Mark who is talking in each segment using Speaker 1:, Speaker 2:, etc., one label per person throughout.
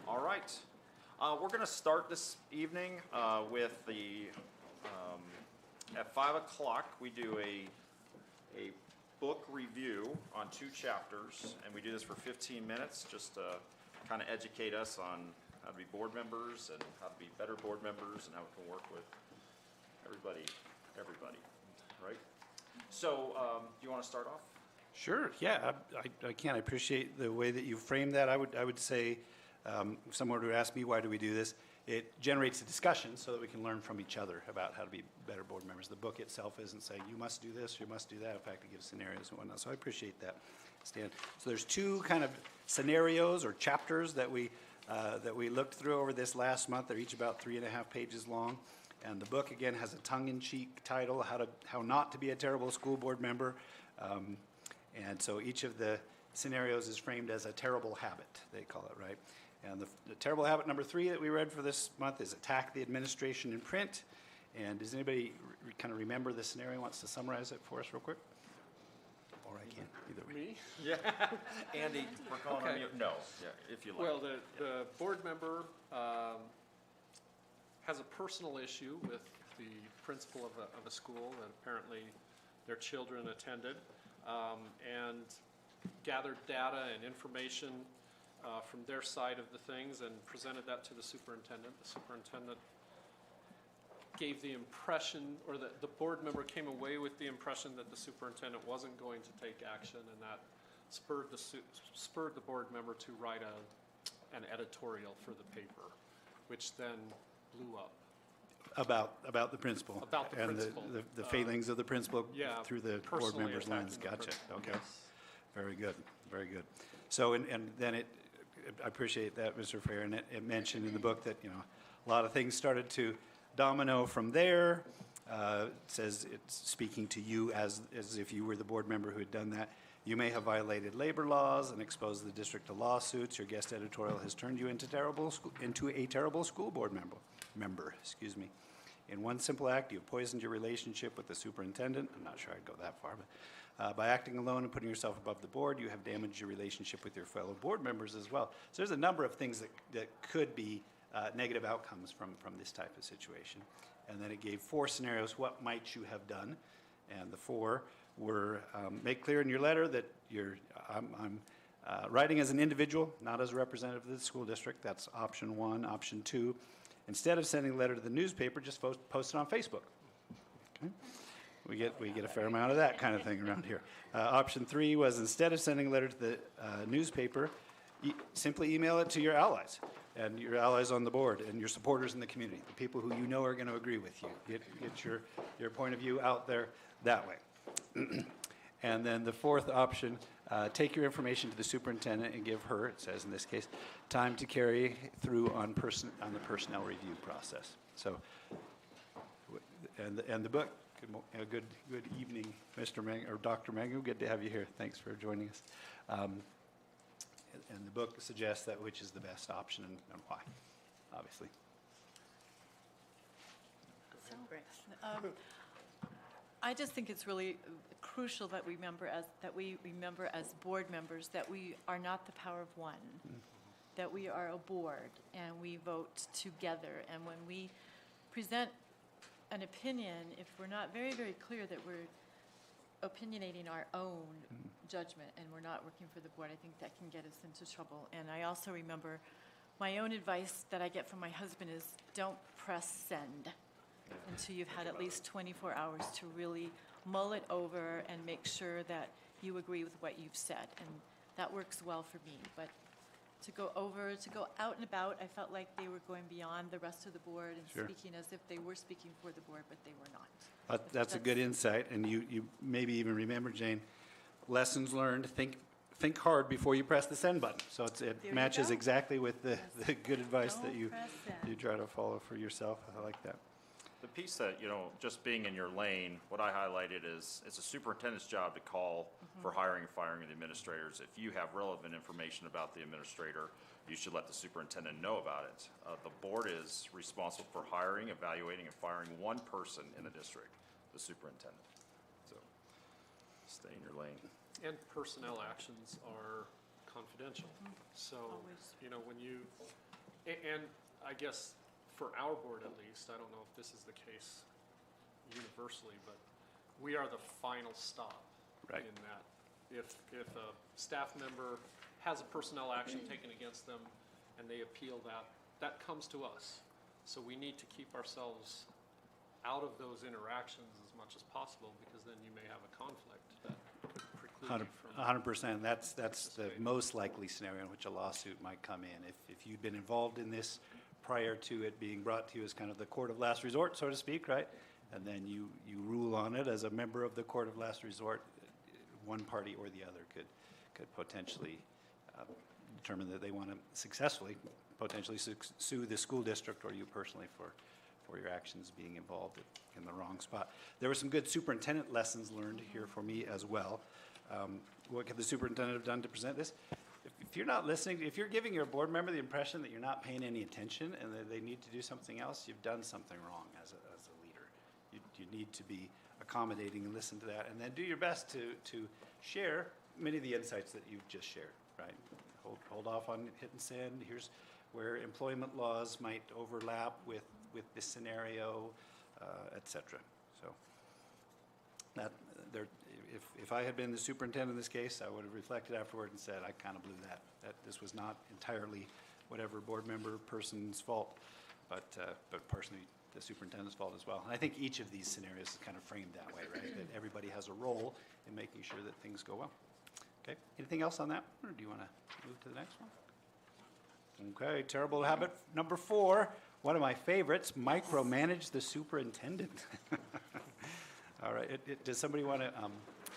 Speaker 1: All right. We're going to start this evening with at 5 o'clock, we do a book review on 2 chapters, and we do this for 15 minutes just to kind of educate us on how to be board members and how to be better board members and how we can work with everybody, right? So, do you want to start off?
Speaker 2: Sure. Yeah, I can. I appreciate the way that you framed that. I would say, if someone were to ask me why do we do this, it generates a discussion so that we can learn from each other about how to be better board members. The book itself isn't saying you must do this, you must do that. In fact, it gives scenarios and whatnot. So I appreciate that, Stan. So there's 2 kind of scenarios or chapters that we looked through over this last month. They're each about 3.5 pages long. And the book, again, has a tongue-in-cheek title, How Not to Be a Terrible School Board Member. And so each of the scenarios is framed as a terrible habit, they call it, right? And the terrible habit number 3 that we read for this month is attack the administration in print. And does anybody kind of remember the scenario, wants to summarize it for us real quick? Or I can, either way.
Speaker 3: Me?
Speaker 1: Yeah. Andy, we're calling on you. No, yeah, if you like.
Speaker 3: Well, the board member has a personal issue with the principal of a school, and apparently their children attended, and gathered data and information from their side of the things and presented that to the superintendent. The superintendent gave the impression, or the board member came away with the impression that the superintendent wasn't going to take action, and that spurred the board member to write an editorial for the paper, which then blew up.
Speaker 2: About the principal.
Speaker 3: About the principal.
Speaker 2: And the failings of the principal through the board
Speaker 3: personally
Speaker 2: member's lens. Gotcha. Okay.
Speaker 3: Yes.
Speaker 2: Very good. Very good. So, and then I appreciate that, Mr. Fair, and it mentioned in the book that, a lot of things started to domino from there. It says it's speaking to you as if you were the board member who had done that. You may have violated labor laws and exposed the district to lawsuits. Your guest editorial has turned you into a terrible school board member. Excuse me. In one simple act, you have poisoned your relationship with the superintendent. I'm not sure I'd go that far, but by acting alone and putting yourself above the board, you have damaged your relationship with your fellow board members as well. So there's a number of things that could be negative outcomes from this type of situation. And then it gave 4 scenarios. What might you have done? And the 4 were make clear in your letter that I'm writing as an individual, not as a representative of the school district. That's option 1. Option 2, instead of sending a letter to the newspaper, just post it on Facebook. Okay? We get a fair amount of that kind of thing around here. Option 3 was instead of sending a letter to the newspaper, simply email it to your allies and your allies on the board and your supporters in the community, the people who you know are going to agree with you. Get your point of view out there that way. And then the 4th option, take your information to the superintendent and give her, it says in this case, time to carry through on the personnel review process. So, and the book. Good evening, Mr. Mang or Dr. Mangu. Good to have you here. Thanks for joining us. And the book suggests that which is the best option and why, obviously.
Speaker 4: So great. I just think it's really crucial that we remember as board members that we are not the power of one, that we are a board and we vote together. And when we present an opinion, if we're not very, very clear that we're opinionating our own judgment and we're not working for the board, I think that can get us into trouble. And I also remember my own advice that I get from my husband is don't press send until you've had at least 24 hours to really mull it over and make sure that you agree with what you've said. And that works well for me. But to go out and about, I felt like they were going beyond the rest of the board and speaking as if they were speaking for the board, but they were not.
Speaker 2: That's a good insight, and you maybe even remember, Jane, lessons learned, think hard before you press the send button. So it matches exactly with the good advice that you try to follow for yourself. I like that.
Speaker 1: The piece that, just being in your lane, what I highlighted is it's a superintendent's job to call for hiring and firing of the administrators. If you have relevant information about the administrator, you should let the superintendent know about it. The board is responsible for hiring, evaluating, and firing one person in the district, the superintendent. So stay in your lane.
Speaker 3: And personnel actions are confidential. So,
Speaker 4: Always.
Speaker 3: when you, and I guess for our board at least, I don't know if this is the case universally, but we are the final stop
Speaker 2: Right.
Speaker 3: in that. If a staff member has a personnel action taken against them and they appeal that comes to us. So we need to keep ourselves out of those interactions as much as possible, because then you may have a conflict that could preclude you from.
Speaker 2: 100%. That's the most likely scenario in which a lawsuit might come in. If you'd been involved in this prior to it being brought to you as kind of the court of last resort, so to speak, right? And then you rule on it as a member of the court of last resort, one party or the other could potentially determine that they want to successfully potentially sue the school district or you personally for your actions being involved in the wrong spot. There were some good superintendent lessons learned here for me as well. What could the superintendent have done to present this? If you're not listening, if you're giving your board member the impression that you're not paying any attention and that they need to do something else, you've done something wrong as a leader. You need to be accommodating and listen to that, and then do your best to share many of the insights that you've just shared, right? Hold off on hitting send. Here's where employment laws might overlap with this scenario, et cetera. So if I had been the superintendent in this case, I would have reflected afterward and said, I kind of blew that this was not entirely whatever board member person's fault, but partially the superintendent's fault as well. And I think each of these scenarios is kind of framed that way, right? That everybody has a role in making sure that things go well. Okay, anything else on that, or do you want to move to the next one? Okay, terrible habit number 4, one of my favorites, micromanage the superintendent. All right, does somebody want to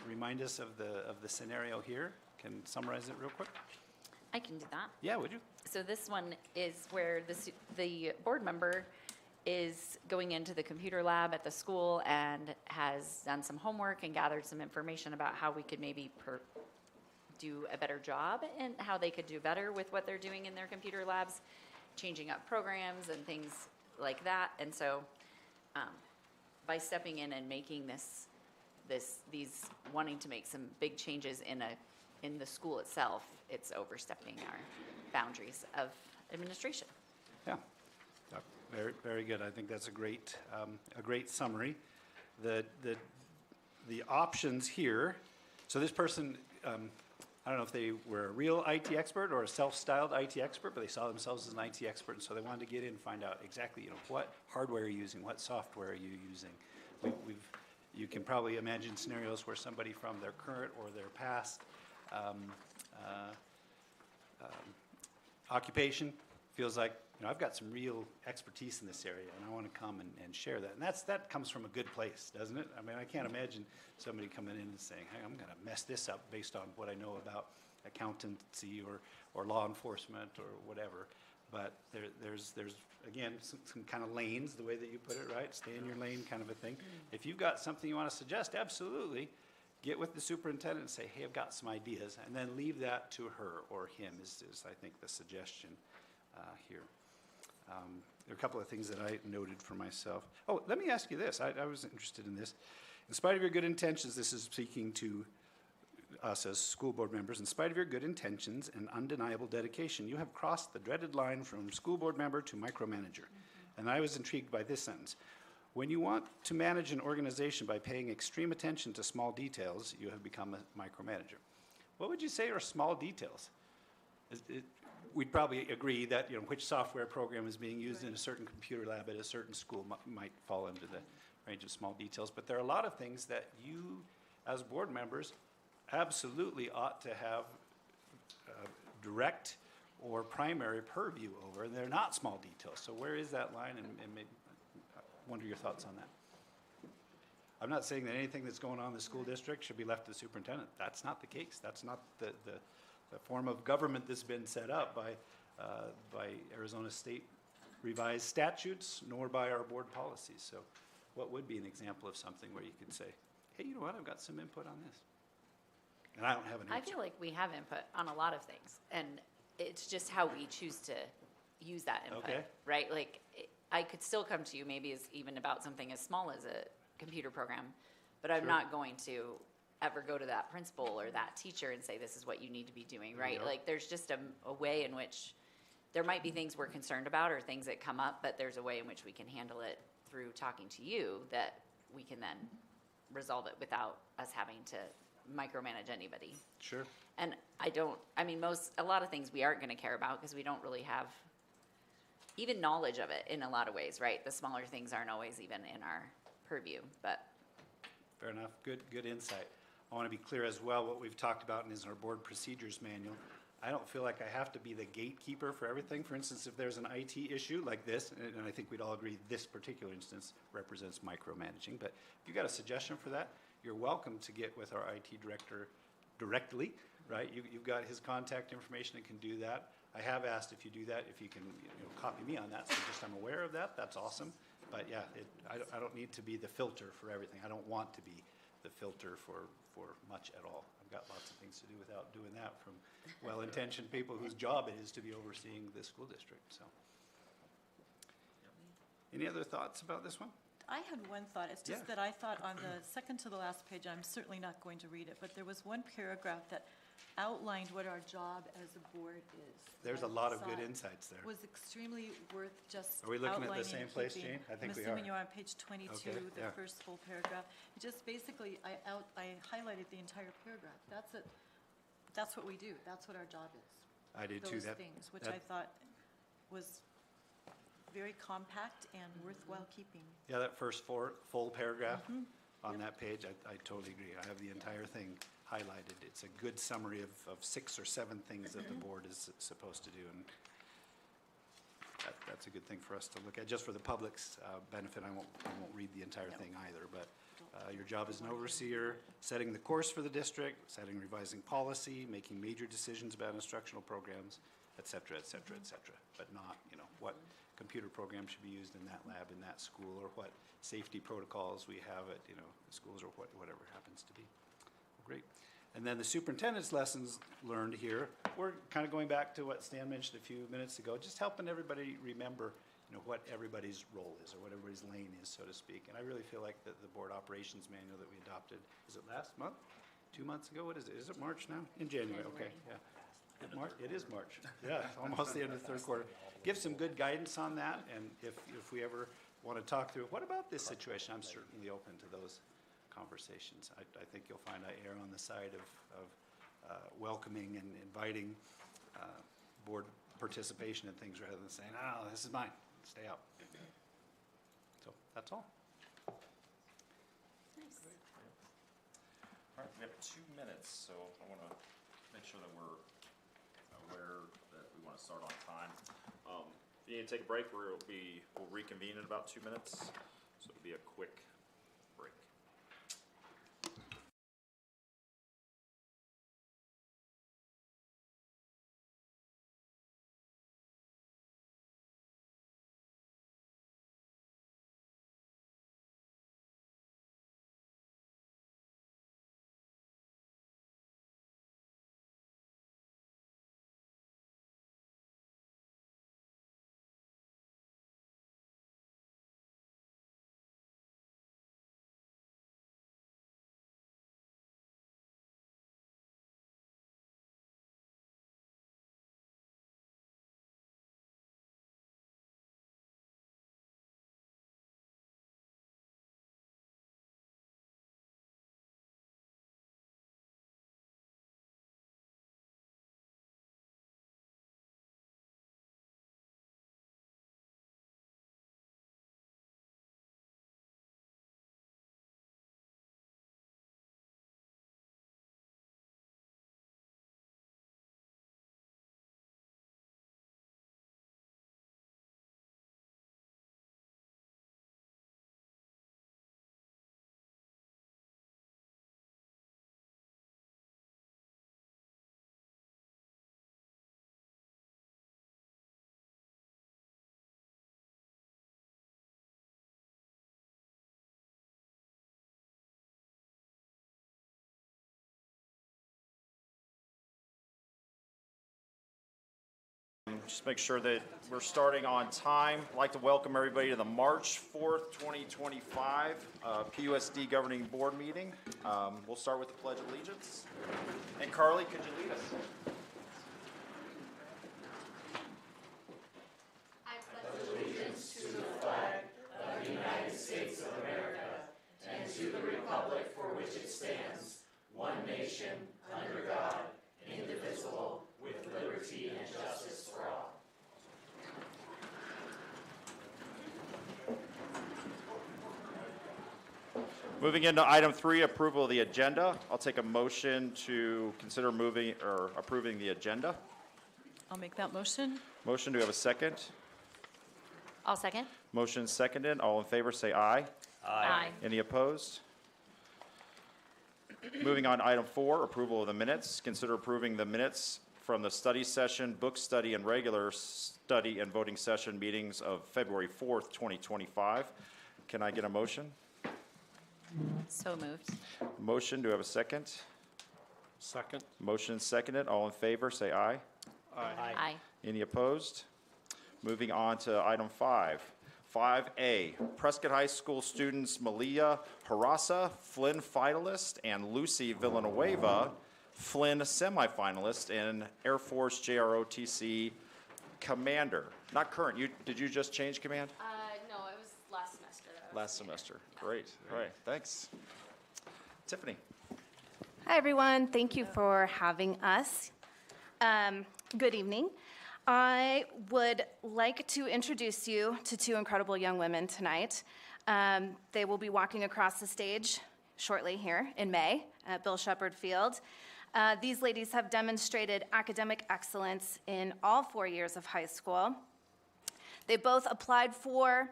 Speaker 2: remind us of the scenario here? Can summarize it real quick?
Speaker 5: I can do that.
Speaker 2: Yeah, would you?
Speaker 5: So this one is where the board member is going into the computer lab at the school and has done some homework and gathered some information about how we could maybe do a better job and how they could do better with what they're doing in their computer labs, changing up programs and things like that. And so by stepping in and making these wanting to make some big changes in the school itself, it's overstepping our boundaries of administration.
Speaker 2: Yeah, very, very good. I think that's a great summary. The options here. So this person, I don't know if they were a real IT expert or a self-styled IT expert, but they saw themselves as an IT expert, and so they wanted to get in and find out exactly, what hardware are you using, what software are you using. You can probably imagine scenarios where somebody from their current or their past occupation feels like, I've got some real expertise in this area, and I want to come and share that. And that comes from a good place, doesn't it? I mean, I can't imagine somebody coming in and saying, hey, I'm going to mess this up based on what I know about accountancy or law enforcement or whatever. But there's again, some kind of lanes, the way that you put it, right? Stay in your lane kind of a thing. If you've got something you want to suggest, absolutely. Get with the superintendent and say, hey, I've got some ideas, and then leave that to her or him is I think, the suggestion here. There are a couple of things that I noted for myself. Oh, let me ask you this. I was interested in this. In spite of your good intentions, this is speaking to us as school board members, in spite of your good intentions and undeniable dedication, you have crossed the dreaded line from school board member to micromanager. And I was intrigued by this sentence. When you want to manage an organization by paying extreme attention to small details, you have become a micromanager. What would you say are small details? We'd probably agree that which software program is being used in a certain computer lab at a certain school might fall into the range of small details, but there are a lot of things that you, as board members, absolutely ought to have direct or primary purview over, and they're not small details. So where is that line, and maybe, I wonder your thoughts on that. I'm not saying that anything that's going on in the school district should be left to the superintendent. That's not the case. That's not the form of government that's been set up by Arizona State revised statutes, nor by our board policies. So what would be an example of something where you could say, hey, you know what, I've got some input on this? And I don't have an answer.
Speaker 5: I feel like we have input on a lot of things, and it's just how we choose to use that input,
Speaker 2: okay.
Speaker 5: Right? Like, I could still come to you maybe even about something as small as a computer program, but I'm
Speaker 2: Sure.
Speaker 5: not going to ever go to that principal or that teacher and say, this is what you need to be doing, right?
Speaker 2: Yep.
Speaker 5: Like, there's just a way in which, there might be things we're concerned about or things that come up, but there's a way in which we can handle it through talking to you that we can then resolve it without us having to micromanage anybody.
Speaker 2: Sure.
Speaker 5: And a lot of things we aren't gonna care about because we don't really have even knowledge of it in a lot of ways, right? The smaller things aren't always even in our purview, but.
Speaker 2: Fair enough. Good insight. I want to be clear as well, what we've talked about is our board procedures manual. I don't feel like I have to be the gatekeeper for everything. For instance, if there's an IT issue like this, and I think we'd all agree this particular instance represents micromanaging, but if you got a suggestion for that, you're welcome to get with our IT director directly, right? You've got his contact information and can do that. I have asked if you do that, if you can copy me on that, so just I'm aware of that, that's awesome. But yeah, I don't need to be the filter for everything. I don't want to be the filter for much at all. I've got lots of things to do without doing that from well-intentioned people whose job it is to be overseeing the school district, so. Any other thoughts about this one?
Speaker 4: I had one thought. It's just
Speaker 2: Yeah.
Speaker 4: that I thought on the second to the last page, I'm certainly not going to read it, but there was one paragraph that outlined what our job as a board is.
Speaker 2: There's a
Speaker 4: that I
Speaker 2: lot of good
Speaker 4: thought
Speaker 2: insights there.
Speaker 4: Was extremely worth just
Speaker 2: Are we looking at the
Speaker 4: outlining
Speaker 2: same
Speaker 4: and
Speaker 2: place,
Speaker 4: keeping.
Speaker 2: Jane? I think we
Speaker 4: I'm assuming
Speaker 2: are.
Speaker 4: you're on page 22,
Speaker 2: Okay,
Speaker 4: the
Speaker 2: yeah.
Speaker 4: first full paragraph. It just basically, I highlighted the entire paragraph. That's it. That's what we do. That's what our job is.
Speaker 2: I did too.
Speaker 4: Those
Speaker 2: That-
Speaker 4: things, which
Speaker 2: that-
Speaker 4: I thought was very compact and worthwhile keeping.
Speaker 2: Yeah, that first full paragraph on that page, I totally agree. I have the entire thing highlighted. It's a good summary of 6 or 7 things that the board is supposed to do, and that's a good thing for us to look at. Just for the public's benefit, I won't read the entire thing either, but your job as an overseer, setting the course for the district, setting, revising policy, making major decisions about instructional programs, et cetera, et cetera, et cetera, but not, what computer program should be used in that lab in that school, or what safety protocols we have at, schools, or whatever happens to be. Great. And then the superintendent's lessons learned here, we're kind of going back to what Stan mentioned a few minutes ago, just helping everybody remember, what everybody's role is, or what everybody's lane is, so to speak. And I really feel like the board operations manual that we adopted, is it last month? 2 months ago? What is it? Is it March now? In January, okay, yeah. It is March, yeah, almost the end of the third quarter. Give some good guidance on that, and if we ever want to talk through, what about this situation? I'm certainly open to those conversations. I think you'll find I err on the side of welcoming and inviting board participation in things rather than saying, oh, this is mine, stay out. So that's all.
Speaker 1: All right, we have 2 minutes, so I want to make sure that we're aware that we want to start on time. If you need to take a break, we'll reconvene in about 2 minutes, so it'll be a quick Just make sure that we're starting on time. I'd like to welcome everybody to the March 4th, 2025 PUSD Governing Board meeting. We'll start with the Pledge of Allegiance. And Carly, could you lead us? Moving into item 3, approval of the agenda. I'll take a motion to consider moving or approving the agenda.
Speaker 4: I'll make that motion.
Speaker 1: Motion, do we have a second?
Speaker 5: I'll second.
Speaker 1: Motion seconded. All in favor, say aye.
Speaker 5: Aye.
Speaker 1: Any opposed? Moving on to item 4, approval of the minutes. Consider approving the minutes from the study session, book study, and regular study and voting session meetings of February 4th, 2025. Can I get a motion?
Speaker 5: So moved.
Speaker 1: Motion, do we have a second?
Speaker 3: Second.
Speaker 1: Motion seconded. All in favor, say aye.
Speaker 5: Aye.
Speaker 1: Any opposed? Moving on to item 5. 5A, Prescott High School students Malia Harasa, Flynn finalist, and Lucy Villanueva, Flynn semifinalist, in Air Force JROTC commander. Not current. Did you just change command?
Speaker 5: No, it was last semester.
Speaker 1: Last semester. Great. All right. Thanks. Tiffany.
Speaker 6: Hi, everyone. Thank you for having us. Good evening. I would like to introduce you to 2 incredible young women tonight. They will be walking across the stage shortly here in May at Bill Shepherd Field. These ladies have demonstrated academic excellence in all 4 years of high school. They both applied for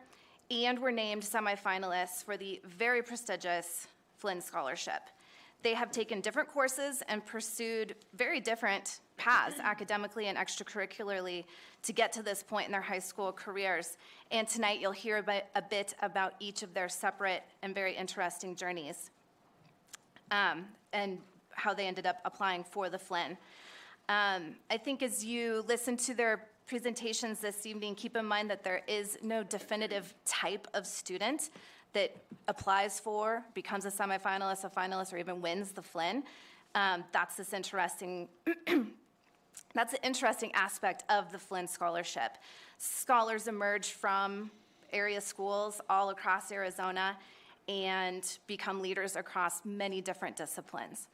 Speaker 6: and were named semifinalists for the very prestigious Flynn Scholarship. They have taken different courses and pursued very different paths academically and extracurricularly to get to this point in their high school careers. And tonight you'll hear a bit about each of their separate and very interesting journeys and how they ended up applying for the Flynn. I think as you listen to their presentations this evening, keep in mind that there is no definitive type of student that applies for, becomes a semifinalist, a finalist, or even wins the Flynn. That's an interesting aspect of the Flynn Scholarship. Scholars emerge from area schools all across Arizona and become leaders across many different disciplines.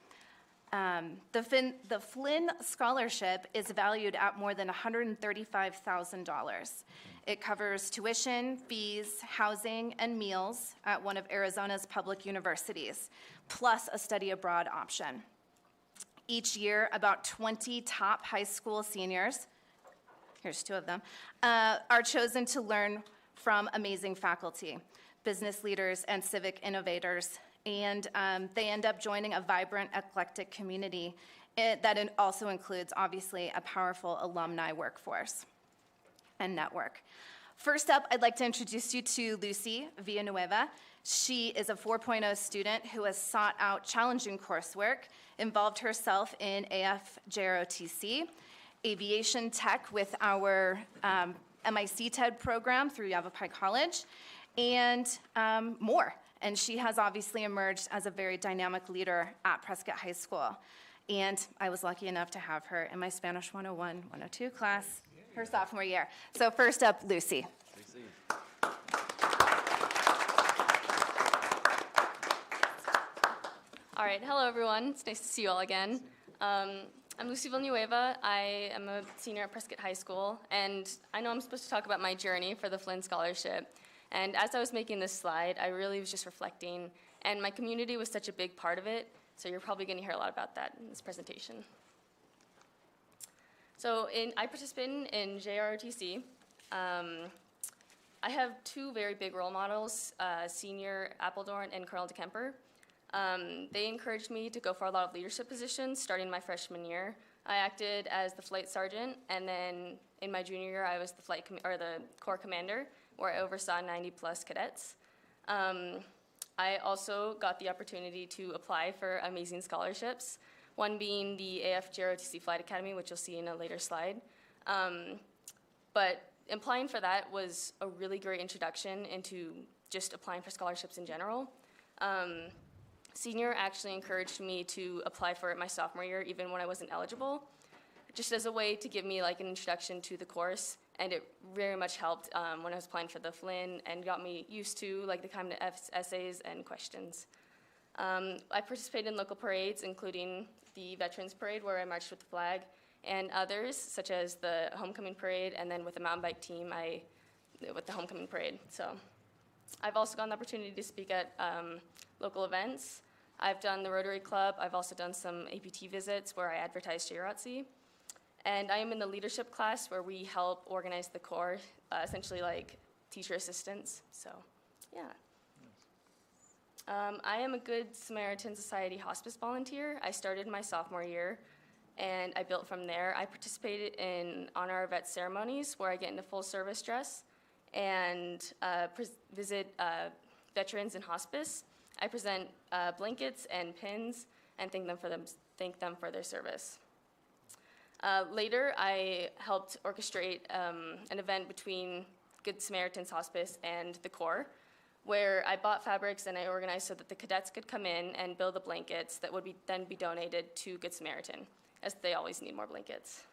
Speaker 6: The Flynn Scholarship is valued at more than $135,000. It covers tuition, fees, housing, and meals at one of Arizona's public universities, plus a study abroad option. Each year, about 20 top high school seniors, here's 2 of them, are chosen to learn from amazing faculty, business leaders, and civic innovators. And they end up joining a vibrant, eclectic community that also includes, obviously, a powerful alumni workforce and network. First up, I'd like to introduce you to Lucy Villanueva. She is a 4.0 student who has sought out challenging coursework, involved herself in AF JROTC, aviation tech with our MIC TED program through Yavapai College, and more. And she has obviously emerged as a very dynamic leader at Prescott High School. And I was lucky enough to have her in my Spanish 101, 102 class her sophomore year. So first up, Lucy.
Speaker 7: All right, hello everyone. It's nice to see you all again. I'm Lucy Villanueva. I am a senior at Prescott High School, and I know I'm supposed to talk about my journey for the Flynn Scholarship. And as I was making this slide, I really was just reflecting, and my community was such a big part of it, so you're probably going to hear a lot about that in this presentation. So I participate in JROTC. I have 2 very big role models, Senior Appledorn and Colonel DeKemper. They encouraged me to go for a lot of leadership positions starting my freshman year. I acted as the flight sergeant, and then in my junior year, I was the the corps commander, where I oversaw 90+ cadets. I also got the opportunity to apply for amazing scholarships, one being the AF JROTC Flight Academy, which you'll see in a later slide. But applying for that was a really great introduction into just applying for scholarships in general. Senior actually encouraged me to apply for it my sophomore year, even when I wasn't eligible, just as a way to give me like an introduction to the course. And it very much helped when I was applying for the Flynn and got me used to like the kind of essays and questions. I participated in local parades, including the Veterans Parade, where I marched with the flag, and others, such as the Homecoming Parade, and then with the mountain bike team, with the Homecoming Parade. So I've also gotten the opportunity to speak at local events. I've done the Rotary Club. I've also done some APT visits where I advertise JROTC. And I am in the leadership class where we help organize the Corps, essentially like teacher assistants. So, yeah. I am a Good Samaritan Society hospice volunteer. I started my sophomore year, and I built from there. I participated in Honor Our Vets ceremonies where I get into full service dress and visit veterans in hospice. I present blankets and pins and thank them for their service. Later, I helped orchestrate an event between Good Samaritan's Hospice and the Corps, where I bought fabrics and I organized so that the cadets could come in and build the blankets that would then be donated to Good Samaritan, as they always need more blankets.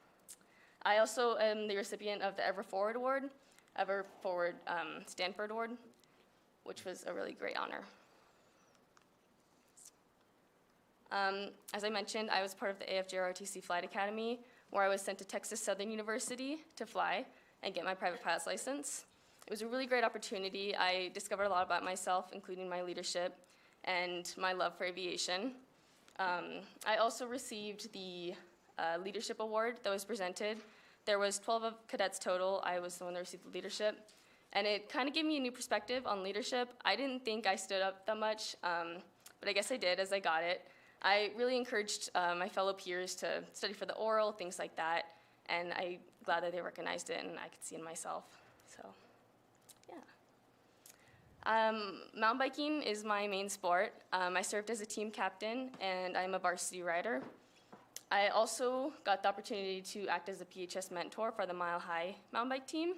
Speaker 7: I also am the recipient of the Ever Forward Award, Stanford Award, which was a really great honor. As I mentioned, I was part of the AFJROTC Flight Academy, where I was sent to Texas Southern University to fly and get my private pilot's license. It was a really great opportunity. I discovered a lot about myself, including my leadership and my love for aviation. I also received the leadership award that was presented. There was 12 of cadets total. I was the one that received the leadership. And it kind of gave me a new perspective on leadership. I didn't think I stood up that much, but I guess I did as I got it. I really encouraged my fellow peers to study for the oral, things like that, and I'm glad that they recognized it and I could see in myself, so yeah. Mountain biking is my main sport. I served as a team captain and I'm a varsity rider. I also got the opportunity to act as a PHS mentor for the Mile High mountain bike team.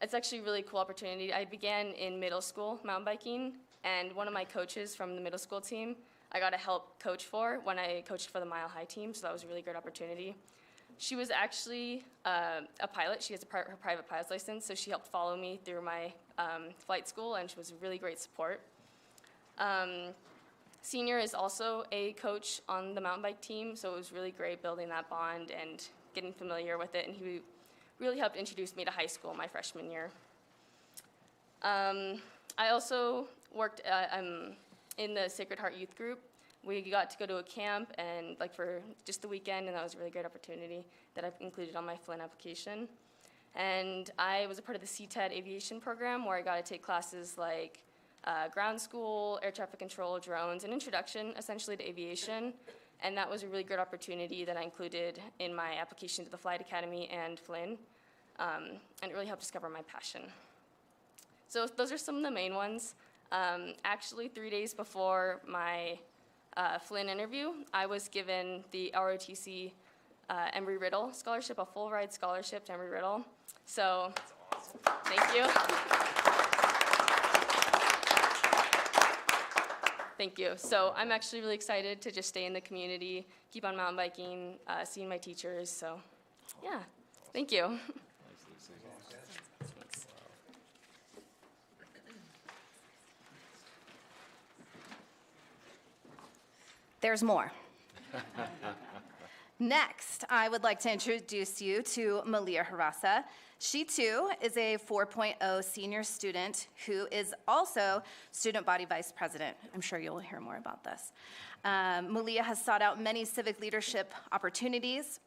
Speaker 7: It's actually a really cool opportunity. I began in middle school mountain biking, and one of my coaches from the middle school team I got to help coach for when I coached for the Mile High team, so that was a really great opportunity. She was actually a pilot. She has her private pilot's license, so she helped follow me through my flight school, and she was a really great support. Senior is also a coach on the mountain bike team, so it was really great building that bond and getting familiar with it, and he really helped introduce me to high school my freshman year. I also worked in the Sacred Heart Youth Group. We got to go to a camp and like for just the weekend, and that was a really great opportunity that I've included on my Flynn application. And I was a part of the CTED aviation program where I got to take classes like ground school, air traffic control, drones, and introduction essentially to aviation. And that was a really good opportunity that I included in my application to the Flight Academy and Flynn. And it really helped discover my passion. So those are some of the main ones. Actually, 3 days before my Flynn interview, I was given the ROTC Embry-Riddle Scholarship, a full ride scholarship to Embry-Riddle. So, awesome. Thank you. Thank you. So I'm actually really excited to just stay in the community, keep on mountain biking, seeing my teachers. So, yeah, thank you.
Speaker 6: There's more. Next, I would like to introduce you to Malia Harasa. She too is a 4.0 senior student who is also student body vice president. I'm sure you'll hear more about this. Malia has sought out many civic leadership opportunities,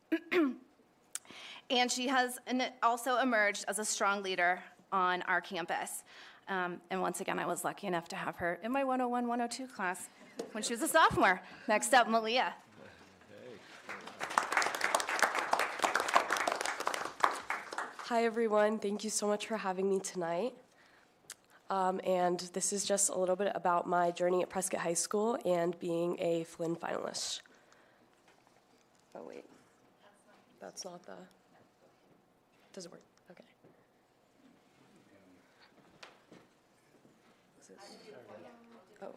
Speaker 6: and she has also emerged as a strong leader on our campus. And once again, I was lucky enough to have her in my 101, 102 class when she was a sophomore. Next up, Malia.
Speaker 8: Hi, everyone. Thank you so much for having me tonight. And this is just a little bit about my journey at Prescott High School and being a Flynn finalist. Oh, wait. That's not the... Does it work? Okay. Is it? Oh,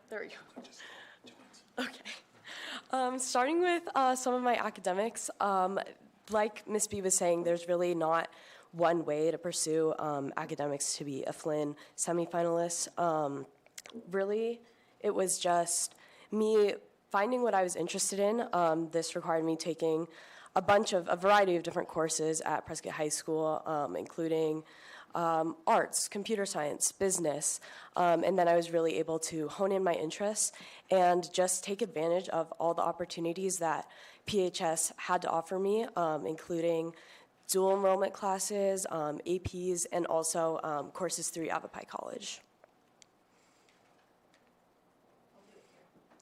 Speaker 8: there we go. Okay. Starting with some of my academics, like Ms. B was saying, there's really not one way to pursue academics to be a Flynn semifinalist. Really, it was just me finding what I was interested in. This required me taking a variety of different courses at Prescott High School, including arts, computer science, business, and then I was really able to hone in my interests and just take advantage of all the opportunities that PHS had to offer me, including dual enrollment classes, APs, and also courses through Yavapai College.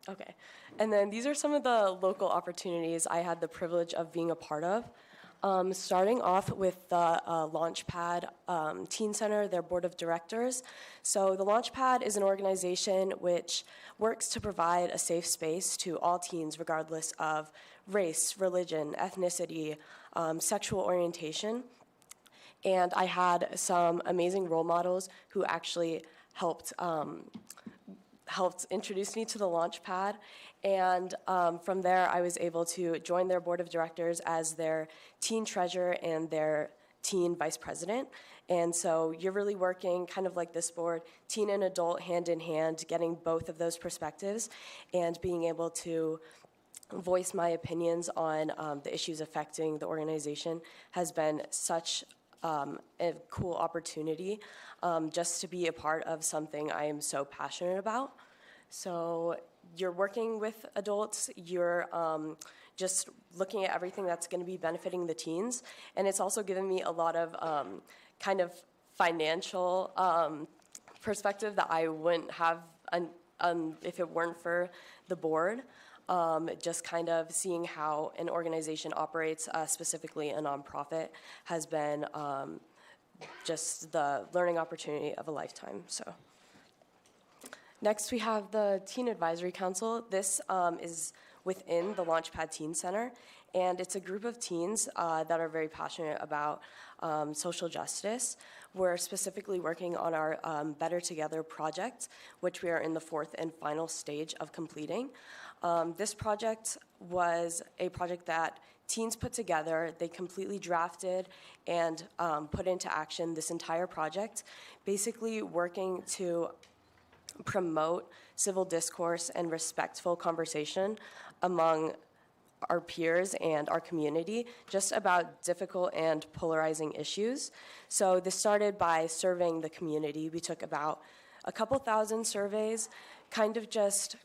Speaker 8: Okay, and then these are some of the local opportunities I had the privilege of being a part of. Starting off with the Launchpad Teen Center, their board of directors. So the Launchpad is an organization which works to provide a safe space to all teens regardless of race, religion, ethnicity, sexual orientation. And I had some amazing role models who actually helped introduce me to the Launchpad. And from there, I was able to join their board of directors as their teen treasurer and their teen vice president. And so you're really working kind of like this board, teen and adult hand in hand, getting both of those perspectives and being able to voice my opinions on the issues affecting the organization has been such a cool opportunity just to be a part of something I am so passionate about. So you're working with adults, you're just looking at everything that's going to be benefiting the teens, and it's also given me a lot of kind of financial perspective that I wouldn't have if it weren't for the board. Just kind of seeing how an organization operates, specifically a nonprofit, has been just the learning opportunity of a lifetime. So. Next, we have the Teen Advisory Council. This is within the Launchpad Teen Center, and it's a group of teens that are very passionate about social justice. We're specifically working on our Better Together project, which we are in the fourth and final stage of completing. This project was a project that teens put together. They completely drafted and put into action this entire project, basically working to promote civil discourse and respectful conversation among our peers and our community just about difficult and polarizing issues. So this started by surveying the community. We took about a couple thousand surveys, kind of just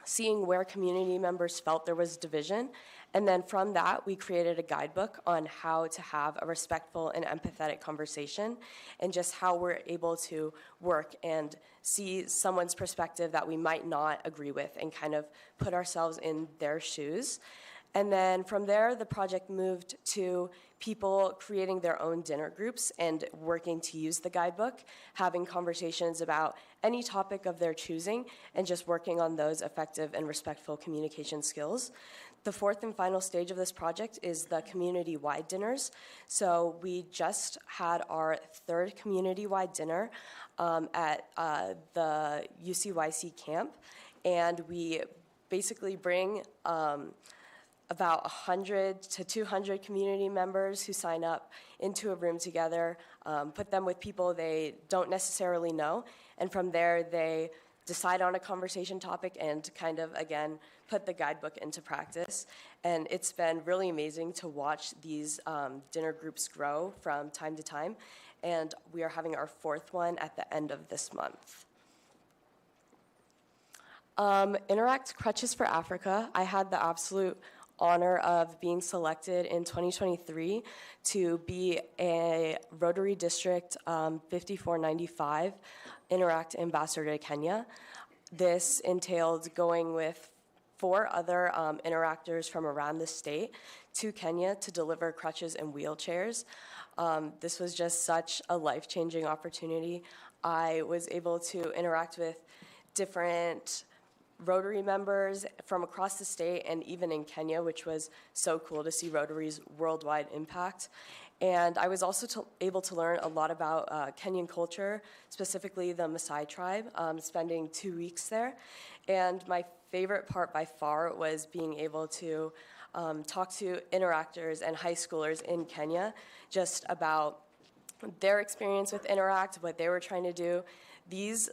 Speaker 8: seeing where community members felt there was division. And then from that, we created a guidebook on how to have a respectful and empathetic conversation and just how we're able to work and see someone's perspective that we might not agree with and kind of put ourselves in their shoes. And then from there, the project moved to people creating their own dinner groups and working to use the guidebook, having conversations about any topic of their choosing, and just working on those effective and respectful communication skills. The fourth and final stage of this project is the community-wide dinners. So we just had our third community-wide dinner at the UCYC camp, and we basically bring about 100 to 200 community members who sign up into a room together, put them with people they don't necessarily know, and from there they decide on a conversation topic and kind of, again, put the guidebook into practice. And it's been really amazing to watch these dinner groups grow from time to time, and we are having our fourth one at the end of this month. Interact Crutches for Africa. I had the absolute honor of being selected in 2023 to be a Rotary District 5495 Interact Ambassador to Kenya. This entailed going with 4 other interactors from around the state to Kenya to deliver crutches and wheelchairs. This was just such a life-changing opportunity. I was able to interact with different Rotary members from across the state and even in Kenya, which was so cool to see Rotary's worldwide impact. And I was also able to learn a lot about Kenyan culture, specifically the Maasai tribe, spending 2 weeks there. And my favorite part by far was being able to talk to interactors and high schoolers in Kenya just about their experience with Interact, what they were trying to do. These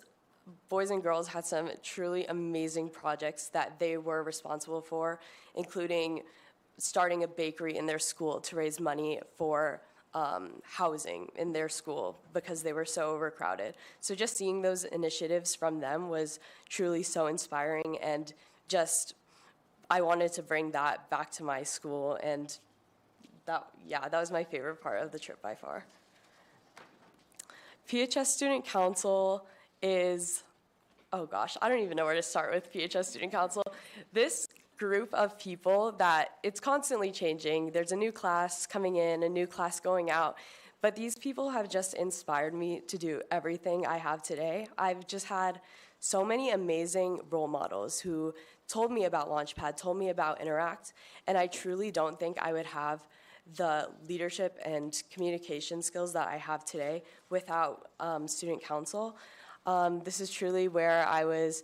Speaker 8: boys and girls had some truly amazing projects that they were responsible for, including starting a bakery in their school to raise money for housing in their school because they were so overcrowded. So just seeing those initiatives from them was truly so inspiring, and just I wanted to bring that back to my school, and that was my favorite part of the trip by far. PHS Student Council is, oh gosh, I don't even know where to start with PHS Student Council. This group of people that it's constantly changing. There's a new class coming in, a new class going out, but these people have just inspired me to do everything I have today. I've just had so many amazing role models who told me about Launchpad, told me about Interact, and I truly don't think I would have the leadership and communication skills that I have today without Student Council. This is truly where I was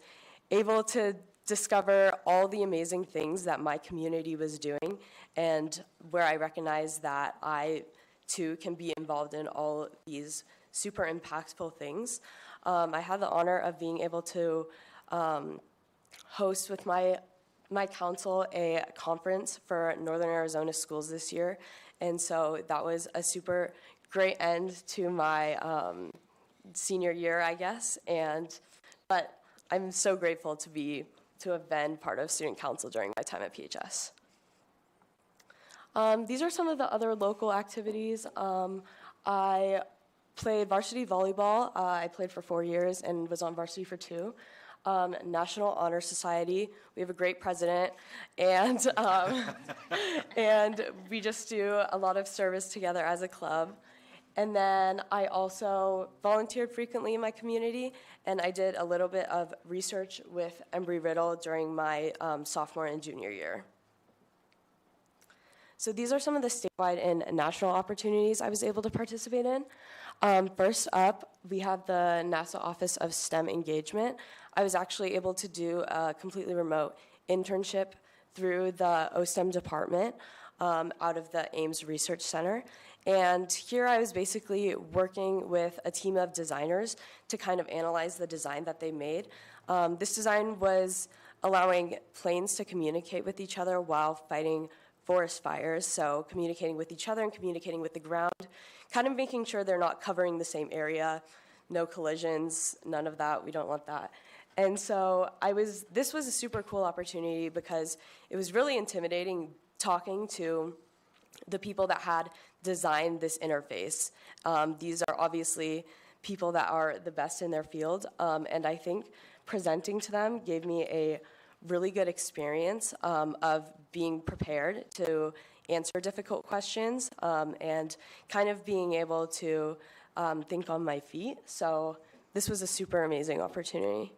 Speaker 8: able to discover all the amazing things that my community was doing, and where I recognized that I, too, can be involved in all these super impactful things. I had the honor of being able to host with my council a conference for Northern Arizona schools this year, and so that was a super great end to my senior year, I guess, but I'm so grateful to have been part of Student Council during my time at PHS. These are some of the other local activities. I played varsity volleyball. I played for 4 years and was on varsity for 2. National Honor Society. We have a great president, and and we just do a lot of service together as a club. And then I also volunteered frequently in my community, and I did a little bit of research with Embry-Riddle during my sophomore and junior year. So these are some of the statewide and national opportunities I was able to participate in. First up, we have the NASA Office of STEM Engagement. I was actually able to do a completely remote internship through the OSTEM department out of the Ames Research Center. And here I was basically working with a team of designers to kind of analyze the design that they made. This design was allowing planes to communicate with each other while fighting forest fires, so communicating with each other and communicating with the ground, kind of making sure they're not covering the same area, no collisions, none of that, we don't want that. And so this was a super cool opportunity because it was really intimidating talking to the people that had designed this interface. These are obviously people that are the best in their field, and I think presenting to them gave me a really good experience of being prepared to answer difficult questions and kind of being able to think on my feet. So this was a super amazing opportunity.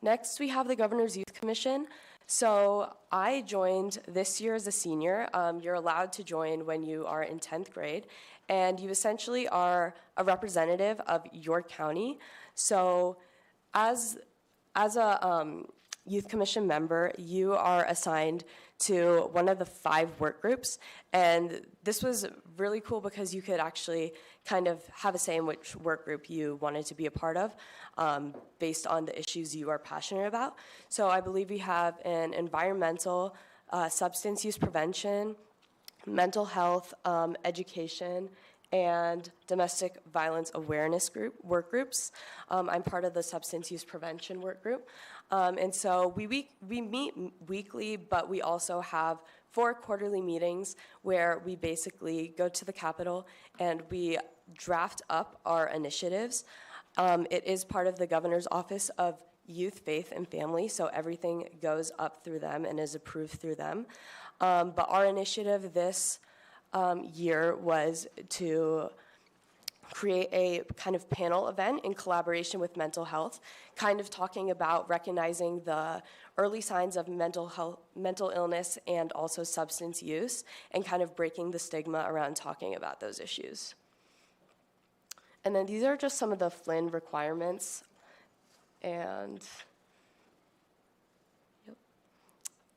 Speaker 8: Next, we have the Governor's Youth Commission. So I joined this year as a senior. You're allowed to join when you are in 10th grade, and you essentially are a representative of your county. So as a youth commission member, you are assigned to one of the 5 work groups, and this was really cool because you could actually kind of have a say in which work group you wanted to be a part of based on the issues you are passionate about. So I believe we have an environmental, substance use prevention, mental health, education, and domestic violence awareness work groups. I'm part of the substance use prevention work group. And so we meet weekly, but we also have 4 quarterly meetings where we basically go to the Capitol and we draft up our initiatives. It is part of the Governor's Office of Youth, Faith, and Family, so everything goes up through them and is approved through them. But our initiative this year was to create a kind of panel event in collaboration with mental health, kind of talking about recognizing the early signs of mental illness and also substance use, and kind of breaking the stigma around talking about those issues. And then these are just some of the Flynn requirements. And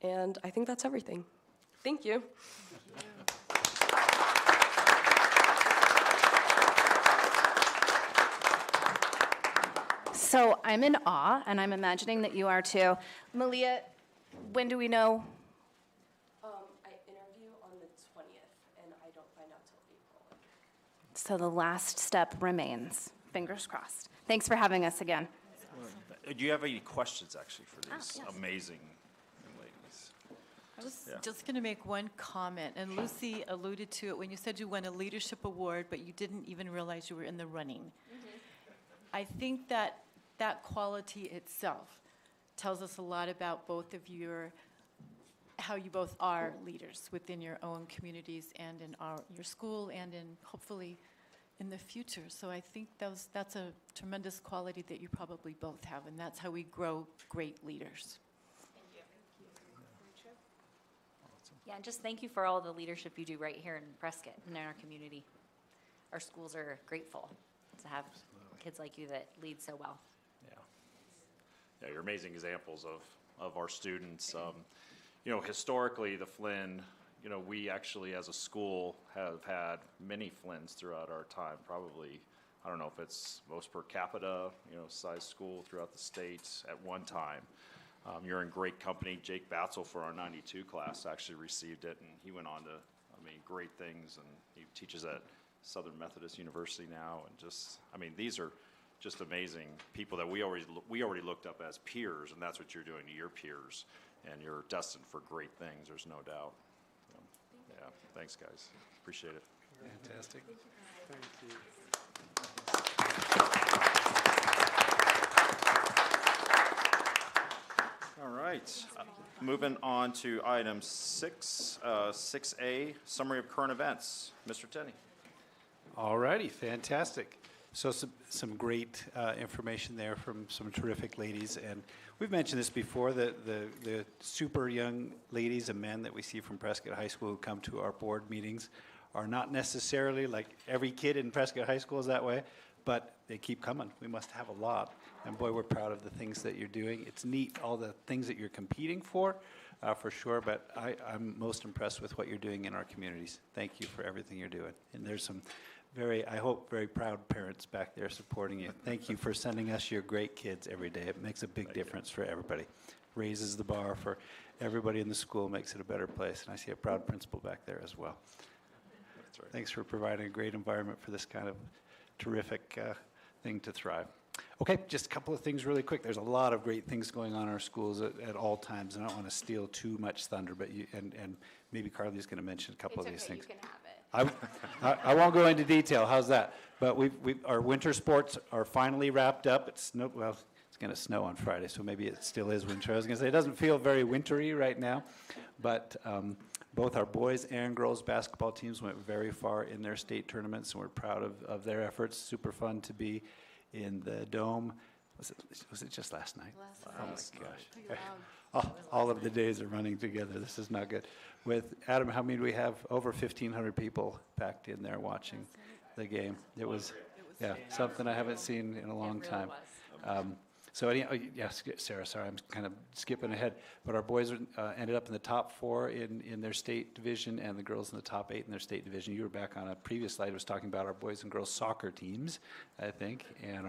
Speaker 8: I think that's everything. Thank you.
Speaker 6: So I'm in awe, and I'm imagining that you are too. Malia, when do we know?
Speaker 8: I interview on the 20th, and I don't find out till April.
Speaker 6: So the last step remains. Fingers crossed. Thanks for having us again.
Speaker 1: Do you have any questions, actually, for these
Speaker 6: yes.
Speaker 1: amazing ladies?
Speaker 4: I was
Speaker 1: Yeah.
Speaker 4: just going to make one comment, and Lucy alluded to it when you said you won a leadership award, but you didn't even realize you were in the running. I think that quality itself tells us a lot about both of how you both are leaders within your own communities and in your school and in, hopefully, in the future. So I think that's a tremendous quality that you probably both have, and that's how we grow great leaders.
Speaker 5: Yeah, and just thank you for all the leadership you do right here in Prescott and in our community. Our schools are grateful to have kids like you that lead so well.
Speaker 1: Yeah, you're amazing examples of our students. Historically, the Flynn, we actually as a school have had many Flynns throughout our time. Probably, I don't know if it's most per capita, size school throughout the state at one time. You're in great company. Jake Batzel for our 92 class actually received it, and he went on to, great things, and he teaches at Southern Methodist University now, and these are just amazing people that we already looked up as peers, and that's what you're doing to your peers, and you're destined for great things, there's no doubt. Yeah, thanks, guys. Appreciate it.
Speaker 2: Fantastic.
Speaker 3: Thank you.
Speaker 1: All right, moving on to item 6A, summary of current events. Mr. Tenney.
Speaker 2: All righty, fantastic. So some great information there from some terrific ladies, and we've mentioned this before, the super young ladies and men that we see from Prescott High School who come to our board meetings are not necessarily like every kid in Prescott High School is that way, but they keep coming. We must have a lot, and boy, we're proud of the things that you're doing. It's neat, all the things that you're competing for sure, but I'm most impressed with what you're doing in our communities. Thank you for everything you're doing, and there's some I hope, very proud parents back there supporting you. Thank you for sending us your great kids every day. It makes a big difference for everybody. Raises the bar for everybody in the school, makes it a better place. And I see a proud principal back there as well.
Speaker 1: That's right.
Speaker 2: Thanks for providing a great environment for this kind of terrific thing to thrive. Okay, just a couple of things really quick. There's a lot of great things going on in our schools at all times, and I don't want to steal too much thunder, but and maybe Carly's going to mention a couple of these things.
Speaker 5: You can have it.
Speaker 2: I won't go into detail. How's that? But our winter sports are finally wrapped up. It's going to snow on Friday, so maybe it still is winter. I was going to say it doesn't feel very wintry right now, but both our boys and girls basketball teams went very far in their state tournaments, and we're proud of their efforts. Super fun to be in the Dome. Was it just last night? Oh my gosh. All of the days are running together. This is not good. With Adam, how many do we have? Over 1,500 people packed in there watching the game. It was something I haven't seen in a long time. Yes, Sarah, sorry, I'm kind of skipping ahead. But our boys ended up in the top 4 in their state division, and the girls in the top 8 in their state division. You were back on a previous slide, was talking about our boys and girls soccer teams, I think, and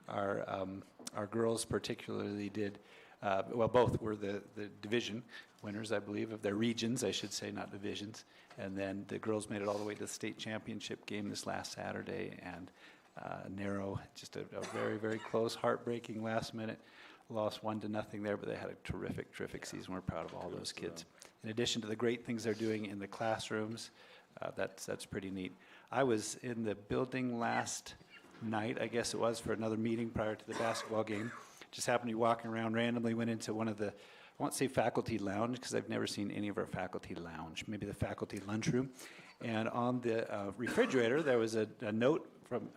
Speaker 2: our girls particularly did. Both were the division winners, I believe, of their regions, I should say, not divisions. And then the girls made it all the way to the state championship game this last Saturday, and narrow, just a very, very close, heartbreaking last minute loss 1-0 there, but they had a terrific season. We're proud of all those kids. In addition to the great things they're doing in the classrooms, that's pretty neat. I was in the building last night, I guess it was, for another meeting prior to the basketball game. Just happened to be walking around randomly, went into one of the, I won't say faculty lounge, because I've never seen any of our faculty lounge, maybe the faculty lunchroom. And on the refrigerator, there was a note from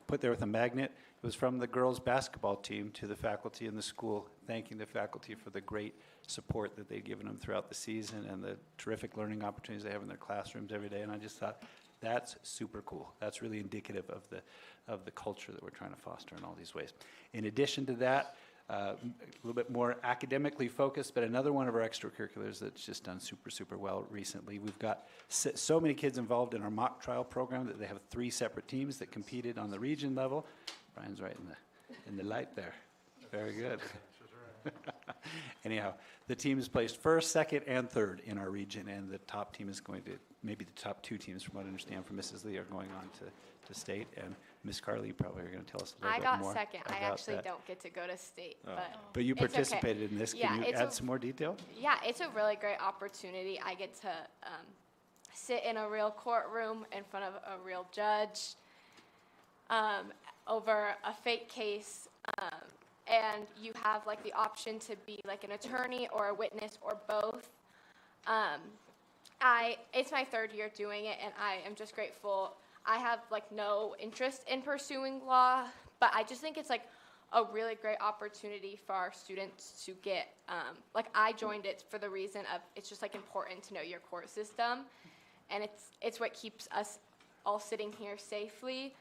Speaker 2: put there with a magnet. It was from the girls' basketball team to the faculty in the school, thanking the faculty for the great support that they've given them throughout the season and the terrific learning opportunities they have in their classrooms every day. And I just thought, that's super cool. That's really indicative of the culture that we're trying to foster in all these ways. In addition to that, a little bit more academically focused, but another one of our extracurriculars that's just done super well recently. We've got so many kids involved in our mock trial program that they have 3 separate teams that competed on the region level. Brian's right in the light there. Very good. Anyhow, the team is placed first, second, and third in our region, and the top team is going to, maybe the top 2 teams, from what I understand from Mrs. Lee, are going on to state. And Miss Carly, you probably are going to tell us a little bit more.
Speaker 9: I got second. I
Speaker 2: about
Speaker 9: actually
Speaker 2: that.
Speaker 9: don't get to go to state,
Speaker 2: But you
Speaker 9: it's okay.
Speaker 2: participated in this.
Speaker 9: Yeah,
Speaker 2: Can you
Speaker 9: it's
Speaker 2: add
Speaker 9: a-
Speaker 2: some more detail?
Speaker 9: Yeah, it's a really great opportunity. I get to sit in a real courtroom in front of a real judge over a fake case, and you have like the option to be like an attorney or a witness or both. It's my 3rd year doing it, and I am just grateful. I have like no interest in pursuing law, but I just think it's like a really great opportunity for our students to get, I joined it for the reason of it's just like important to know your court system, and it's what keeps us all sitting here safely,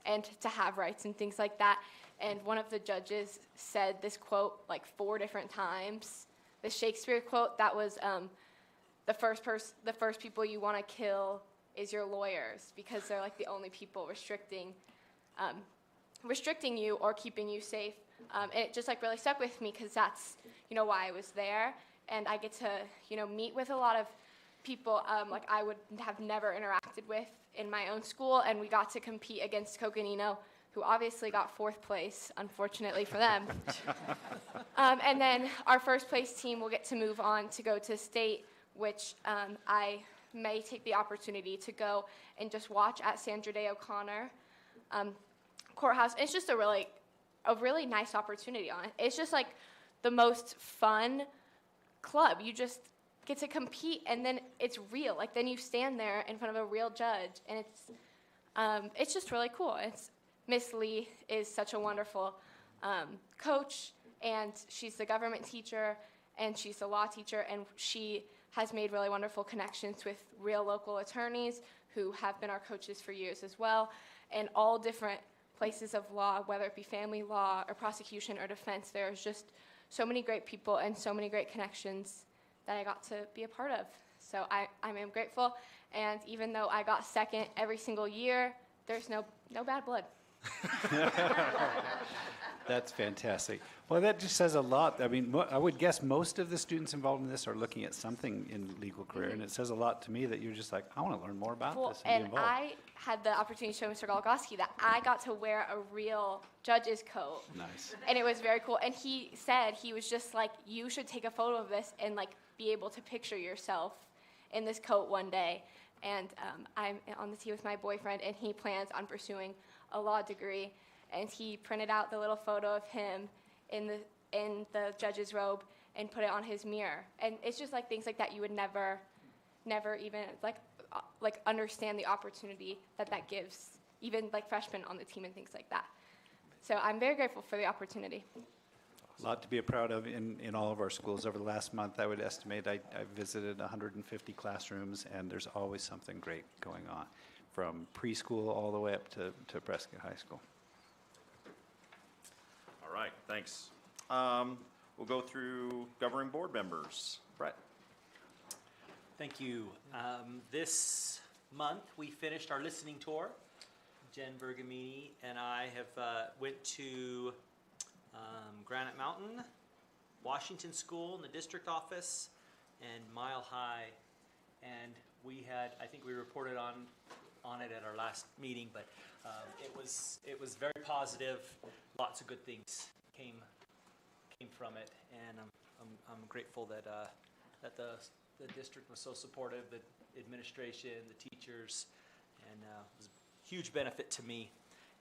Speaker 9: and to have rights and things like that. And one of the judges said this quote like 4 different times. The Shakespeare quote that was, the first people you want to kill is your lawyers, because they're like the only people restricting you or keeping you safe. And it just like really stuck with me, because that's, why I was there. And I get to, meet with a lot of people like I would have never interacted with in my own school. And we got to compete against Coconino, who obviously got 4th place, unfortunately for them. And then our 1st place team will get to move on to go to state, which I may take the opportunity to go and just watch at Sandra Day O'Connor Courthouse. It's just a really nice opportunity on it. It's just like the most fun club. You just get to compete, and then it's real. Like then you stand there in front of a real judge, and it's just really cool. Miss Lee is such a wonderful coach, and she's the government teacher, and she's the law teacher, and she has made really wonderful connections with real local attorneys who have been our coaches for years as well, and all different places of law, whether it be family law or prosecution or defense. There's just so many great people and so many great connections that I got to be a part of. So I am grateful, and even though I got second every single year, there's no bad blood.
Speaker 2: That's fantastic. Well, that just says a lot. I mean, I would guess most of the students involved in this are looking at something in legal career, and it says a lot to me that you're just like, I want to learn more about this and be involved.
Speaker 9: I had the opportunity to show Mr. Golgoski that I got to wear a real judge's coat.
Speaker 2: Nice.
Speaker 9: And it was very cool. And he said, he was just like, you should take a photo of this and like be able to picture yourself in this coat one day. And I'm on the team with my boyfriend, and he plans on pursuing a law degree. And he printed out the little photo of him in the judge's robe and put it on his mirror. And it's just like things like that you would never even like understand the opportunity that gives, even like freshmen on the team and things like that. So I'm very grateful for the opportunity.
Speaker 2: A lot to be proud of in all of our schools. Over the last month, I would estimate I visited 150 classrooms, and there's always something great going on, from preschool all the way up to Prescott High School.
Speaker 1: All right, thanks. We'll go through governing board members. Brett.
Speaker 10: Thank you. This month, we finished our listening tour. Jen Bergamini and I have went to Granite Mountain, Washington School in the district office, and Mile High. And we had, I think we reported on it at our last meeting, but it was very positive. Lots of good things came from it, and I'm grateful that the district was so supportive, the administration, the teachers, and it was a huge benefit to me.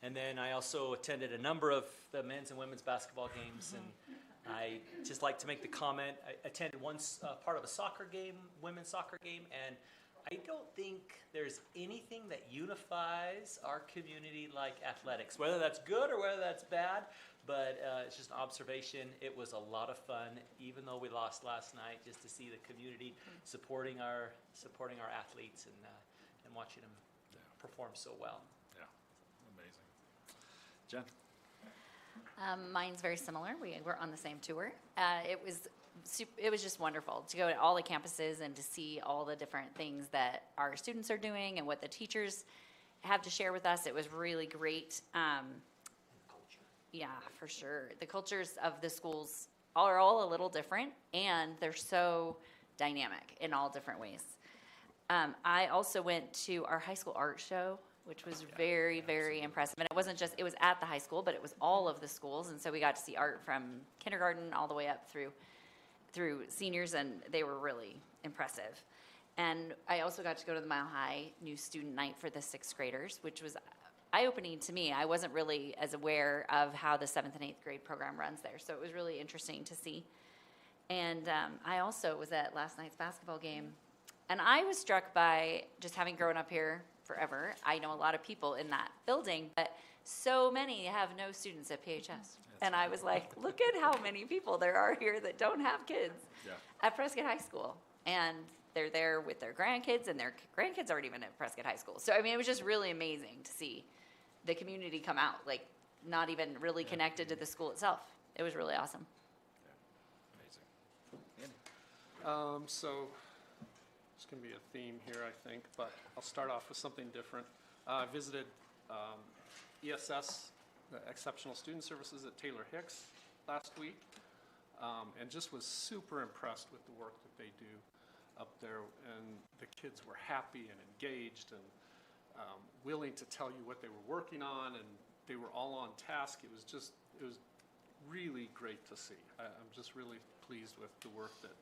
Speaker 10: And then I also attended a number of the men's and women's basketball games, and I just like to make the comment, I attended one part of a soccer game, women's soccer game, and I don't think there's anything that unifies our community like athletics, whether that's good or whether that's bad, but it's just an observation. It was a lot of fun, even though we lost last night, just to see the community supporting our athletes and watching them perform so well.
Speaker 1: Yeah, amazing. Jen?
Speaker 5: Mine's very similar. We were on the same tour. It was just wonderful to go to all the campuses and to see all the different things that our students are doing and what the teachers have to share with us. It was really great. Yeah, for sure. The cultures of the schools are all a little different, and they're so dynamic in all different ways. I also went to our high school art show, which was very, very impressive. And it wasn't just, it was at the high school, but it was all of the schools. And so we got to see art from kindergarten all the way up through seniors, and they were really impressive. And I also got to go to the Mile High New Student Night for the 6th graders, which was eye-opening to me. I wasn't really as aware of how the 7th and 8th grade program runs there, so it was really interesting to see. And I also was at last night's basketball game, and I was struck by, just having grown up here forever, I know a lot of people in that building, but so many have no students at PHS. And I was like, look at how many people there are here that don't have kids at Prescott High School. And they're there with their grandkids, and their grandkids aren't even at Prescott High School. So, I mean, it was just really amazing to see the community come out, like not even really connected to the school itself. It was really awesome.
Speaker 1: Amazing.
Speaker 3: So there's going to be a theme here, I think, but I'll start off with something different. I visited ESS, the Exceptional Student Services at Taylor Hicks last week, and just was super impressed with the work that they do up there. And the kids were happy and engaged and willing to tell you what they were working on, and they were all on task. It was really great to see. I'm just really pleased with the work that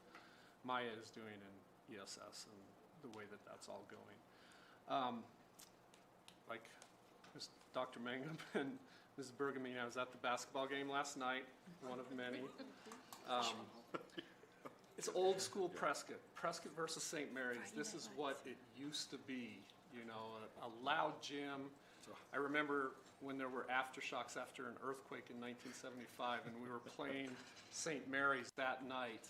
Speaker 3: Maya is doing in ESS and the way that that's all going. Like Dr. Mangum and Ms. Bergamini, I was at the basketball game last night, one of many. It's old school Prescott versus St. Mary's. This is what it used to be, you know, a loud gym. I remember when there were aftershocks after an earthquake in 1975, and we were playing St. Mary's that night,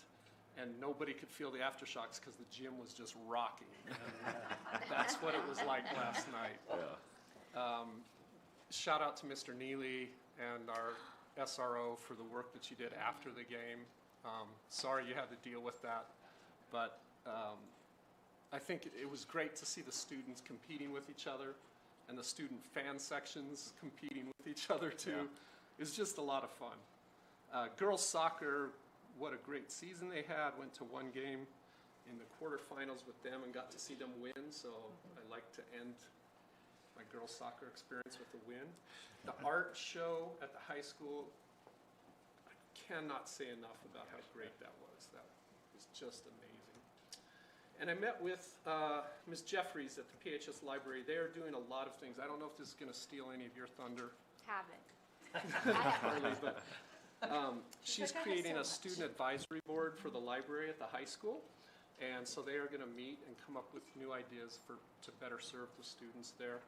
Speaker 3: and nobody could feel the aftershocks because the gym was just rocking. And that's what it was like last night. Shout out to Mr. Neely and our SRO for the work that you did after the game. Sorry you had to deal with that, but I think it was great to see the students competing with each other and the student fan sections competing with each other too. It was just a lot of fun. Girls soccer, what a great season they had. Went to one game in the quarterfinals with them and got to see them win, so I like to end my girls soccer experience with a win. The art show at the high school, I cannot say enough about how great that was. That was just amazing. And I met with Ms. Jeffries at the PHS Library. They are doing a lot of things. I don't know if this is going to steal any of your thunder.
Speaker 9: Haven't.
Speaker 3: But she's creating a student advisory board for the library at the high school. And so they are going to meet and come up with new ideas to better serve the students there.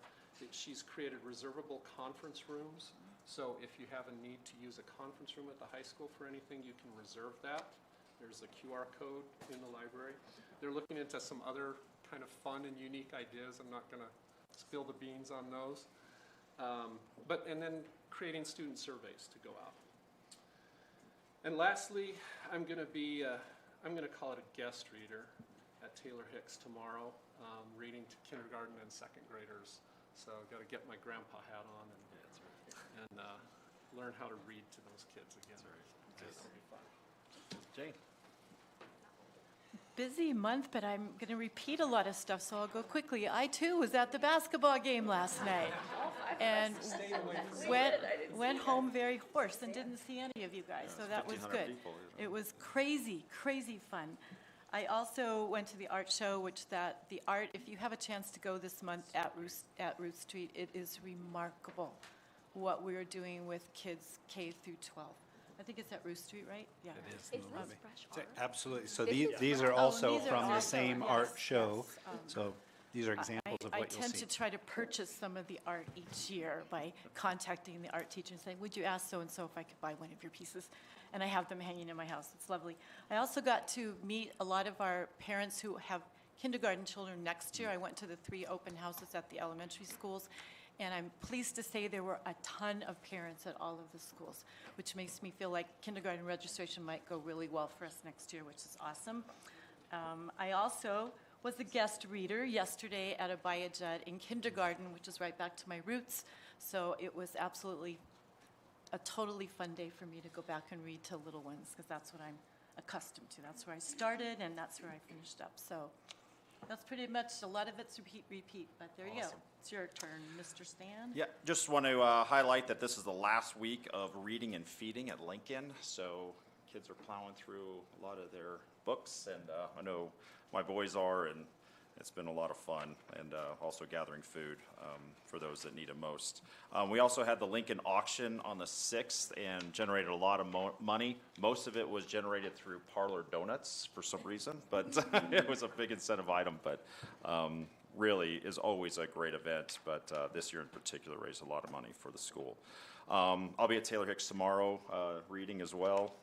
Speaker 3: She's created reservable conference rooms. So if you have a need to use a conference room at the high school for anything, you can reserve that. There's a QR code in the library. They're looking into some other kind of fun and unique ideas. I'm not going to spill the beans on those. And then creating student surveys to go out. And lastly, I'm going to call it a guest reader at Taylor Hicks tomorrow, reading to kindergarten and 2nd graders. So I've got to get my grandpa hat on and learn how to read to those kids again. That'll be fun.
Speaker 1: Jane?
Speaker 4: Busy month, but I'm going to repeat a lot of stuff, so I'll go quickly. I, too, was at the basketball game last night and went home very hoarse and didn't see any of you guys, so that was good. It was crazy, crazy fun. I also went to the art show, if you have a chance to go this month at Ruth Street, it is remarkable what we're doing with kids K through 12. I think it's at Roost Street, right? Yeah.
Speaker 2: It is.
Speaker 9: Is
Speaker 2: in the
Speaker 9: this
Speaker 2: lobby.
Speaker 9: fresh
Speaker 2: So,
Speaker 9: art?
Speaker 2: absolutely. So
Speaker 9: This is
Speaker 2: these are
Speaker 9: fresh.
Speaker 2: also
Speaker 4: these are
Speaker 2: from the
Speaker 4: also-
Speaker 2: same
Speaker 4: yes,
Speaker 2: art show.
Speaker 4: yes,
Speaker 2: So these are examples of
Speaker 4: I
Speaker 2: what you'll
Speaker 4: tend
Speaker 2: see.
Speaker 4: to try to purchase some of the art each year by contacting the art teacher and saying, would you ask so-and-so if I could buy one of your pieces? And I have them hanging in my house. It's lovely. I also got to meet a lot of our parents who have kindergarten children next year. I went to the 3 open houses at the elementary schools, and I'm pleased to say there were a ton of parents at all of the schools, which makes me feel like kindergarten registration might go really well for us next year, which is awesome. I also was a guest reader yesterday at a Bayajud in kindergarten, which is right back to my roots. So it was absolutely a totally fun day for me to go back and read to little ones, because that's what I'm accustomed to. That's where I started, and that's where I finished up. So that's pretty much, a lot of it's repeat, but there you go.
Speaker 1: Awesome.
Speaker 4: It's your turn, Mr. Stan.
Speaker 1: Yeah, just want to highlight that this is the last week of reading and feeding at Lincoln. So kids are plowing through a lot of their books, and I know my boys are, and it's been a lot of fun, and also gathering food for those that need it most. We also had the Lincoln auction on the 6th and generated a lot of money. Most of it was generated through Parlor Donuts for some reason, but it was a big incentive item, but really is always a great event, but this year in particular raised a lot of money for the school. I'll be at Taylor Hicks tomorrow reading as well.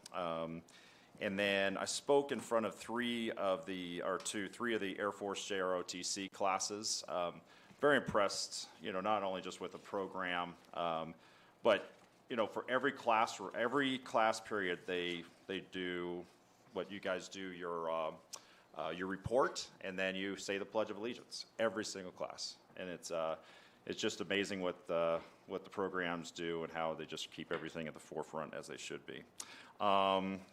Speaker 1: And then I spoke in front of three of the Air Force JROTC classes. Very impressed, not only just with the program, but, for every class period, they do what you guys do, your report, and then you say the Pledge of Allegiance, every single class. And it's just amazing what the programs do and how they just keep everything at the forefront as they should be.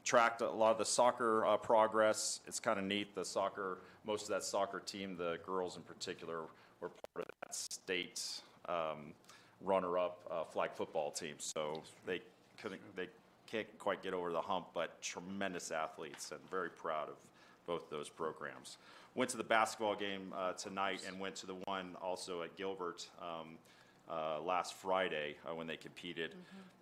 Speaker 1: Tracked a lot of the soccer progress. It's kind of neat. Most of that soccer team, the girls in particular, were part of that state runner-up flag football team. So they can't quite get over the hump, but tremendous athletes, and very proud of both those programs. Went to the basketball game tonight, and went to the one also at Gilbert last Friday when they competed.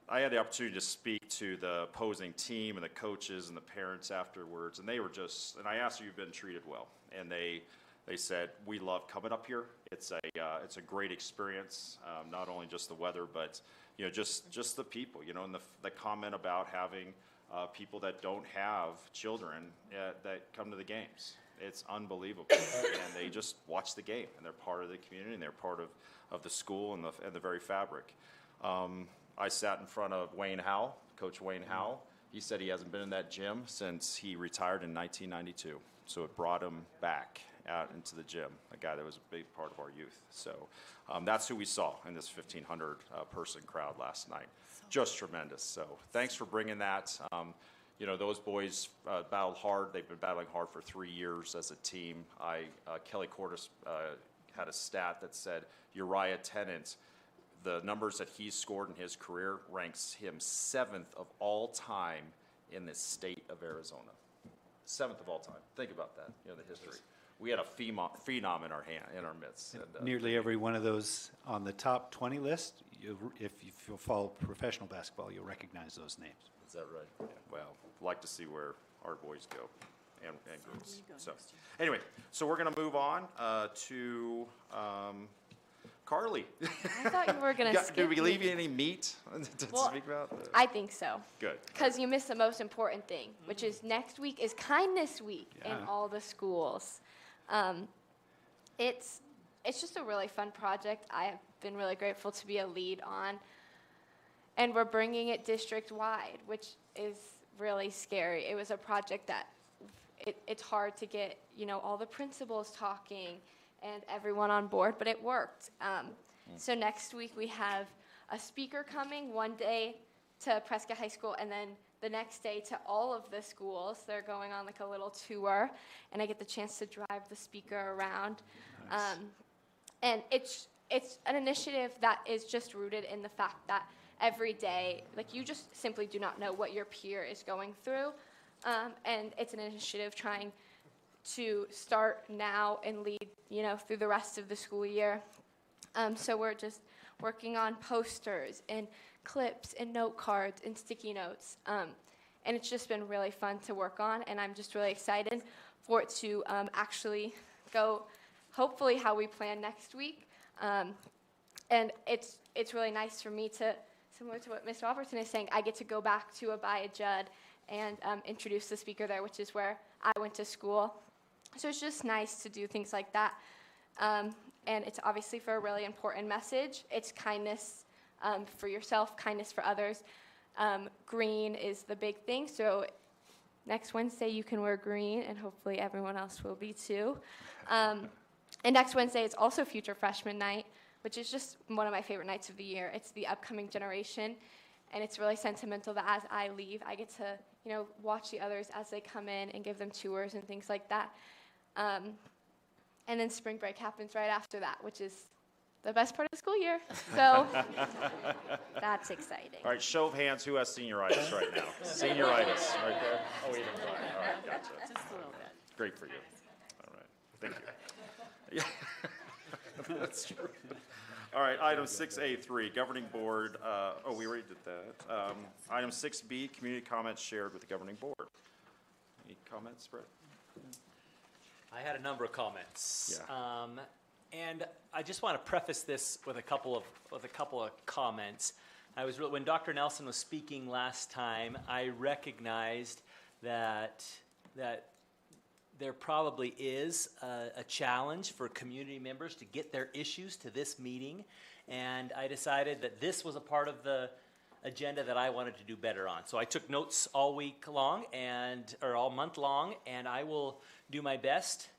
Speaker 1: I had the opportunity to speak to the opposing team and the coaches and the parents afterwards, and they were and I asked if you've been treated well, and they said, we love coming up here. It's a great experience, not only just the weather, but just the people, and the comment about having people that don't have children that come to the games. It's unbelievable, and they just watch the game, and they're part of the community, and they're part of the school and the very fabric. I sat in front of Wayne Howe, Coach Wayne Howe. He said he hasn't been in that gym since he retired in 1992. So it brought him back out into the gym, a guy that was a big part of our youth. So that's who we saw in this 1,500 person crowd last night. Just tremendous. So thanks for bringing that. Those boys battled hard. They've been battling hard for 3 years as a team. Kelly Cordes had a stat that said Uriah Tennant, the numbers that he's scored in his career, ranks him 7th of all time in the state of Arizona. 7th of all time. Think about that, the history. We had a phenom in our midst. And,
Speaker 2: Nearly every one of those on the top 20 list, if you follow professional basketball, you'll recognize those names.
Speaker 1: Is that right? Yeah. Well, like to see where our boys go and girls. So anyway, so we're going to move on to Carly.
Speaker 9: I thought you were going to skip
Speaker 1: Did we
Speaker 9: me.
Speaker 1: leave you any meat to
Speaker 9: Well,
Speaker 1: speak about?
Speaker 9: I think so.
Speaker 1: Good.
Speaker 9: Because you missed the most important thing, which is next week is Kindness Week in
Speaker 2: Yeah.
Speaker 9: all the schools. It's just a really fun project. I have been really grateful to be a lead on. And we're bringing it district-wide, which is really scary. It was a project that it's hard to get, all the principals talking and everyone on board, but it worked. So next week we have a speaker coming one day to Prescott High School, and then the next day to all of the schools. They're going on like a little tour, and I get the chance to drive the speaker around.
Speaker 2: Nice.
Speaker 9: And it's an initiative that is just rooted in the fact that every day, you just simply do not know what your peer is going through. And it's an initiative trying to start now and lead, through the rest of the school year. So we're just working on posters and clips and note cards and sticky notes. And it's just been really fun to work on, and I'm just really excited for it to actually go, hopefully, how we plan next week. And it's really nice for me to, similar to what Ms. Robertson is saying, I get to go back to Abaya Judd and introduce the speaker there, which is where I went to school. So it's just nice to do things like that. And it's obviously for a really important message. It's kindness for yourself, kindness for others. Green is the big thing, so next Wednesday you can wear green, and hopefully everyone else will be too. And next Wednesday is also Future Freshman Night, which is just one of my favorite nights of the year. It's the upcoming generation, and it's really sentimental that as I leave, I get to, watch the others as they come in and give them tours and things like that. And then spring break happens right after that, which is the best part of the school year. So that's exciting.
Speaker 1: All right, show of hands, who has senioritis right now? Senioritis, right there. Oh, even fine. All right, gotcha.
Speaker 4: Just a little bit.
Speaker 1: Great for you. All right, thank you. Yeah, that's true. All right, item 6A3, governing board. We already did that. Item 6B, community comments shared with the governing board. Any comments, Brett?
Speaker 10: I had a number of comments.
Speaker 1: Yeah.
Speaker 10: And I just want to preface this with a couple of comments. When Dr. Nelson was speaking last time, I recognized that there probably is a challenge for community members to get their issues to this meeting, and I decided that this was a part of the agenda that I wanted to do better on. So I took notes all week long or all month long, and I will do my best.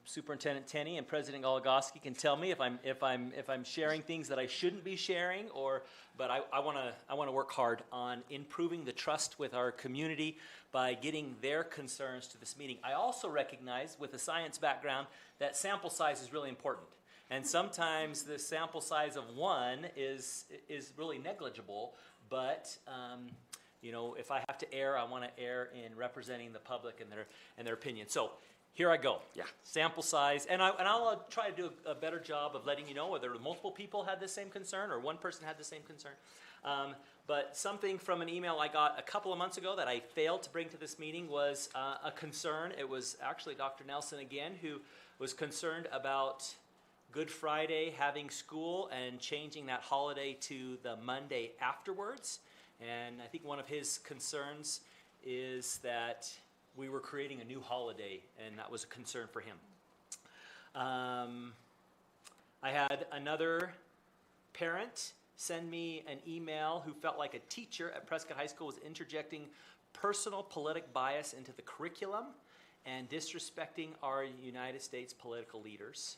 Speaker 10: Superintendent Tenney and President Goligoski can tell me if I'm sharing things that I shouldn't be sharing, but I want to work hard on improving the trust with our community by getting their concerns to this meeting. I also recognize, with a science background, that sample size is really important, and sometimes the sample size of one is really negligible. But if I have to err, I want to err in representing the public and their opinion. So. Here I go.
Speaker 1: Yeah.
Speaker 10: Sample size, and I'll try to do a better job of letting you know whether multiple people had the same concern or one person had the same concern. But something from an email I got a couple of months ago that I failed to bring to this meeting was a concern. It was actually Dr. Nelson again who was concerned about Good Friday having school and changing that holiday to the Monday afterwards. And I think one of his concerns is that we were creating a new holiday, and that was a concern for him. I had another parent send me an email who felt like a teacher at Prescott High School was interjecting personal politic bias into the curriculum and disrespecting our United States political leaders.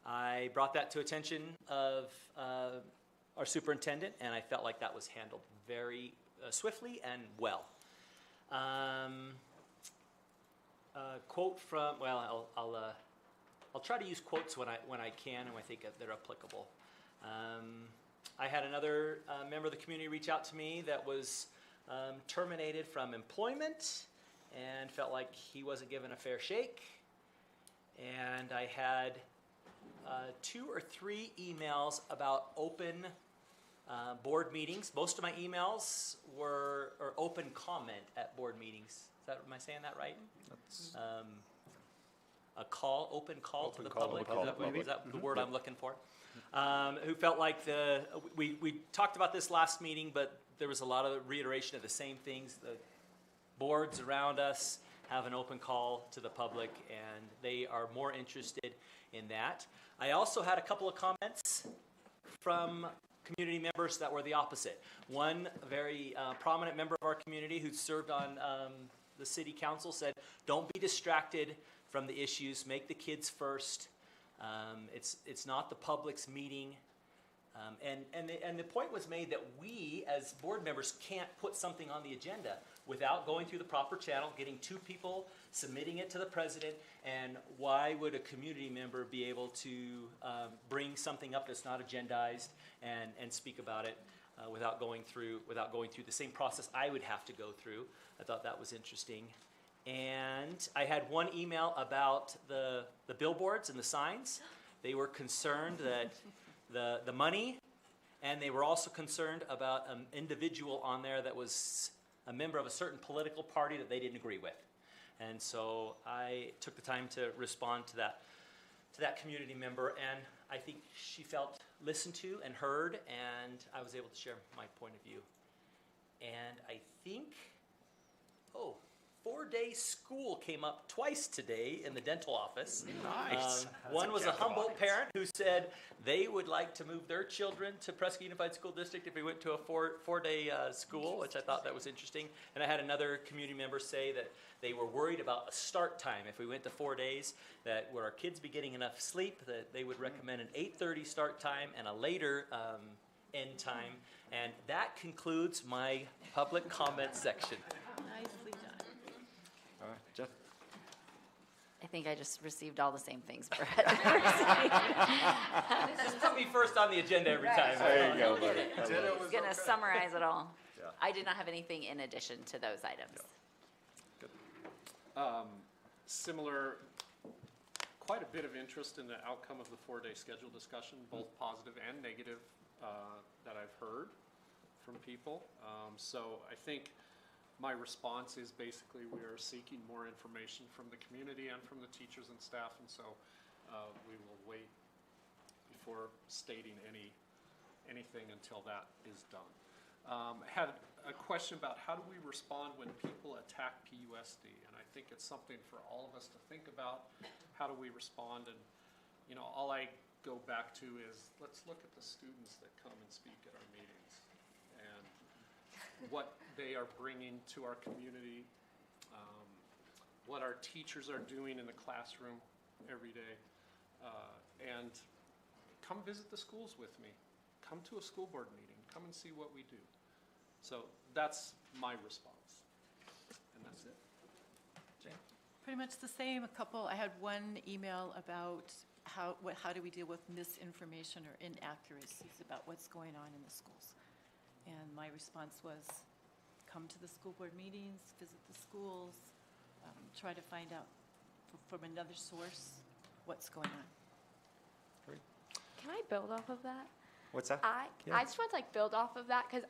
Speaker 10: I brought that to attention of our superintendent, and I felt like that was handled very swiftly and well. Quote from, I'll try to use quotes when I can and I think they're applicable. I had another member of the community reach out to me that was terminated from employment and felt like he wasn't given a fair shake. And I had 2 or 3 emails about open board meetings. Most of my emails were open comment at board meetings. Am I saying that right? That's open call to the public. Is that the word I'm looking for? Who felt like we talked about this last meeting, but there was a lot of reiteration of the same things. The boards around us have an open call to the public, and they are more interested in that. I also had a couple of comments from community members that were the opposite. One very prominent member of our community who served on the city council said, don't be distracted from the issues, make the kids first. It's not the public's meeting. And the point was made that we as board members can't put something on the agenda without going through the proper channel, getting 2 people, submitting it to the president, and why would a community member be able to bring something up that's not agendized and speak about it without going through the same process I would have to go through. I thought that was interesting. And I had one email about the billboards and the signs They were concerned that the money, and they were also concerned about an individual on there that was a member of a certain political party that they didn't agree with. And so I took the time to respond to that community member, and I think she felt listened to and heard, and I was able to share my point of view. And I think, 4-day school came up twice today in the dental office.
Speaker 1: Nice.
Speaker 10: One was a Humboldt parent who said they would like to move their children to Prescott Unified School District if we went to a four-day school, which I thought that was interesting. And I had another community member say that they were worried about a start time. If we went to 4 days, that would our kids be getting enough sleep, that they would recommend an 8:30 start time and a later end time. And that concludes my public comment section.
Speaker 4: Nicely done.
Speaker 1: All right, Jeff?
Speaker 5: I think I just received all the same things, Brett.
Speaker 10: Just put me first on the agenda every time.
Speaker 1: There you go, buddy.
Speaker 5: He's going to summarize it all.
Speaker 1: Yeah.
Speaker 5: I did not have anything in addition to those items.
Speaker 3: Similar, quite a bit of interest in the outcome of the 4-day schedule discussion, both positive and negative, that I've heard from people. So I think my response is basically we are seeking more information from the community and from the teachers and staff, and so we will wait before stating anything until that is done. Had a question about how do we respond when people attack PUSD, and I think it's something for all of us to think about. How do we respond? And all I go back to is let's look at the students that come and speak at our meetings and what they are bringing to our community, what our teachers are doing in the classroom every day, and come visit the schools with me. Come to a school board meeting. Come and see what we do. So that's my response, and that's it. Jane?
Speaker 4: Pretty much the same. I had one email about how do we deal with misinformation or inaccuracies about what's going on in the schools. And my response was, come to the school board meetings, visit the schools, try to find out from another source what's going on.
Speaker 9: Can I build off of that?
Speaker 1: What's that?
Speaker 9: I just want to build off of that because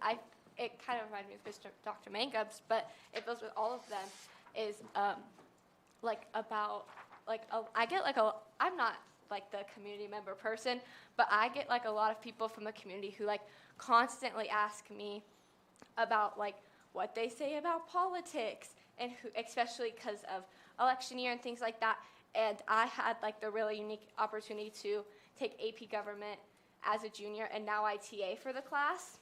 Speaker 9: it kind of reminded me of Dr. Mangup's, but it goes with all of them. Is I get I'm not the community member person, but I get a lot of people from the community who constantly ask me about what they say about politics, and especially because of election year and things like that. And I had the really unique opportunity to take AP Government as a junior, and now I TA for the class.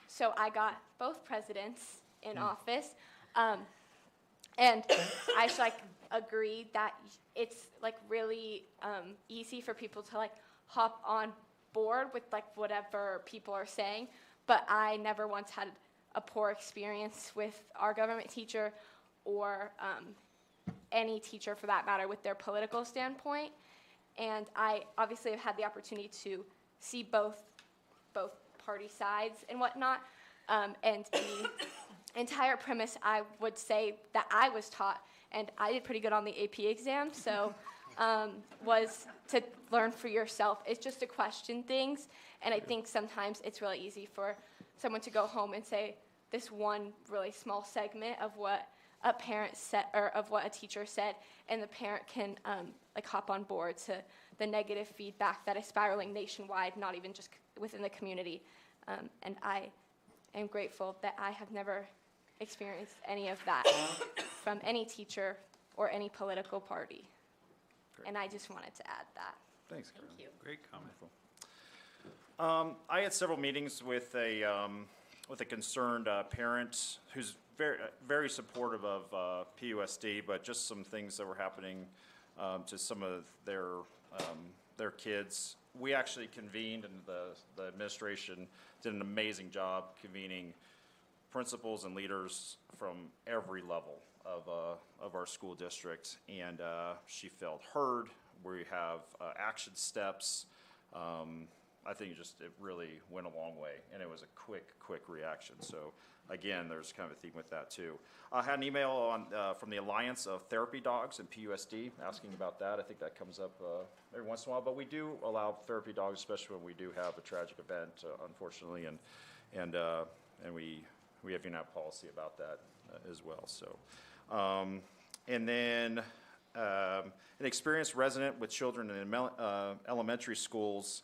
Speaker 9: So I got both presidents in office, and I just agreed that it's really easy for people to hop on board with whatever people are saying. But I never once had a poor experience with our government teacher or any teacher for that matter with their political standpoint. And I obviously have had the opportunity to see both party sides and whatnot. And the entire premise, I would say, that I was taught, and I did pretty good on the AP exam, so was to learn for yourself. It's just to question things. And I think sometimes it's really easy for someone to go home and say this one really small segment of what a parent said or of what a teacher said, and the parent can hop on board to the negative feedback that is spiraling nationwide, not even just within the community. And I am grateful that I have never experienced any of that from any teacher or any political party.
Speaker 1: Great.
Speaker 9: And I just wanted to add that.
Speaker 1: Thanks,
Speaker 5: Thank
Speaker 1: Karen.
Speaker 5: you.
Speaker 2: Great comment.
Speaker 1: I had several meetings with a concerned parent who's very supportive of PUSD, but just some things that were happening to some of their kids. We actually convened, and the administration did an amazing job convening principals and leaders from every level of our school district, and she felt heard. We have action steps. I think it really went a long way, and it was a quick reaction. So again, there's kind of a theme with that too. I had an email from the Alliance of Therapy Dogs and PUSD asking about that. I think that comes up every once in a while, but we do allow therapy dogs, especially when we do have a tragic event, unfortunately, and we have UNAP policy about that as well. So, and then an experienced resident with children in elementary schools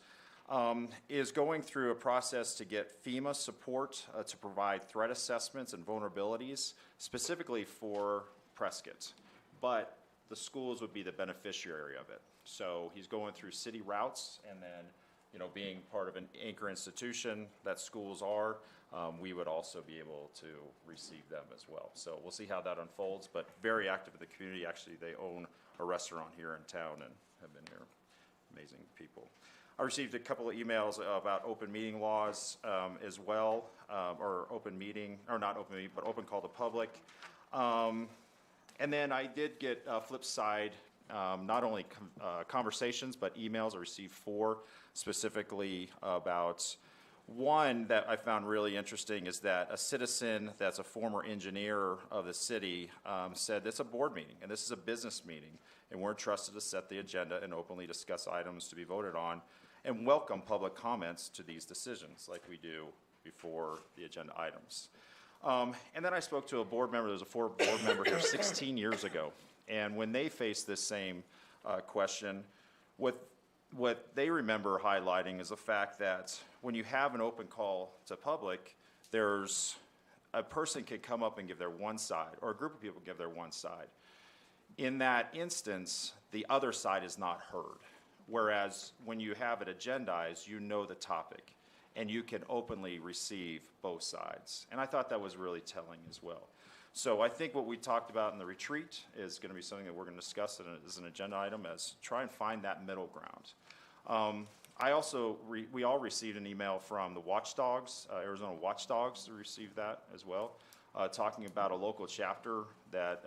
Speaker 1: is going through a process to get FEMA support to provide threat assessments and vulnerabilities, specifically for Prescott. But the schools would be the beneficiary of it. So he's going through city routes, and then, you know, being part of an anchor institution that schools are, we would also be able to receive them as well. So we'll see how that unfolds, but very active in the community. Actually, they own a restaurant here in town and have been here. Amazing people. I received a couple of emails about open meeting laws as well, or open meeting, or not open meeting, but open call to public. And then I did get flip side, not only conversations, but emails. I received 4 specifically about one that I found really interesting is that a citizen that's a former engineer of the city said it's a board meeting and this is a business meeting, and we're entrusted to set the agenda and openly discuss items to be voted on and welcome public comments to these decisions like we do before the agenda items. And then I spoke to a board member. There was a former board member here 16 years ago, and when they faced this same question, what they remember highlighting is the fact that when you have an open call to public, there's a person can come up and give their one side, or a group of people give their one side. In that instance, the other side is not heard. Whereas when you have it agendized, you know the topic, and you can openly receive both sides. And I thought that was really telling as well. So I think what we talked about in the retreat is going to be something that we're going to discuss as an agenda item, as try and find that middle ground. I also, we all received an email from the Watchdogs, Arizona Watchdogs received that as well, talking about a local chapter that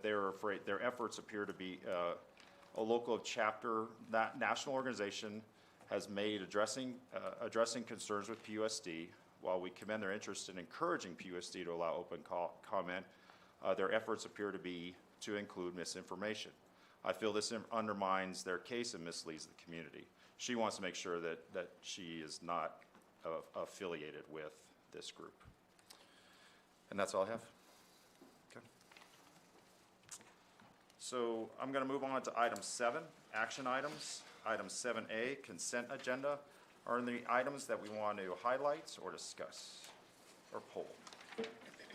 Speaker 1: they're afraid, their efforts appear to be a local chapter, that national organization has made addressing concerns with PUSD. While we commend their interest in encouraging PUSD to allow open comment, their efforts appear to be to include misinformation. I feel this undermines their case and misleads the community. She wants to make sure that she is not affiliated with this group. And that's all I have. Okay. So I'm going to move on to item 7, action items. Item 7A, consent agenda, are the items that we want to highlight or discuss or poll.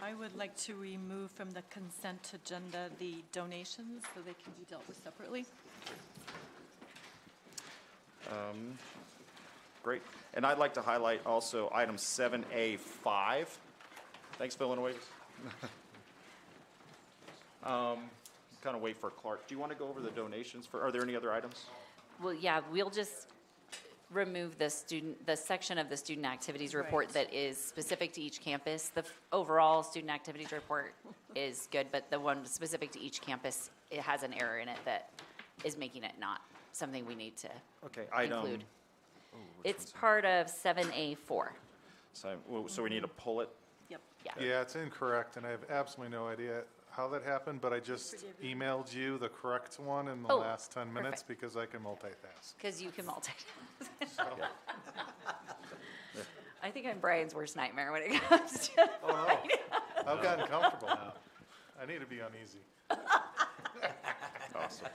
Speaker 4: I would like to remove from the consent agenda the donations so they can be dealt with separately.
Speaker 1: Great. And I'd like to highlight also item 7A5. Thanks, Phil and Wade. Kind of wait for Clark. Do you want to go over the donations? Are there any other items?
Speaker 5: Well, yeah, we'll just remove the section of the student activities report
Speaker 4: Right.
Speaker 5: that is specific to each campus. The overall student activities report is good, but the one specific to each campus, it has an error in it that is making it not something we need to
Speaker 1: Okay,
Speaker 5: include. It's part of 7A4.
Speaker 1: So we need to pull it.
Speaker 4: Yep.
Speaker 5: Yeah.
Speaker 11: Yeah, it's incorrect, and I have absolutely no idea how that happened, but I just emailed you the correct one in the
Speaker 5: Oh,
Speaker 11: last 10 minutes
Speaker 5: perfect.
Speaker 11: because I can multitask.
Speaker 5: Because you can multitask. I think I'm Brian's worst nightmare when it comes to.
Speaker 11: Oh, no. I've gotten comfortable now. I need to be uneasy.
Speaker 1: Awesome.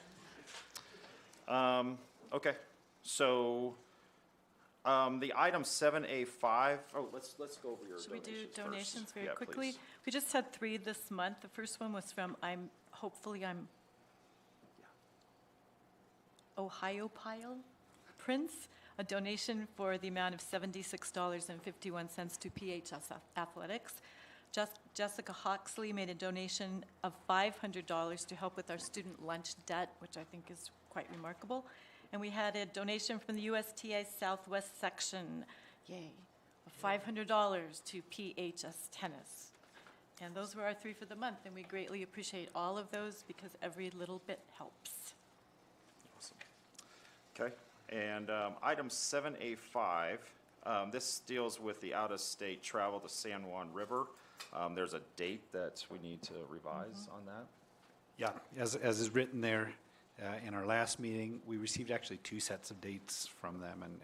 Speaker 1: Okay, so the item 7A5, let's go over your
Speaker 4: Should we do
Speaker 1: donations
Speaker 4: donations
Speaker 1: first.
Speaker 4: very
Speaker 1: Yeah,
Speaker 4: quickly?
Speaker 1: please.
Speaker 4: We just had 3 this month. The first one was from Ohio Pile Prince, a donation for the amount of $76.51 to PHS Athletics. Jessica Hawksley made a donation of $500 to help with our student lunch debt, which I think is quite remarkable. And we had a donation from the USTA Southwest section, yay, of $500 to PHS Tennis. And those were our 3 for the month, and we greatly appreciate all of those because every little bit helps.
Speaker 1: Awesome. Okay, And item 7A5, this deals with the out-of-state travel to San Juan River. There's a date that we need to revise on that.
Speaker 2: Yeah, as is written there, in our last meeting, we received actually 2 sets of dates from them and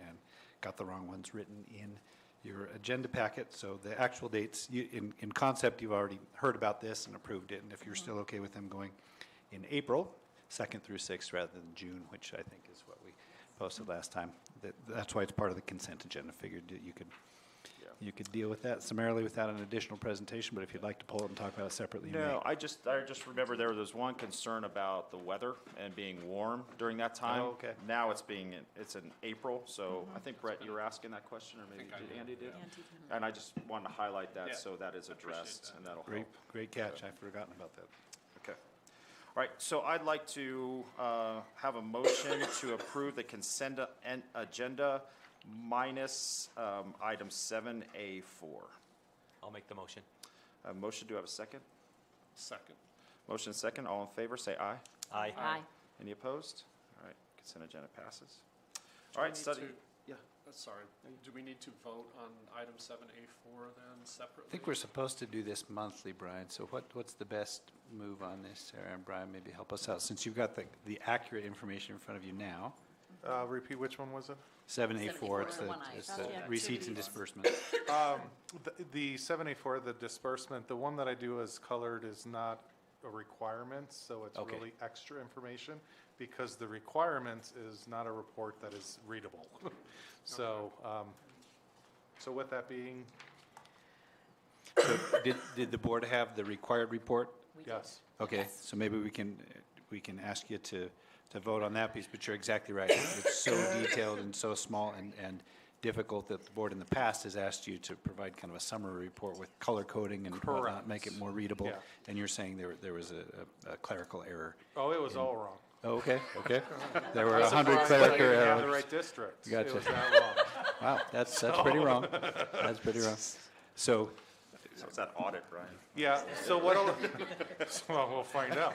Speaker 2: got the wrong ones written in your agenda packet. So the actual dates, in concept, you've already heard about this and approved it. And if you're still okay with them going in April, 2nd through 6th, rather than June, which I think is what we posted last time. That's why it's part of the consent agenda. Figured that you could deal with that summarily without an additional presentation, but if you'd like to pull it and talk about it separately, you may.
Speaker 1: No, I just remember there was one concern about the weather and being warm during that time.
Speaker 2: Oh, okay.
Speaker 1: Now it's in April, so I think, Brett, you were asking that question, or maybe Andy did? And I just wanted to highlight that,
Speaker 3: Yeah.
Speaker 1: so that is addressed, and that'll help.
Speaker 2: Great catch. I've forgotten about that.
Speaker 1: Okay. All right, so I'd like to have a motion to approve the consent agenda minus item 7A4.
Speaker 10: I'll make the motion.
Speaker 1: Motion, do I have a second?
Speaker 3: Second.
Speaker 1: Motion second, all in favor, say aye.
Speaker 10: Aye.
Speaker 5: Aye.
Speaker 1: Any opposed? All right, consent agenda passes. All right, study, yeah.
Speaker 3: Sorry, do we need to vote on item 7A4 then separately?
Speaker 2: I think we're supposed to do this monthly, Brian, so what's the best move on this, Sarah and Brian? Maybe help us out, since you've got the accurate information in front of you now.
Speaker 11: Repeat, which one was it?
Speaker 2: 7A4, it's the
Speaker 4: Yeah,
Speaker 2: receipts and disbursements.
Speaker 11: The 7A4, the disbursement, the one that I do as colored is not a requirement, so it's
Speaker 2: Okay.
Speaker 11: really extra information, because the requirements is not a report that is readable. So, so with that being,
Speaker 2: So did the board have the required report?
Speaker 11: yes.
Speaker 2: Okay, so maybe we can ask you to vote on that piece, but you're exactly right. It's so detailed and so small and difficult that the board in the past has asked you to provide kind of a summary report with color coding and whatnot,
Speaker 11: Correct.
Speaker 2: make it more readable.
Speaker 11: Yeah.
Speaker 2: And you're saying there was a clerical error.
Speaker 11: Oh, it was all wrong.
Speaker 2: Oh, okay. There were
Speaker 11: I'm
Speaker 2: 100
Speaker 11: surprised I
Speaker 2: clerical
Speaker 11: didn't have the
Speaker 2: errors.
Speaker 11: right district.
Speaker 2: Gotcha.
Speaker 11: It was that wrong.
Speaker 2: Wow, that's pretty wrong. That's pretty wrong. So,
Speaker 1: So it's that audit, Brian.
Speaker 11: Yeah, so what'll, well, we'll find out.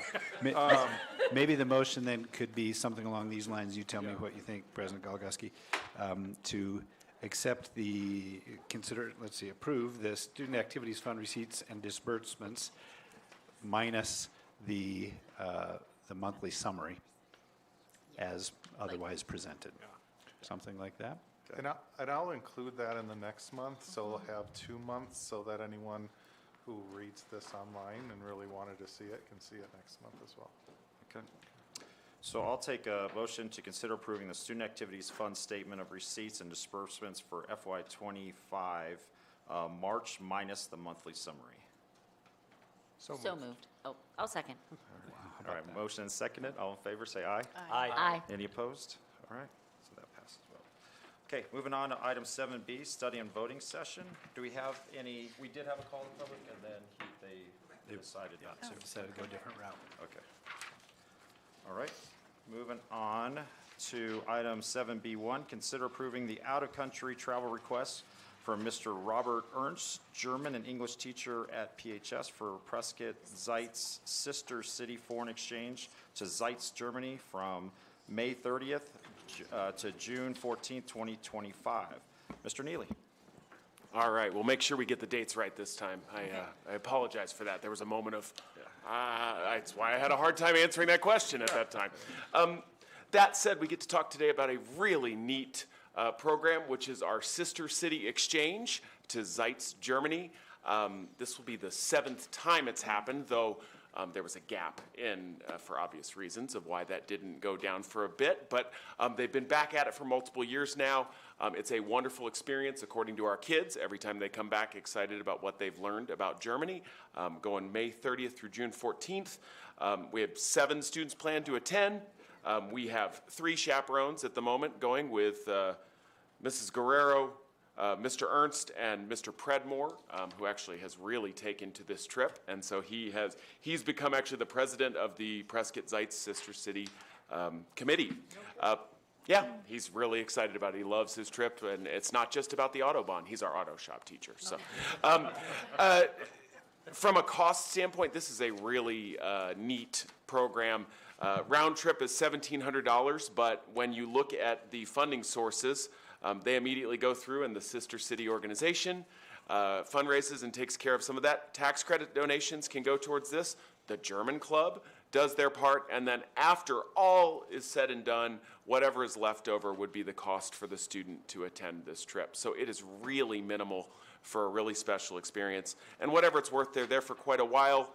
Speaker 2: maybe the motion then could be something along these lines. You tell me what you think, President Galgoski, to accept approve the Student Activities Fund receipts and disbursements minus the monthly summary as otherwise presented. Something like that?
Speaker 11: And I'll include that in the next month, so we'll have 2 months, so that anyone who reads this online and really wanted to see it can see it next month as well.
Speaker 1: Okay. So I'll take a motion to consider approving the Student Activities Fund Statement of Receipts and Disbursements for FY '25, March minus the monthly summary.
Speaker 5: So moved. Oh, I'll second.
Speaker 1: All right, motion and seconded. All in favor, say aye.
Speaker 5: Aye.
Speaker 1: Any opposed? All right, so that passes well. Okay, moving on to item 7B, study and voting session. Do we have any, we did have a call to the public, and then they decided not to.
Speaker 2: So decided to go a different route.
Speaker 1: Okay. All right, moving on to item 7B1, consider approving the out-of-country travel request for Mr. Robert Ernst, German and English teacher at PHS for Prescott AZ's sister city foreign exchange to Zeitz, Germany from May 30th to June 14th, 2025. Mr. Neely.
Speaker 12: All right, we'll make sure we get the dates right this time. I apologize for that. There was a moment of, that's why I had a hard time answering that question at that time. That said, we get to talk today about a really neat program, which is our Sister City Exchange to Zeitz, Germany. This will be the 7th time it's happened, though there was a gap in, for obvious reasons, of why that didn't go down for a bit. But they've been back at it for multiple years now. It's a wonderful experience, according to our kids. Every time they come back excited about what they've learned about Germany. Going May 30th through June 14th. We have 7 students planned to attend. We have 3 chaperones at the moment going with Mrs. Guerrero, Mr. Ernst, and Mr. Predmore, who actually has really taken to this trip. And so he's become actually the president of the Prescott Zeitz Sister City Committee. Yeah, he's really excited about it. He loves his trip, and it's not just about the Autobahn. He's our auto shop teacher. So, from a cost standpoint, this is a really neat program. Round trip is $1,700, but when you look at the funding sources, they immediately go through, and the sister city organization fundraises and takes care of some of that. Tax credit donations can go towards this. The German club does their part, and then after all is said and done, whatever is left over would be the cost for the student to attend this trip. So it is really minimal for a really special experience. And whatever it's worth, they're there for quite a while.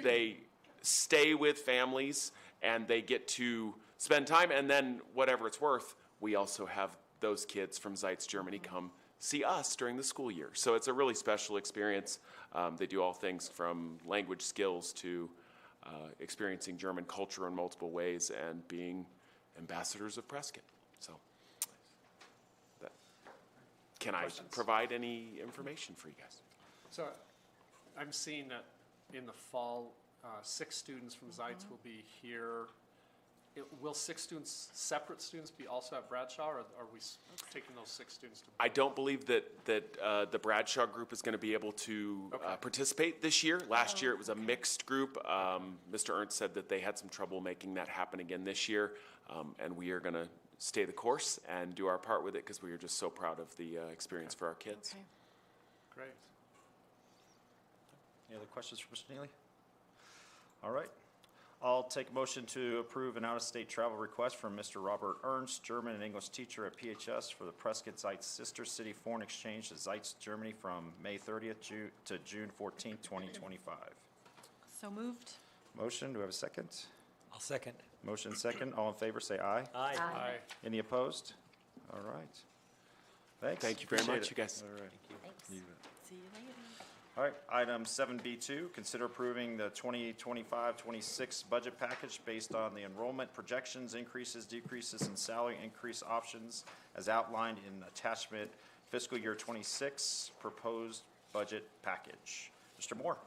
Speaker 12: They stay with families, and they get to spend time, and then whatever it's worth, we also have those kids from Zeitz Germany come see us during the school year. So it's a really special experience. They do all things from language skills to experiencing German culture in multiple ways and being ambassadors of Prescott. So, can I provide any information for you guys?
Speaker 3: So I'm seeing that in the fall, 6 students from Zeitz will be here. Will 6 students, separate students, be also at Bradshaw, or are we taking those 6 students to?
Speaker 12: I don't believe that the Bradshaw group is going to be able to participate this year. Last year it was a mixed group. Mr. Ernst said that they had some trouble making that happen again this year, and we are going to stay the course and do our part with it because we are just so proud of the experience for our kids.
Speaker 4: Okay.
Speaker 3: Great.
Speaker 1: Any other questions for Mr. Neely? All right. I'll take a motion to approve an out-of-state travel request from Mr. Robert Ernst, German and English teacher at PHS, for the Prescott Zeitz Sister City Foreign Exchange to Zeitz, Germany from May 30th to June 14th, 2025.
Speaker 4: So moved.
Speaker 1: Motion, do we have a second?
Speaker 10: I'll second.
Speaker 1: Motion second. All in favor, say aye.
Speaker 10: Aye.
Speaker 3: Aye.
Speaker 1: Any opposed? All right. Thanks.
Speaker 12: Thank you very
Speaker 1: Appreciate
Speaker 12: much,
Speaker 1: it.
Speaker 12: you guys.
Speaker 1: All right.
Speaker 5: Thanks.
Speaker 4: See you later.
Speaker 1: All right, item 7B2, consider approving the 2025-26 budget package based on the enrollment projections, increases, decreases, and salary increase options as outlined in attachment fiscal year 26 proposed budget package. Mr. Moore.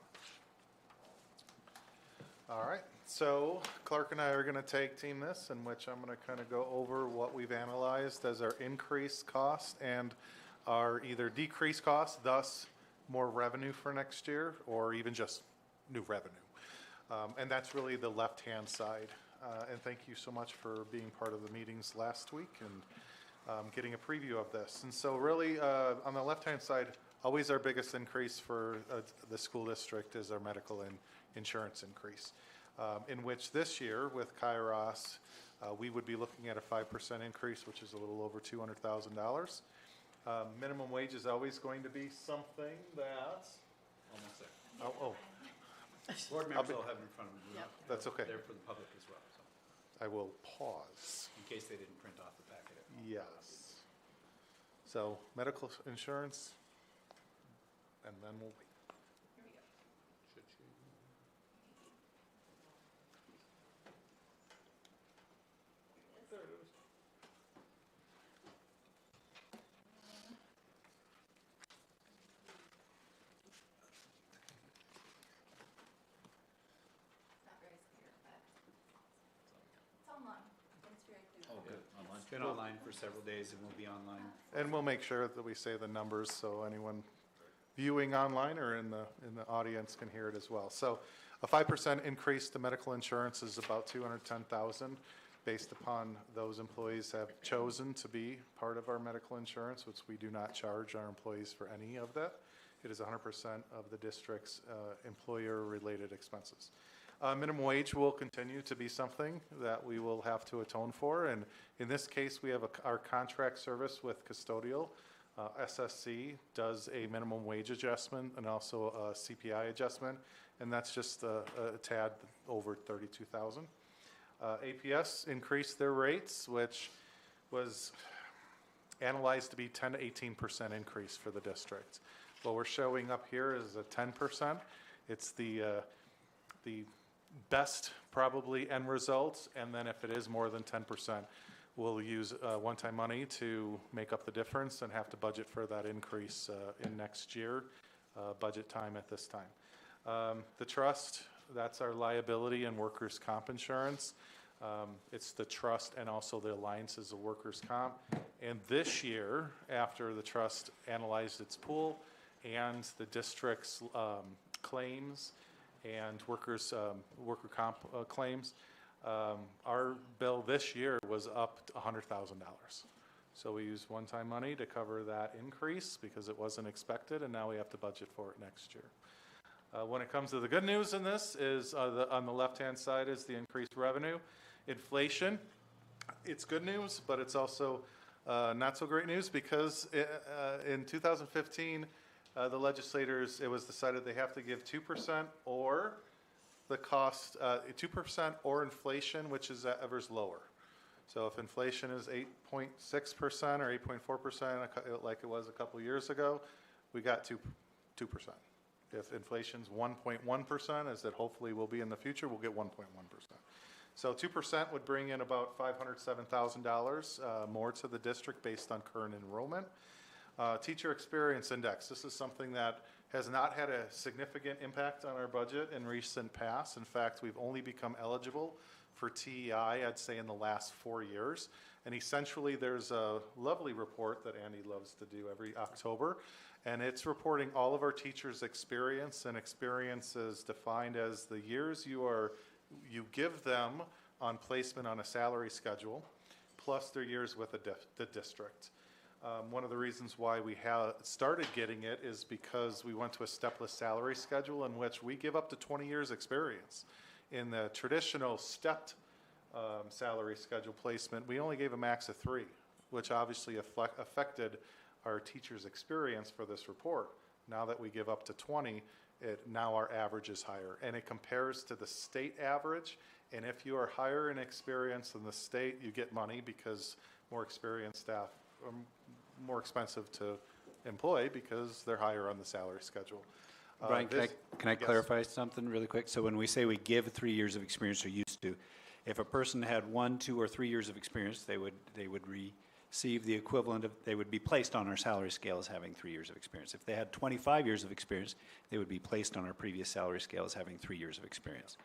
Speaker 11: All right, so Clark and I are going to team this, in which I'm going to kind of go over what we've analyzed as our increased cost and our either decreased cost, thus more revenue for next year, or even just new revenue. And that's really the left-hand side. And thank you so much for being part of the meetings last week and getting a preview of this. And so really, on the left-hand side, always our biggest increase for the school district is our medical and insurance increase, in which this year with Kairos, we would be looking at a 5% increase, which is a little over $200,000. Minimum wage is always going to be something that,
Speaker 2: Almost there.
Speaker 11: Board
Speaker 2: Board members will have it in front of them.
Speaker 4: Yep.
Speaker 11: That's okay.
Speaker 2: They're for the public as well, so,
Speaker 11: I will pause.
Speaker 2: in case they didn't print off the packet.
Speaker 11: Yes. So medical insurance, and then we'll wait.
Speaker 2: It's been online for several days and will be online.
Speaker 11: And we'll make sure that we say the numbers so anyone viewing online or in the audience can hear it as well. So a 5% increase to medical insurance is about $210,000 based upon those employees have chosen to be part of our medical insurance, which we do not charge our employees for any of that. It is 100% of the district's employer-related expenses. Minimum wage will continue to be something that we will have to atone for, and in this case, we have our contract service with custodial. SSC does a minimum wage adjustment and also a CPI adjustment, and that's just a tad over $32,000. APS increased their rates, which was analyzed to be 10 to 18% increase for the district. What we're showing up here is a 10%. It's the best probably end results, and then if it is more than 10%, we'll use one-time money to make up the difference and have to budget for that increase in next year, budget time at this time. The trust, that's our liability and workers' comp insurance. It's the trust and also the alliances of workers' comp. And this year, after the trust analyzed its pool and the district's claims and worker comp claims, Our bill this year was up to $100,000. So we used one-time money to cover that increase because it wasn't expected, and now we have to budget for it next year. When it comes to the good news in this is on the left-hand side is the increased revenue. Inflation, it's good news, but it's also not so great news because in 2015, the legislators, it was decided they have to give 2% or the cost, 2% or inflation, which is ever's lower. So if inflation is 8.6% or 8.4%, like it was a couple years ago, we got 2%. If inflation's 1.1%, as it hopefully will be in the future, we'll get 1.1%. So 2% would bring in about $507,000 more to the district based on current enrollment. Teacher Experience Index, this is something that has not had a significant impact on our budget in recent past. In fact, we've only become eligible for TEI, I'd say, in the last 4 years. And essentially, there's a lovely report that Andy loves to do every October, and it's reporting all of our teachers' experience, and experience is defined as the years you give them on placement on a salary schedule, plus their years with the district. One of the reasons why we have started getting it is because we went to a stepless salary schedule in which we give up to 20 years experience. In the traditional stepped salary schedule placement, we only gave a max of 3, which obviously affected our teachers' experience for this report. Now that we give up to 20, now our average is higher. And it compares to the state average. And if you are higher in experience than the state, you get money because more experienced staff are more expensive to employ because they're higher on the salary schedule.
Speaker 2: Brian, can I clarify something really quick? So when we say we give 3 years of experience or used to, if a person had 1, 2, or 3 years of experience, they would receive the equivalent of, they would be placed on our salary scale as having 3 years of experience. If they had 25 years of experience, they would be placed on our previous salary scale as having 3 years of experience.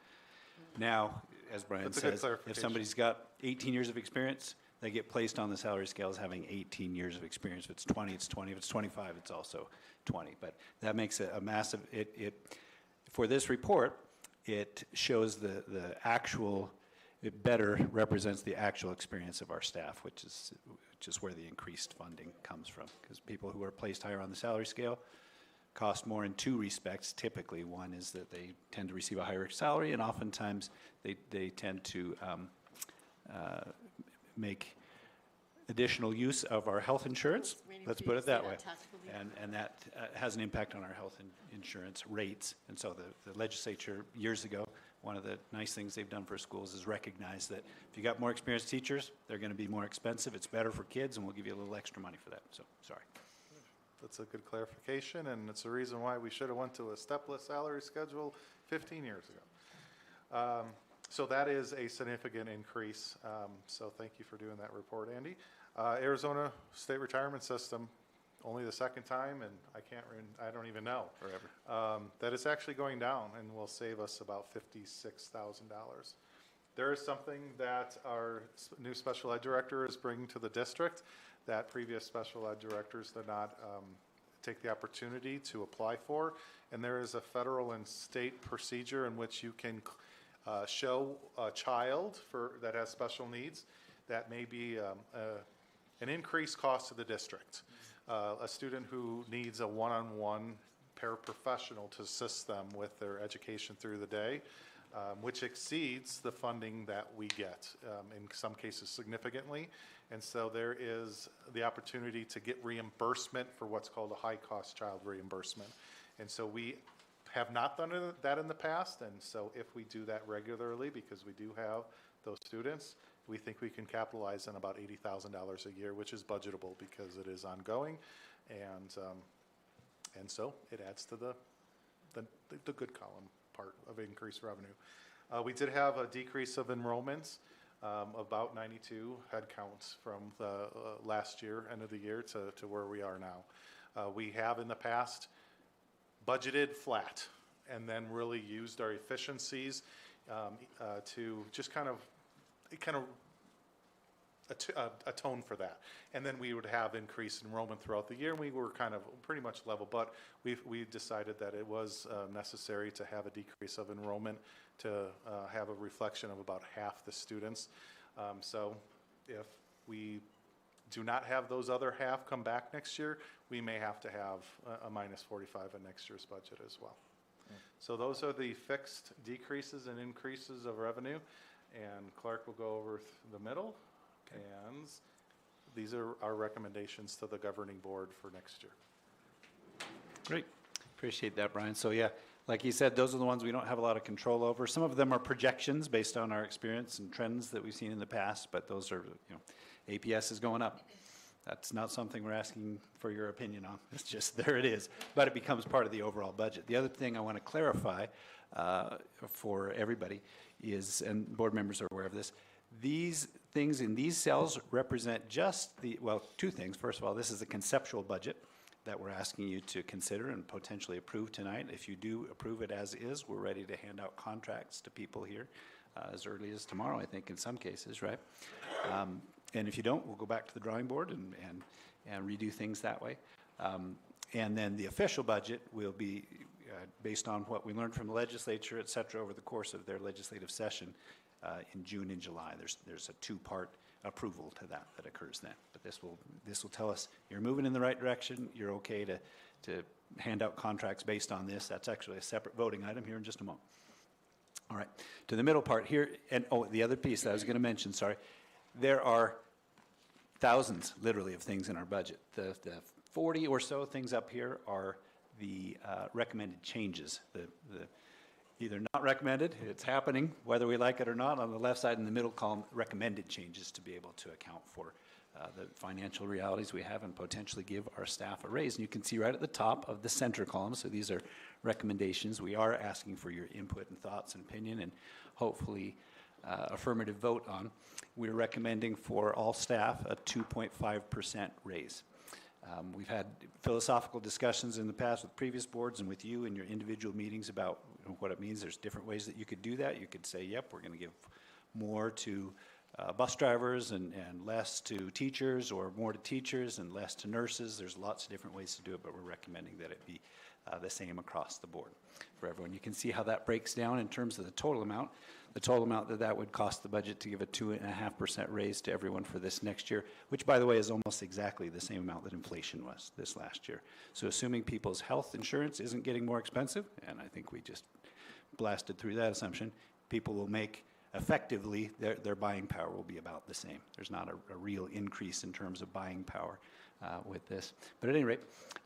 Speaker 2: Now, as Brian says, if somebody's got 18 years of experience, they get placed on the salary scale as having 18 years of experience. If it's 20, it's 20. If it's 25, it's also 20. But that makes a massive, for this report, it shows the actual, it better represents the actual experience of our staff, which is where the increased funding comes from. Because people who are placed higher on the salary scale cost more in 2 respects. Typically, one is that they tend to receive a higher salary, and oftentimes they tend to make additional use of our health insurance. Let's put it that way. And that has an impact on our health insurance rates. And so the legislature years ago, one of the nice things they've done for schools is recognize that if you got more experienced teachers, they're going to be more expensive. It's better for kids, and we'll give you a little extra money for that. So, sorry.
Speaker 11: That's a good clarification, and it's a reason why we should have went to a stepless salary schedule 15 years ago. So that is a significant increase. So thank you for doing that report, Andy. Arizona State Retirement System, only the second time, and I don't even know. Forever. That is actually going down and will save us about $56,000. There is something that our new special ed director is bringing to the district that previous special ed directors did not take the opportunity to apply for. And there is a federal and state procedure in which you can show a child that has special needs that may be an increased cost to the district. A student who needs a one-on-one paraprofessional to assist them with their education through the day, which exceeds the funding that we get, in some cases significantly. And so there is the opportunity to get reimbursement for what's called a high-cost child reimbursement. And so we have not done that in the past, and so if we do that regularly, because we do have those students, we think we can capitalize on about $80,000 a year, which is budgetable because it is ongoing, and so it adds to the good column part of increased revenue. We did have a decrease of enrollments, about 92 head counts from the last year, end of the year, to where we are now. We have in the past budgeted flat and then really used our efficiencies to just kind of atone for that. And then we would have increased enrollment throughout the year, and we were kind of pretty much level. But we decided that it was necessary to have a decrease of enrollment to have a reflection of about half the students. So if we do not have those other half come back next year, we may have to have a minus 45 in next year's budget as well. So those are the fixed decreases and increases of revenue. And Clark will go over the middle. And these are our recommendations to the governing board for next year.
Speaker 2: Great. Appreciate that, Brian. So yeah, like you said, those are the ones we don't have a lot of control over. Some of them are projections based on our experience and trends that we've seen in the past, but those are, APS is going up. That's not something we're asking for your opinion on. It's just, there it is. But it becomes part of the overall budget. The other thing I want to clarify for everybody is, and board members are aware of this, these things in these cells represent just two things. First of all, this is a conceptual budget that we're asking you to consider and potentially approve tonight. If you do approve it as is, we're ready to hand out contracts to people here as early as tomorrow, I think, in some cases, right? And if you don't, we'll go back to the drawing board and redo things that way. And then the official budget will be based on what we learned from the legislature, et cetera, over the course of their legislative session in June and July. There's a two-part approval to that occurs then. But this will tell us you're moving in the right direction. You're okay to hand out contracts based on this. That's actually a separate voting item here in just a moment. All right, to the middle part here, and the other piece that I was going to mention, sorry, there are thousands, literally, of things in our budget. The 40 or so things up here are the recommended changes. The either not recommended, it's happening, whether we like it or not. On the left side in the middle column, recommended changes to be able to account for the financial realities we have and potentially give our staff a raise. And you can see right at the top of the center column, so these are recommendations. We are asking for your input and thoughts and opinion and hopefully affirmative vote on. We're recommending for all staff a 2.5% raise. We've had philosophical discussions in the past with previous boards and with you in your individual meetings about what it means. There's different ways that you could do that. You could say, yep, we're going to give more to bus drivers and less to teachers, or more to teachers and less to nurses. There's lots of different ways to do it, but we're recommending that it be the same across the board for everyone. You can see how that breaks down in terms of the total amount. The total amount that would cost the budget to give a 2.5% raise to everyone for this next year, which, by the way, is almost exactly the same amount that inflation was this last year. So assuming people's health insurance isn't getting more expensive, and I think we just blasted through that assumption, people will make effectively, their buying power will be about the same. There's not a real increase in terms of buying power with this. But at any rate,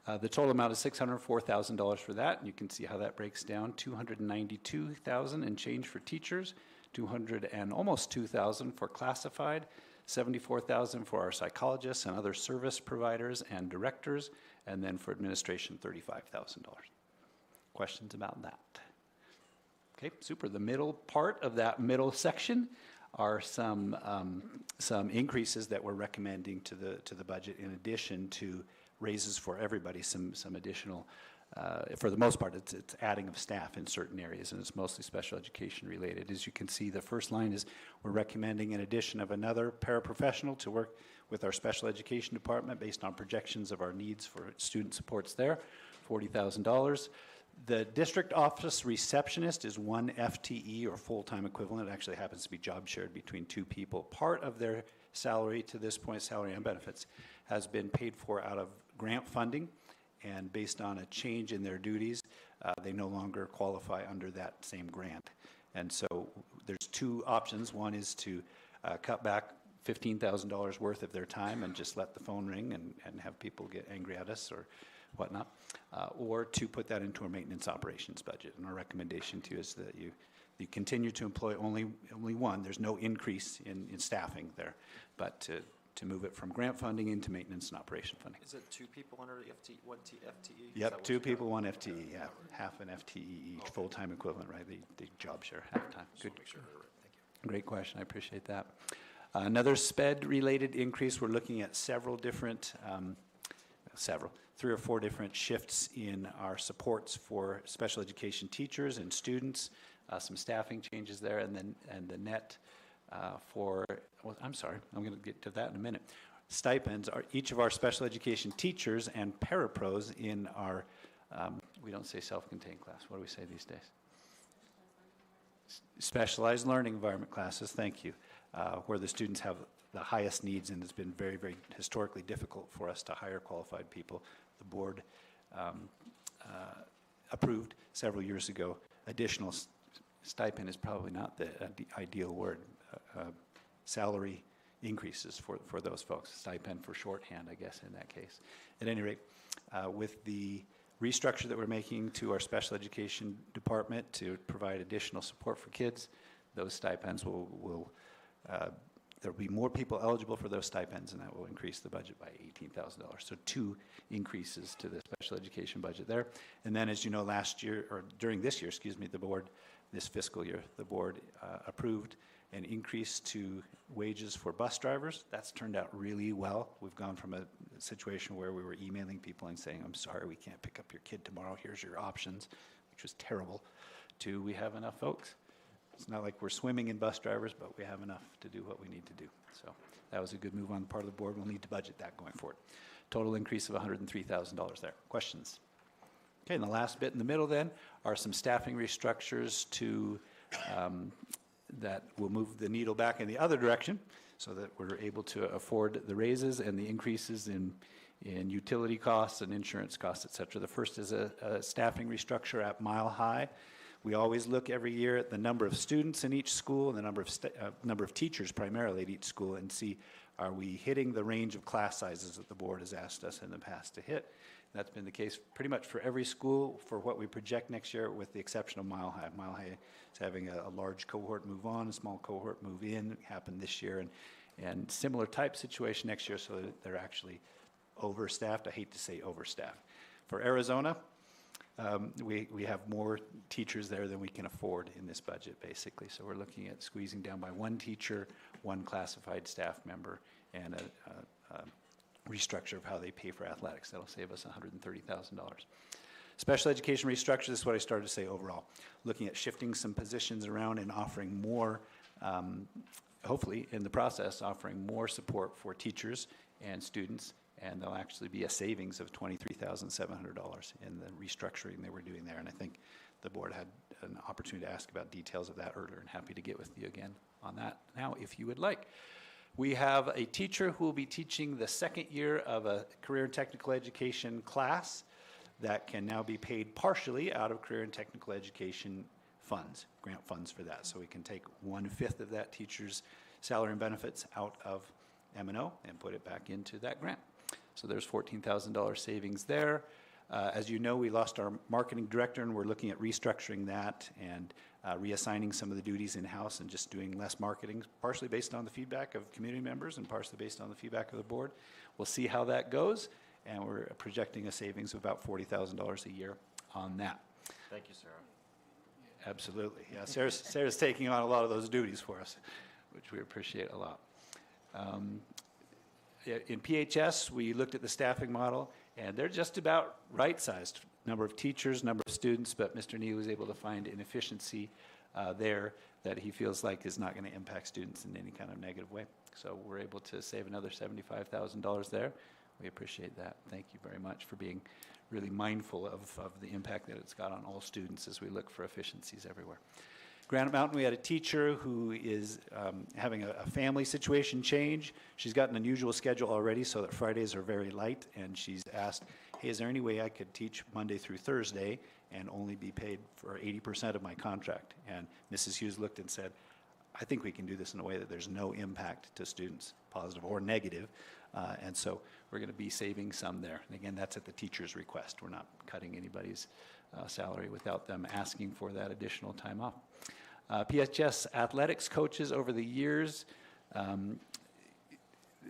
Speaker 2: the total amount is $604,000 for that, and you can see how that breaks down. $292,000 and change for teachers, almost $2,000 for classified, $74,000 for our psychologists and other service providers and directors, and then for administration, $35,000. Questions about that? Okay, super. The middle part of that middle section are some increases that we're recommending to the budget, in addition to raises for everybody. Some additional, for the most part, it's adding of staff in certain areas, and it's mostly special education related. As you can see, the first line is we're recommending an addition of another paraprofessional to work with our special education department based on projections of our needs for student supports there, $40,000. The district office receptionist is 1 FTE or full-time equivalent. It actually happens to be job shared between two people. Part of their salary to this point, salary and benefits, has been paid for out of grant funding, and based on a change in their duties, they no longer qualify under that same grant. And so there's two options. One is to cut back $15,000 worth of their time and just let the phone ring and have people get angry at us or whatnot, or to put that into a maintenance operations budget. And our recommendation to you is that you continue to employ only one. There's no increase in staffing there, but to move it from grant funding into maintenance and operation funding.
Speaker 1: Is it two people under the FTE?
Speaker 2: Yep, 2 people, 1 FTE, yeah. Half an FTE each, okay. Full-time equivalent, right? The job share, half-time. Good. Sure. Thank you. Great question, I appreciate that. Another SPED-related increase, we're looking at several different, 3 or 4 different shifts in our supports for special education teachers and students, some staffing changes there, and the net I'm sorry, I'm going to get to that in a minute. Stipends are each of our special education teachers and parapros in our, we don't say self-contained class, what do we say these days? Specialized learning environment classes, thank you, where the students have the highest needs, and it's been very, very historically difficult for us to hire qualified people. The board approved several years ago additional stipend is probably not the ideal word, salary increases for those folks, stipend for shorthand, I guess, in that case. At any rate, with the restructure that we're making to our special education department to provide additional support for kids, those stipends will there'll be more people eligible for those stipends, and that will increase the budget by $18,000. So 2 increases to the special education budget there. And then, as you know, last year, or during this year, excuse me, the board, this fiscal year, the board approved an increase to wages for bus drivers. That's turned out really well. We've gone from a situation where we were emailing people and saying, I'm sorry, we can't pick up your kid tomorrow, here's your options, which was terrible, to we have enough folks. It's not like we're swimming in bus drivers, but we have enough to do what we need to do. So that was a good move on the part of the board. We'll need to budget that going forward. Total increase of $103,000 there. Questions? Okay, and the last bit in the middle then are some staffing restructures to that will move the needle back in the other direction so that we're able to afford the raises and the increases in utility costs and insurance costs, et cetera. The first is a staffing restructure at Mile High. We always look every year at the number of students in each school and the number of teachers primarily at each school and see, are we hitting the range of class sizes that the board has asked us in the past to hit? That's been the case pretty much for every school for what we project next year, with the exception of Mile High. Mile High is having a large cohort move on, a small cohort move in. It happened this year, and similar type situation next year, so that they're actually overstaffed. I hate to say overstaffed. For Arizona, we have more teachers there than we can afford in this budget, basically. So we're looking at squeezing down by 1 teacher, 1 classified staff member, and a restructure of how they pay for athletics. That'll save us $130,000. Special education restructure, this is what I started to say overall. Looking at shifting some positions around and offering more, hopefully in the process, offering more support for teachers and students, and there'll actually be a savings of $23,700 in the restructuring they were doing there. And I think the board had an opportunity to ask about details of that earlier, and happy to get with you again on that now if you would like. We have a teacher who will be teaching the 2nd year of a career and technical education class that can now be paid partially out of career and technical education funds, grant funds for that. So we can take 1/5 of that teacher's salary and benefits out of M&O and put it back into that grant. So there's $14,000 savings there. As you know, we lost our marketing director, and we're looking at restructuring that and reassigning some of the duties in-house and just doing less marketing, partially based on the feedback of community members and partially based on the feedback of the board. We'll see how that goes, and we're projecting a savings of about $40,000 a year on that.
Speaker 1: Thank you, Sarah.
Speaker 2: Absolutely, yeah. Sarah's taking on a lot of those duties for us, which we appreciate a lot. In PHS, we looked at the staffing model, and they're just about right-sized. Number of teachers, number of students, but Mr. Nee was able to find an efficiency there that he feels like is not going to impact students in any kind of negative way. So we're able to save another $75,000 there. We appreciate that. Thank you very much for being really mindful of the impact that it's got on all students as we look for efficiencies everywhere. Granite Mountain, we had a teacher who is having a family situation change. She's got an unusual schedule already, so that Fridays are very light, and she's asked, hey, is there any way I could teach Monday through Thursday and only be paid for 80% of my contract? And Mrs. Hughes looked and said, I think we can do this in a way that there's no impact to students, positive or negative, and so we're going to be saving some there. And again, that's at the teacher's request. We're not cutting anybody's salary without them asking for that additional time off. PHS athletics coaches over the years,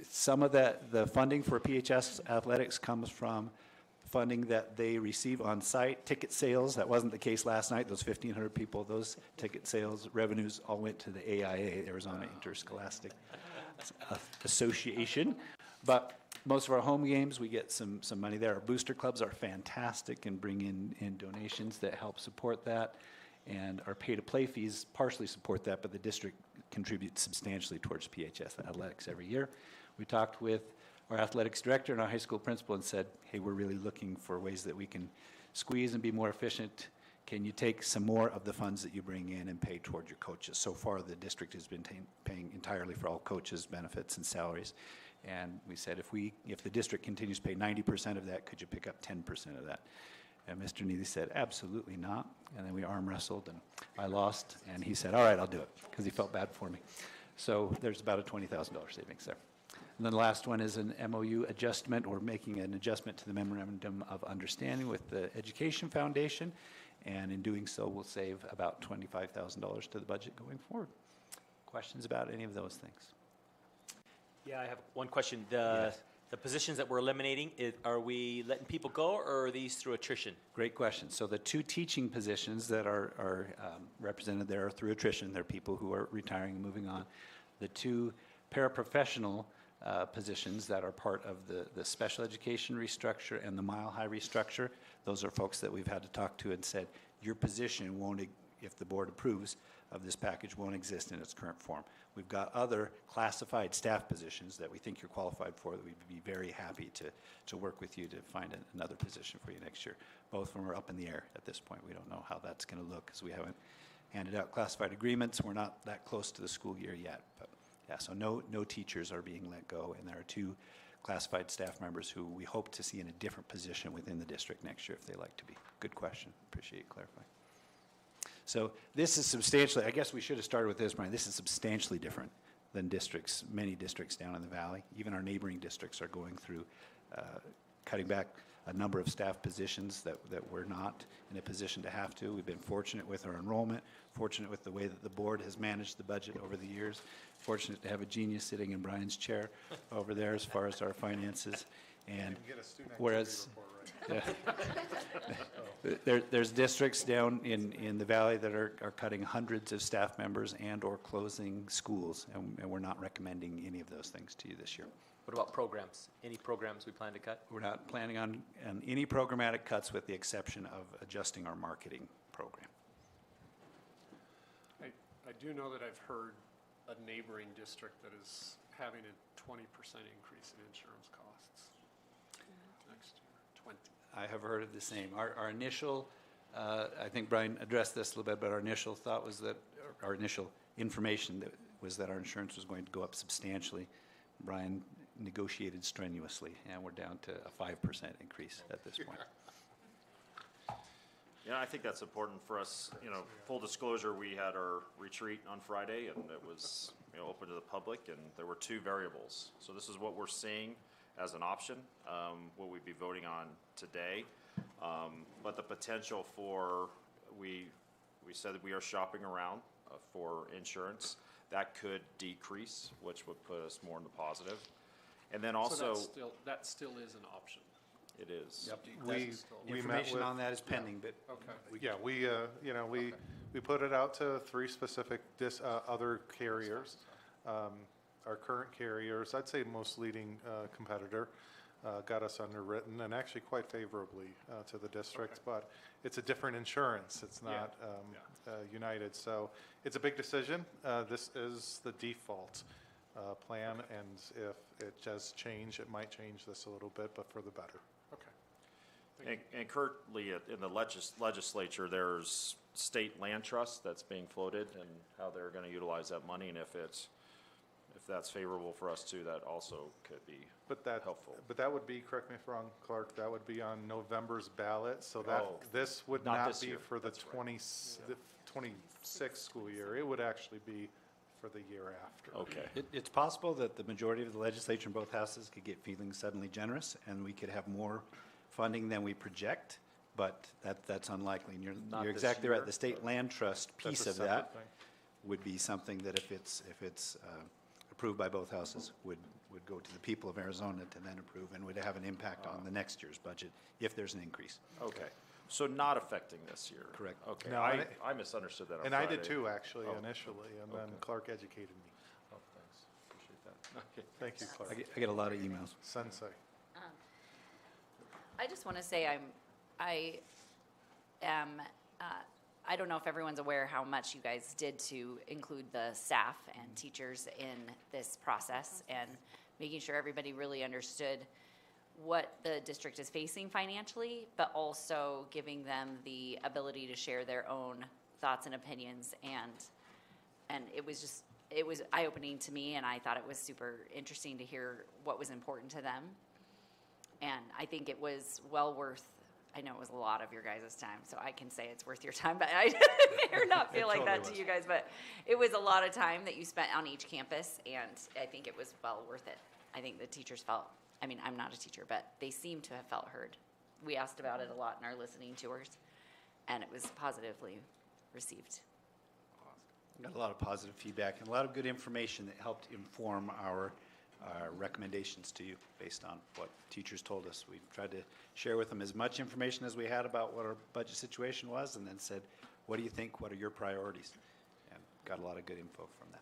Speaker 2: some of the funding for PHS athletics comes from funding that they receive on site. Ticket sales, that wasn't the case last night. Those 1,500 people, those ticket sales revenues all went to the AIA, Arizona Interscholastic Association. But most of our home games, we get some money there. Our booster clubs are fantastic and bring in donations that help support that. And our pay-to-play fees partially support that, but the district contribute substantially towards PHS athletics every year. We talked with our athletics director and our high school principal and said, hey, we're really looking for ways that we can squeeze and be more efficient. Can you take some more of the funds that you bring in and pay toward your coaches? So far, the district has been paying entirely for all coaches' benefits and salaries. And we said, if the district continues to pay 90% of that, could you pick up 10% of that? And Mr. Neely said, absolutely not. And then we arm wrestled, and I lost. And he said, all right, I'll do it, because he felt bad for me. So there's about a $20,000 savings there. And then the last one is an MOU adjustment, or making an adjustment to the Memorandum of Understanding with the Education Foundation. And in doing so, we'll save about $25,000 to the budget going forward. Questions about any of those things?
Speaker 10: Yeah, I have one question. The positions that we're eliminating, are we letting people go, or are these through attrition?
Speaker 2: Great question. So the 2 teaching positions that are represented there are through attrition. They're people who are retiring and moving on. The 2 paraprofessional positions that are part of the special education restructure and the Mile High restructure, those are folks that we've had to talk to and said, your position won't, if the board approves of this package, won't exist in its current form. We've got other classified staff positions that we think you're qualified for that we'd be very happy to work with you to find another position for you next year. Both of them are up in the air at this point. We don't know how that's going to look because we haven't handed out classified agreements. We're not that close to the school year yet. But yeah, so no teachers are being let go, and there are 2 classified staff members who we hope to see in a different position within the district next year if they like to be. Good question. Appreciate you clarifying. So this is substantially, I guess we should have started with this, Brian. This is substantially different than many districts down in the valley. Even our neighboring districts are going through cutting back a number of staff positions that we're not in a position to have to. We've been fortunate with our enrollment, fortunate with the way that the board has managed the budget over the years, fortunate to have a genius sitting in Brian's chair over there as far as our finances. And whereas there's districts down in the valley that are cutting hundreds of staff members and or closing schools, and we're not recommending any of those things to you this year.
Speaker 10: What about programs? Any programs we plan to cut?
Speaker 2: We're not planning on any programmatic cuts with the exception of adjusting our marketing program.
Speaker 3: I do know that I've heard a neighboring district that is having a 20% increase in insurance costs next year, 20.
Speaker 2: I have heard of the same. Our initial, I think Brian addressed this a little bit, but our initial thought was that, our initial information was that our insurance was going to go up substantially. Brian negotiated strenuously, and we're down to a 5% increase at this point.
Speaker 1: Yeah, I think that's important for us. Full disclosure, we had our retreat on Friday, and it was open to the public, and there were 2 variables. So this is what we're seeing as an option, what we'd be voting on today. But the potential for, we said that we are shopping around for insurance. That could decrease, which would put us more in the positive. And then also,
Speaker 3: So that still is an option.
Speaker 1: it is.
Speaker 11: Yep. We met
Speaker 2: Information
Speaker 11: with,
Speaker 2: on that is pending, but
Speaker 3: Okay.
Speaker 11: we put it out to 3 specific other carriers. Our current carriers, I'd say most leading competitor, got us underwritten and actually quite favorably to the district, but it's a different insurance. It's not United, so it's a big decision. This is the default plan, and if it does change, it might change this a little bit, but for the better.
Speaker 3: Okay.
Speaker 1: And currently, in the legislature, there's state land trust that's being floated and how they're going to utilize that money, and if that's favorable for us too, that also could be helpful.
Speaker 11: But that would be, correct me if I'm wrong, Clark, that would be on November's ballot, so that
Speaker 1: Oh,
Speaker 11: this would
Speaker 1: not
Speaker 11: not
Speaker 1: this
Speaker 11: be
Speaker 1: year.
Speaker 11: for the
Speaker 1: That's right.
Speaker 11: the 26 school year. It would actually be for the year after.
Speaker 1: Okay.
Speaker 2: it's possible that the majority of the legislature in both houses could get feeling suddenly generous, and we could have more funding than we project, but that's unlikely. And
Speaker 10: Not
Speaker 2: you're
Speaker 10: this
Speaker 2: exactly right.
Speaker 10: year.
Speaker 2: The state land trust piece
Speaker 11: That's a
Speaker 2: of
Speaker 11: separate
Speaker 2: that
Speaker 11: thing.
Speaker 2: would be something that if it's approved by both houses, would go to the people of Arizona to then approve, and would have an impact on the next year's budget if there's an increase.
Speaker 1: Okay. So not affecting this year?
Speaker 2: Correct.
Speaker 1: Okay.
Speaker 11: No,
Speaker 1: I misunderstood that on
Speaker 11: And
Speaker 1: Friday.
Speaker 11: I did too, actually,
Speaker 1: Oh,
Speaker 11: initially, and then
Speaker 1: okay.
Speaker 11: Clark educated me.
Speaker 1: Oh, thanks. Appreciate that. Okay.
Speaker 11: Thank you, Clark.
Speaker 2: I get a lot of emails.
Speaker 11: Sensei.
Speaker 5: I just want to say I am I don't know if everyone's aware how much you guys did to include the staff and teachers in this process and making sure everybody really understood what the district is facing financially, but also giving them the ability to share their own thoughts and opinions. And it was eye-opening to me, and I thought it was super interesting to hear what was important to them. And I think it was well worth, I know it was a lot of your guys' time, so I can say it's worth your time, but I may or not feel like that to you guys, but it was a lot of time that you spent on each campus, and I think it was well worth it. I think the teachers felt, I mean, I'm not a teacher, but they seem to have felt heard. We asked about it a lot in our listening tours, and it was positively received.
Speaker 2: Got a lot of positive feedback and a lot of good information that helped inform our recommendations to you based on what teachers told us. We tried to share with them as much information as we had about what our budget situation was, and then said, what do you think? What are your priorities? And got a lot of good info from that.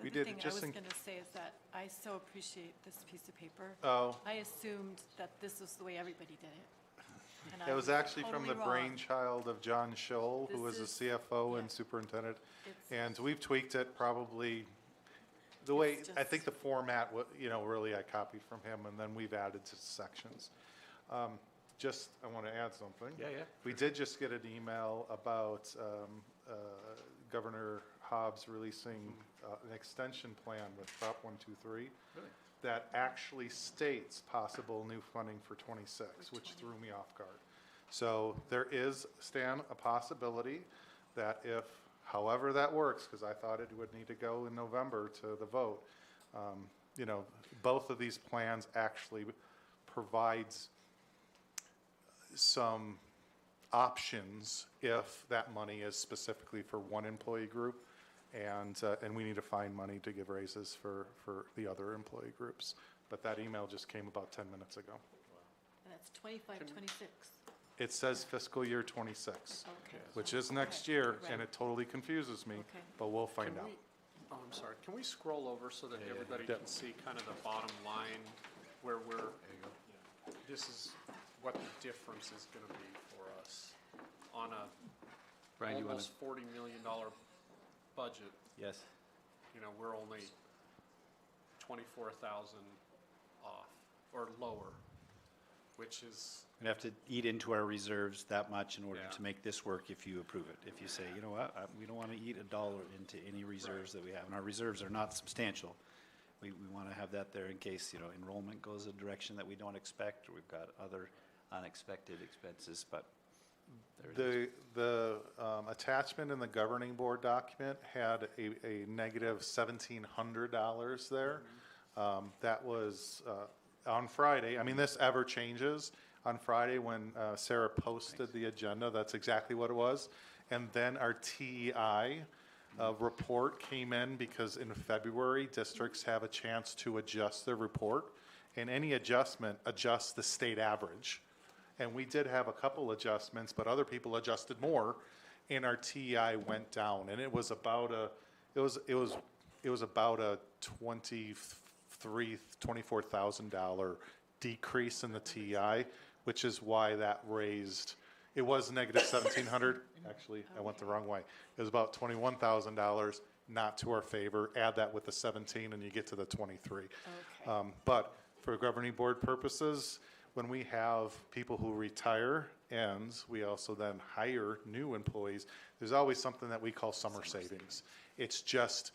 Speaker 11: We
Speaker 4: The other
Speaker 11: did
Speaker 4: thing I
Speaker 11: just
Speaker 4: was
Speaker 11: in-
Speaker 4: going to say is that I so appreciate this piece of paper.
Speaker 11: Oh.
Speaker 4: I assumed that this was the way everybody did it. And I
Speaker 11: It was actually from
Speaker 4: totally
Speaker 11: the
Speaker 4: wrong.
Speaker 11: brainchild of John Scholl, who was
Speaker 4: This
Speaker 11: the
Speaker 4: is-
Speaker 11: CFO
Speaker 4: yeah.
Speaker 11: and superintendent.
Speaker 4: It's-
Speaker 11: And we've tweaked it probably, the way,
Speaker 4: It's
Speaker 11: I think
Speaker 4: just-
Speaker 11: the format, really I copied from him, and then we've added to sections. Just, I want to add something.
Speaker 2: Yeah.
Speaker 11: We did just get an email about Governor Hobbs releasing an extension plan with Prop 123 that actually states possible new funding for 26, which threw me off guard. So there is, Stan, a possibility that if, however that works, because I thought it would need to go in November to the vote, both of these plans actually provides some options if that money is specifically for one employee group, and we need to find money to give raises for the other employee groups. But that email just came about 10 minutes ago.
Speaker 4: And that's 25, 26.
Speaker 11: It says fiscal year 26,
Speaker 4: Okay.
Speaker 11: which is next
Speaker 4: Okay,
Speaker 11: year,
Speaker 4: right.
Speaker 11: and it totally confuses me,
Speaker 4: Okay.
Speaker 11: but we'll find
Speaker 3: Can
Speaker 11: out.
Speaker 3: we, oh, I'm sorry, can we scroll over so that everybody
Speaker 11: Yeah.
Speaker 3: can see kind of the bottom line where we're, this is what the difference is gonna be for us on a
Speaker 2: Brian, you want
Speaker 3: almost $40 million budget.
Speaker 2: Yes.
Speaker 3: We're only 24,000 off or lower, which is,
Speaker 2: We'd have to eat into our reserves that much in order
Speaker 3: Yeah.
Speaker 2: to make this work if you approve it. If you say, you know what, we don't want to eat $1 into any reserves that we have, and our reserves are not substantial. We want to have that there in case, enrollment goes a direction that we don't expect, or we've got other unexpected expenses, but there it is.
Speaker 11: The attachment in the governing board document had a negative $1,700 there. That was on Friday. I mean, this ever changes. On Friday, when Sarah posted the agenda, that's exactly what it was. And then our TEI report came in because in February, districts have a chance to adjust their report. And any adjustment adjusts the state average. And we did have a couple adjustments, but other people adjusted more, and our TEI went down. And it was about a $24,000 decrease in the TEI, which is why that raised. It was negative 1,700. Actually, I went the wrong way. It was about $21,000, not to our favor. Add that with the 17, and you get to the 23.
Speaker 4: Okay.
Speaker 11: But for governing board purposes, when we have people who retire and we also then hire new employees, there's always something that we call summer savings. It's just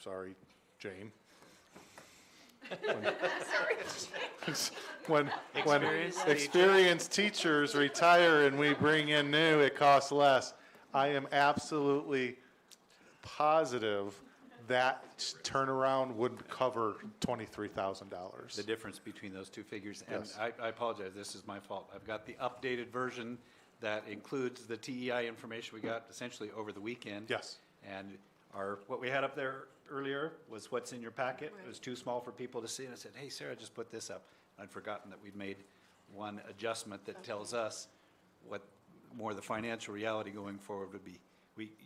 Speaker 11: sorry, Jane. When experienced teachers retire and we bring in new, it costs less. I am absolutely positive that turnaround would cover $23,000.
Speaker 2: The difference between those two figures, and
Speaker 11: Yes.
Speaker 2: I apologize, this is my fault. I've got the updated version that includes the TEI information we got essentially over the weekend.
Speaker 11: Yes.
Speaker 2: And what we had up there earlier was what's in your packet. It was too small for people to see, and I said, hey, Sarah, just put this up. I'd forgotten that we'd made one adjustment that tells us what more the financial reality going forward would be.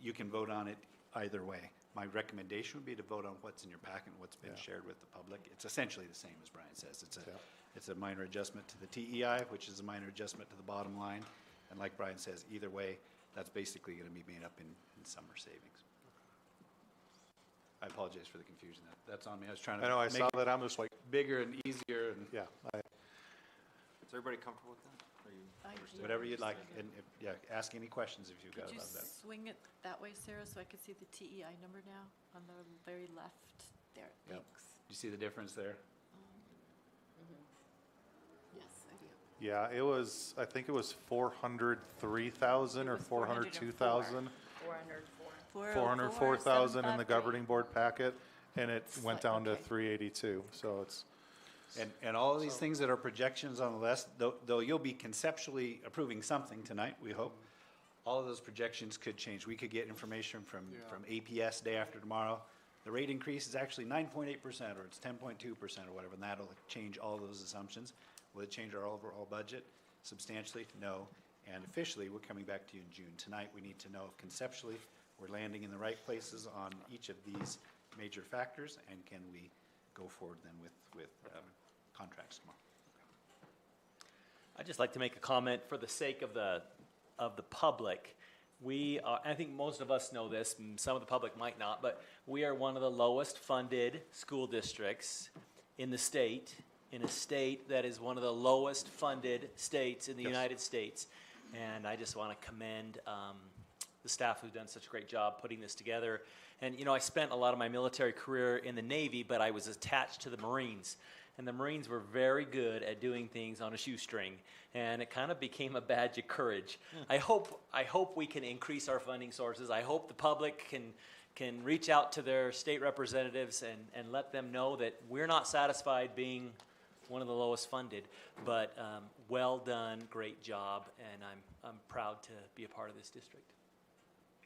Speaker 2: You can vote on it either way. My recommendation would be to vote on what's in your packet and what's been shared with the public. It's essentially the same as Brian says. It's a minor adjustment to the TEI, which is a minor adjustment to the bottom line, And like Brian says, either way, that's basically going to be made up in summer savings. I apologize for the confusion. That's on me. I was trying to
Speaker 11: I know, I
Speaker 2: make
Speaker 11: saw
Speaker 2: it
Speaker 11: that, I'm just like,
Speaker 2: bigger and easier and
Speaker 11: yeah,
Speaker 1: Is everybody comfortable with that? Are you understand?
Speaker 2: whatever you'd like. And yeah, ask any questions if you've got
Speaker 4: Could you
Speaker 2: about that.
Speaker 4: swing it that way, Sarah, so I could see the TEI number now on the very left there?
Speaker 2: Yep.
Speaker 4: Thanks.
Speaker 2: Do you see the difference there?
Speaker 4: Yes, I do.
Speaker 11: yeah, it was, I think it was 403,000 or
Speaker 4: It was
Speaker 11: 402,000.
Speaker 4: 404,000
Speaker 11: 404,000 in the governing board packet, and it went down to
Speaker 4: okay.
Speaker 11: 382, so it's,
Speaker 2: And all of these things that are projections on the list, though you'll be conceptually approving something tonight, we hope, all of those projections could change. We could get information from APS day after tomorrow. The rate increase is actually 9.8% or it's 10.2% or whatever, and that'll change all those assumptions. Will it change our overall budget substantially? No. And officially, we're coming back to you in June. Tonight, we need to know if conceptually we're landing in the right places on each of these major factors, and can we go forward then with contracts tomorrow.
Speaker 10: I'd just like to make a comment for the sake of the public. We are, I think most of us know this, and some of the public might not, but we are one of the lowest funded school districts in the state, in a state that is one of the lowest funded states in the United States. And I just want to commend the staff who've done such a great job putting this together. And you know, I spent a lot of my military career in the Navy, but I was attached to the Marines. And the Marines were very good at doing things on a shoestring, and it kind of became a badge of courage. I hope we can increase our funding sources. I hope the public can reach out to their state representatives and let them know that we're not satisfied being one of the lowest funded, but well done, great job, and I'm proud to be a part of this district.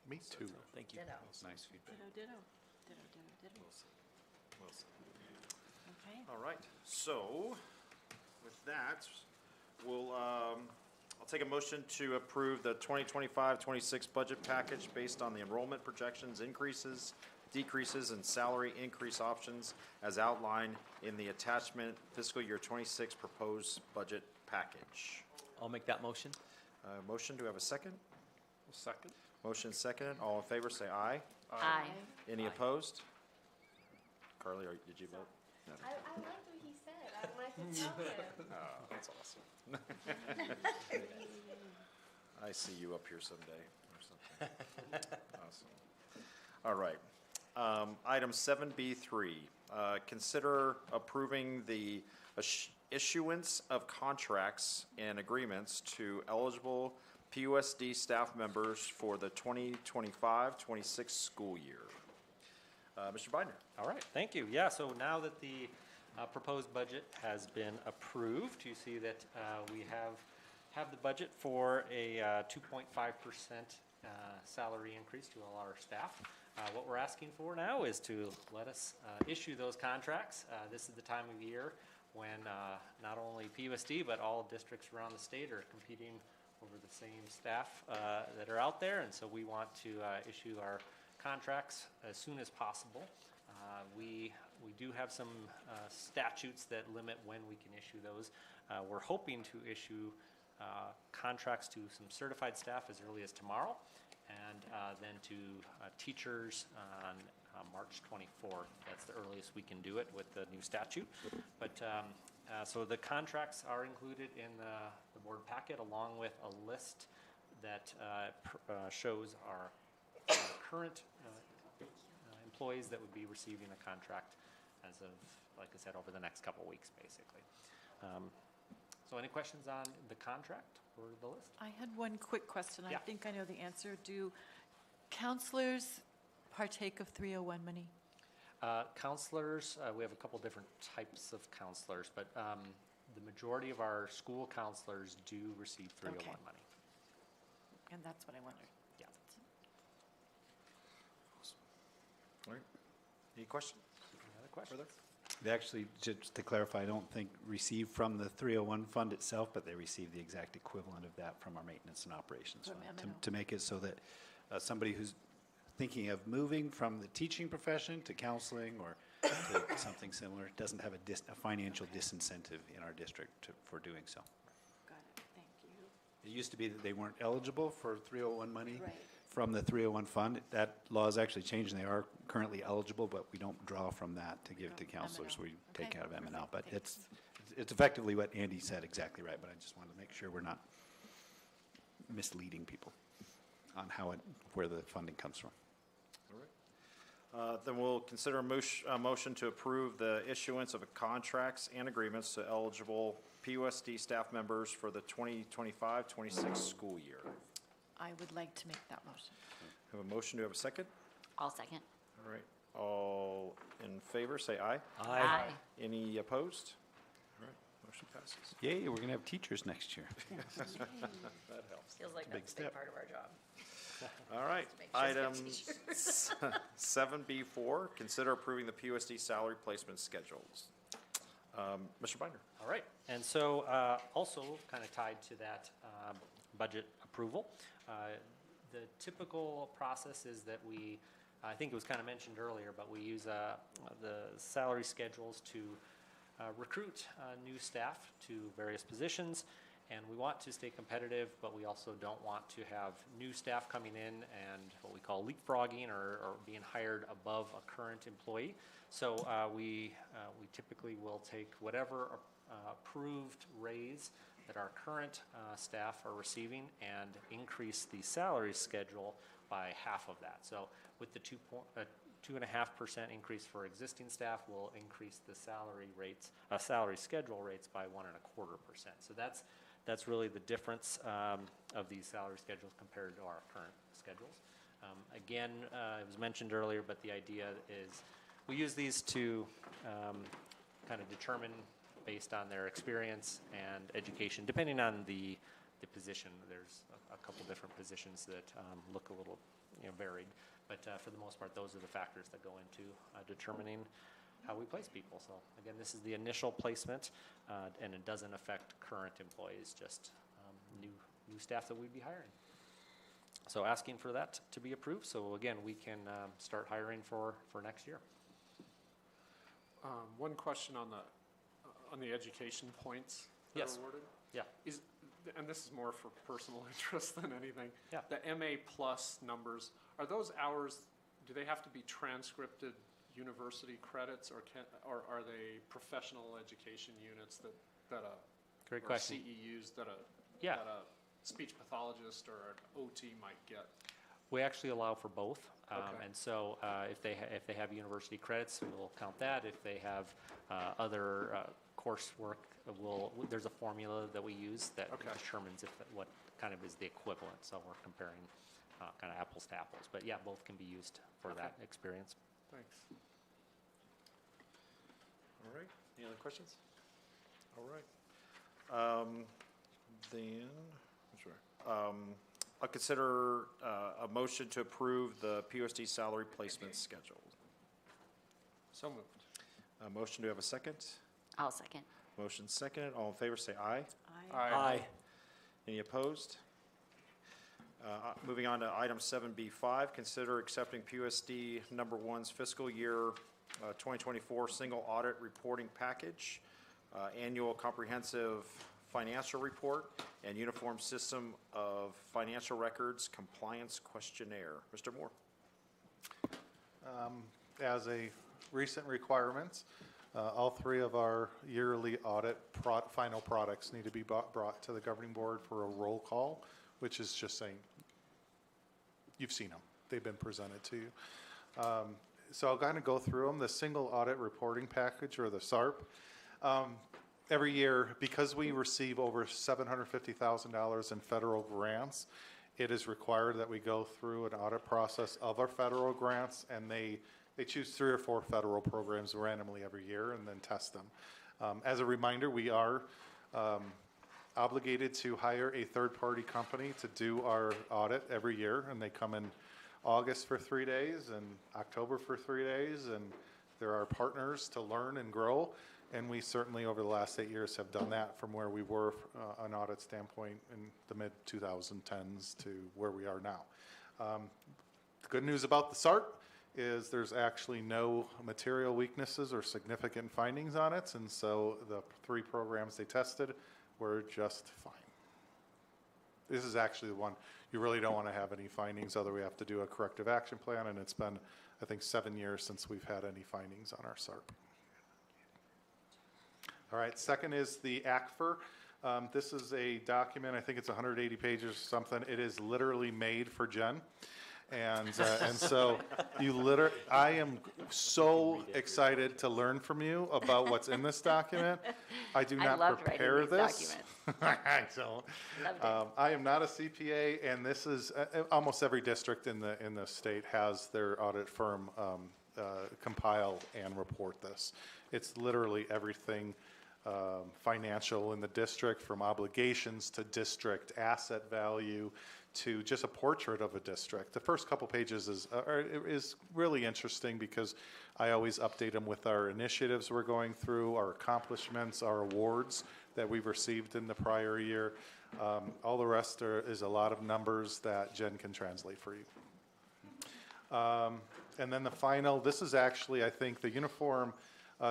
Speaker 11: me too.
Speaker 10: So, thank you.
Speaker 2: Nice feedback.
Speaker 4: Ditto. Okay.
Speaker 1: All right, so with that, I'll take a motion to approve the 2025-26 budget package based on the enrollment projections, increases, decreases, and salary increase options as outlined in the attachment fiscal year 26 proposed budget package.
Speaker 10: I'll make that motion.
Speaker 1: Motion, do we have a second?
Speaker 3: Second.
Speaker 1: Motion seconded, all in favor say aye.
Speaker 5: Aye.
Speaker 1: Any opposed? Carly, did you vote? No.
Speaker 9: I liked what he said. I wanted to tell him.
Speaker 1: Oh, that's awesome. I see you up here someday or something. Awesome. All right. Item 7B3, consider approving the issuance of contracts and agreements to eligible PUSD staff members for the 2025-26 school year. Mr. Bidner.
Speaker 3: All right, thank you. Yeah, so now that the proposed budget has been approved, you see that we have the budget for a 2.5% salary increase to all our staff. What we're asking for now is to let us issue those contracts. This is the time of year when not only PUSD, but all districts around the state are competing over the same staff that are out there, and so we want to issue our contracts as soon as possible. We do have some statutes that limit when we can issue those. We're hoping to issue contracts to some certified staff as early as tomorrow, and then to teachers on March 24th. That's the earliest we can do it with the new statute. But so the contracts are included in the board packet, along with a list that shows our current employees that would be receiving a contract as of, like I said, over the next couple weeks, basically. So any questions on the contract or the list?
Speaker 4: I had one quick question. I
Speaker 3: Yeah.
Speaker 4: think I know the answer. Do counselors partake of 301 money?
Speaker 3: Counselors, we have a couple different types of counselors, but the majority of our school counselors do receive 301
Speaker 4: Okay.
Speaker 3: money.
Speaker 4: And that's what I wondered.
Speaker 3: Yeah.
Speaker 1: All right. Any questions?
Speaker 3: Any other questions?
Speaker 2: They actually, just to clarify, I don't think receive from the 301 fund itself, but they receive the exact equivalent of that from our maintenance and operations
Speaker 4: From
Speaker 2: fund,
Speaker 4: M&O.
Speaker 2: to make it so that somebody who's thinking of moving from the teaching profession to counseling or to something similar doesn't have a financial disincentive in our district for doing so.
Speaker 4: Got it. Thank you.
Speaker 2: It used to be that they weren't eligible for 301 money
Speaker 4: Right.
Speaker 2: from the 301 fund. That law has actually changed, and they are currently eligible, but we don't draw from that to give to
Speaker 4: From
Speaker 2: counselors.
Speaker 4: M&L.
Speaker 2: We take
Speaker 4: Okay,
Speaker 2: out of M&L. But
Speaker 4: perfect,
Speaker 2: it's effectively what Andy said, exactly right, but I just wanted to make sure we're not misleading people on where the funding comes from.
Speaker 1: Then we'll consider a motion to approve the issuance of contracts and agreements to eligible PUSD staff members for the 2025-26 school year.
Speaker 4: I would like to make that motion.
Speaker 1: Have a motion, do we have a second?
Speaker 5: I'll second.
Speaker 1: All right, all in favor, say aye.
Speaker 5: Aye.
Speaker 1: Any opposed? All right, motion passes.
Speaker 2: Yay, we're going to have teachers next year.
Speaker 1: That helps.
Speaker 5: Feels like
Speaker 2: Big
Speaker 5: that's a big
Speaker 2: step.
Speaker 5: part of our job.
Speaker 1: All right,
Speaker 5: make sure we have
Speaker 1: items 7B4, consider approving the PUSD salary placement schedules. Mr. Binder.
Speaker 10: All right, and so also kind of tied to that budget approval, the typical process is that we, I think it was kind of mentioned earlier, but we use the salary schedules to recruit new staff to various positions, and we want to stay competitive, but we also don't want to have new staff coming in and what we call leapfrogging or being hired above a current employee. So we typically will take whatever approved raise that our current staff are receiving and increase the salary schedule by half of that. So with the 2.5% increase for existing staff, we'll increase the salary schedule rates by 1.25%. So that's really the difference of these salary schedules compared to our current schedules. Again, it was mentioned earlier, but the idea is we use these to kind of determine based on their experience and education, depending on the position. There's a couple different positions that look a little varied, but for the most part, those are the factors that go into determining how we place people. So again, this is the initial placement, and it doesn't affect current employees, just new staff that we'd be hiring. So asking for that to be approved, so again, we can start hiring for next year.
Speaker 3: One question on the education points that
Speaker 10: Yes.
Speaker 3: are awarded.
Speaker 10: Yeah.
Speaker 3: And this is more for personal interest than anything.
Speaker 10: Yeah.
Speaker 3: The MA plus numbers, are those hours, do they have to be transcripted university credits, or are they professional education units that
Speaker 10: Great
Speaker 3: or
Speaker 10: question.
Speaker 3: CEUs that
Speaker 10: Yeah.
Speaker 3: that a speech pathologist or an OT might get?
Speaker 10: We actually allow for both,
Speaker 3: Okay.
Speaker 10: and so if they have university credits, we'll count that. If they have other coursework, there's a formula that we use that
Speaker 3: Okay.
Speaker 10: determines what kind of is the equivalent. So we're comparing kind of apples to apples. But yeah, both can be used for
Speaker 3: Okay.
Speaker 10: that experience.
Speaker 3: Thanks.
Speaker 1: All right, any other questions? All right. Then, I'll consider a motion to approve the PUSD salary placement schedule.
Speaker 3: So moved.
Speaker 1: A motion, do we have a second?
Speaker 5: I'll second.
Speaker 1: Motion second, all in favor say aye.
Speaker 3: Aye.
Speaker 1: Any opposed? Moving on to item 7B5, consider accepting PUSD number one's fiscal year 2024 single audit reporting package, annual comprehensive financial report, and uniform system of financial records compliance questionnaire. Mr. Moore.
Speaker 11: As a recent requirement, all three of our yearly audit final products need to be brought to the governing board for a roll call, which is just saying, you've seen them. They've been presented to you. So I'll kind of go through them. The single audit reporting package, or the SARP, every year, because we receive over $750,000 in federal grants, it is required that we go through an audit process of our federal grants, and they choose 3 or 4 federal programs randomly every year and then test them. As a reminder, we are obligated to hire a third-party company to do our audit every year, and they come in August for 3 days and October for 3 days, and they're our partners to learn and grow. And we certainly, over the last 8 years, have done that from where we were an audit standpoint in the mid-2010s to where we are now. The good news about the SART is there's actually no material weaknesses or significant findings on it, and so the 3 programs they tested were just fine. this is actually the one you really don't want to have any findings, other we have to do a corrective action plan, and it's been, I think, 7 years since we've had any findings on our SARP. All right, second is the ACFR. This is a document, I think it's 180 pages or something. It is literally made for Jen. And so I am so excited to learn from you about what's in this document. I do not prepare this. I don't. I am not a CPA, and this is almost every district in the state has their audit firm compile and report this. It's literally everything financial in the district, from obligations to district asset value to just a portrait of a district. The first couple pages is really interesting because I always update them with our initiatives we're going through, our accomplishments, our awards that we've received in the prior year. All the rest is a lot of numbers that Jen can translate for you. And then the final, this is actually, I think, the uniform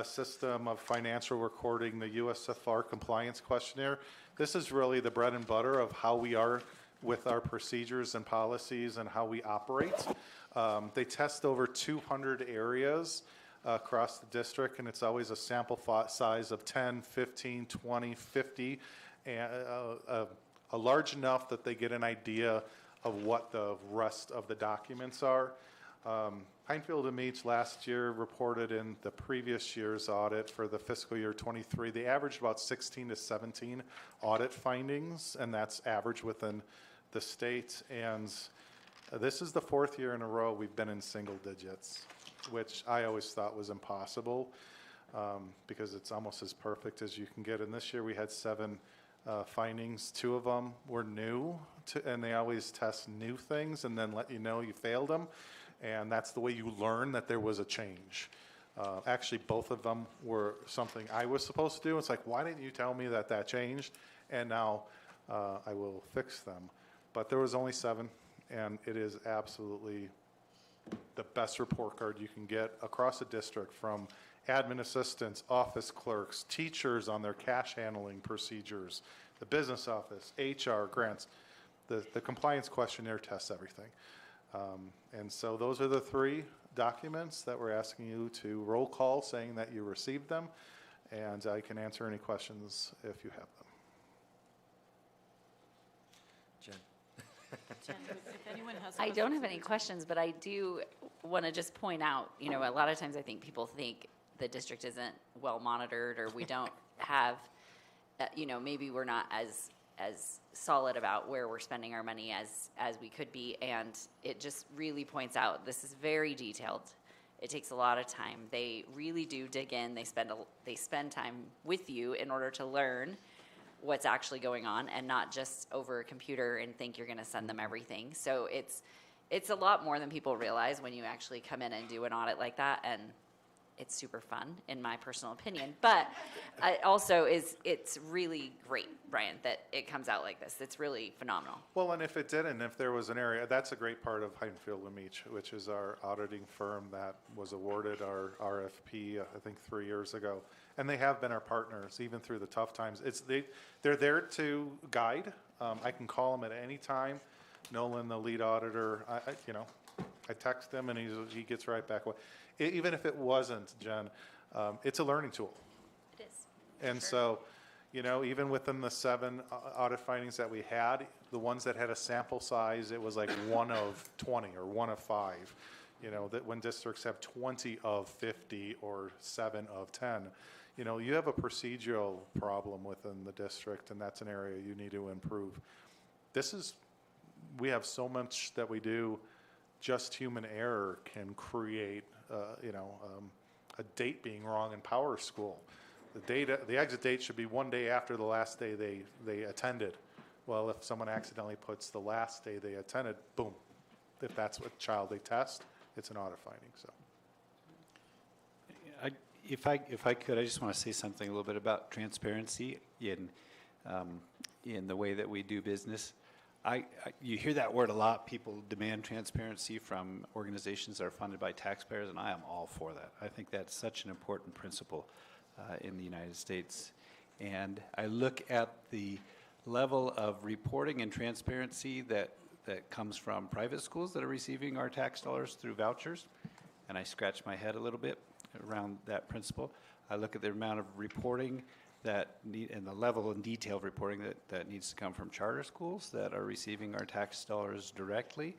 Speaker 11: system of financial recording, the USFR compliance questionnaire. This is really the bread and butter of how we are with our procedures and policies and how we operate. They test over 200 areas across the district, and it's always a sample size of 10, 15, 20, 50, and a large enough that they get an idea of what the rest of the documents are. Heinfield and Meach last year reported in the previous year's audit for the fiscal year 23, they averaged about 16 to 17 audit findings, and that's average within the state. And this is the 4th year in a row we've been in single digits, which I always thought was impossible because it's almost as perfect as you can get. And this year we had 7 findings. 2 of them were new, and they always test new things and then let you know you failed them. And that's the way you learn that there was a change. Actually, both of them were something I was supposed to do. It's like, why didn't you tell me that changed? And now I will fix them. But there was only 7, and it is absolutely the best report card you can get across the district, from admin assistants, office clerks, teachers on their cash handling procedures, the business office, HR, grants. The compliance questionnaire tests everything. And so those are the 3 documents that we're asking you to roll call, saying that you received them, and I can answer any questions if you have them.
Speaker 4: Jen, if anyone has
Speaker 5: I don't have any questions, but I do want to just point out, you know, a lot of times I think people think the district isn't well monitored, or we don't have, you know, maybe we're not as solid about where we're spending our money as we could be. And it just really points out this is very detailed. It takes a lot of time. They really do dig in. They spend time with you in order to learn what's actually going on, and not just over a computer and think you're going to send them everything. So it's a lot more than people realize when you actually come in and do an audit like that, and it's super fun, in my personal opinion. But it's really great, Brian, that it comes out like this. It's really phenomenal.
Speaker 11: Well, and if it didn't, if there was an area, that's a great part of Heinfield and Meach, which is our auditing firm that was awarded our RFP, I think 3 years ago. And they have been our partners, even through the tough times. They're there to guide. I can call them at any time. Nolan, the lead auditor, I text him and he gets right back. Even if it wasn't, Jen, it's a learning tool.
Speaker 5: It is.
Speaker 11: And so, even within the 7 audit findings that we had, the ones that had a sample size, it was like 1 of 20 or 1 of 5. That when districts have 20 of 50 or 7 of 10, you have a procedural problem within the district, and that's an area you need to improve. We have so much that we do, just human error can create, a date being wrong in Power School. The exit date should be 1 day after the last day they attended. Well, if someone accidentally puts the last day they attended, boom. If that's what child they test, it's an audit finding. So,
Speaker 2: if I could, I just want to say something a little bit about transparency in the way that we do business. You hear that word a lot. People demand transparency from organizations that are funded by taxpayers, and I am all for that. I think that's such an important principle in the United States. And I look at the level of reporting and transparency that comes from private schools that are receiving our tax dollars through vouchers. And I scratch my head a little bit around that principle. I look at the amount of reporting and the level and detailed reporting that needs to come from charter schools that are receiving our tax dollars directly.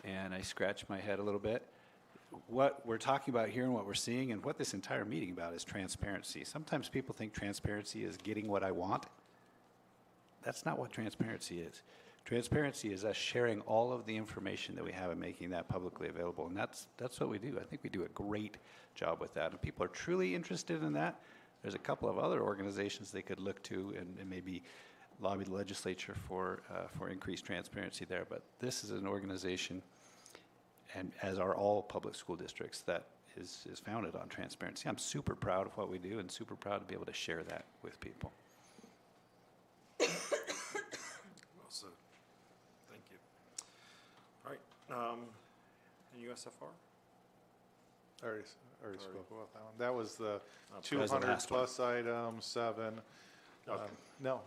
Speaker 2: And I scratch my head a little bit. What we're talking about here and what we're seeing and what this entire meeting about is transparency. Sometimes people think transparency is getting what I want. That's not what transparency is. Transparency is us sharing all of the information that we have and making that publicly available. And that's what we do. I think we do a great job with that. And people are truly interested in that. There's a couple of other organizations they could look to and maybe lobby the legislature for increased transparency there. But this is an organization, and as are all public school districts, that is founded on transparency. I'm super proud of what we do and super proud to be able to share that with people.
Speaker 1: Well said. Thank you. All right. And USFR?
Speaker 11: I already spoke about that one. That was the
Speaker 2: That was the
Speaker 11: 200
Speaker 2: last one.
Speaker 11: plus item, 7.
Speaker 1: Okay.
Speaker 11: No,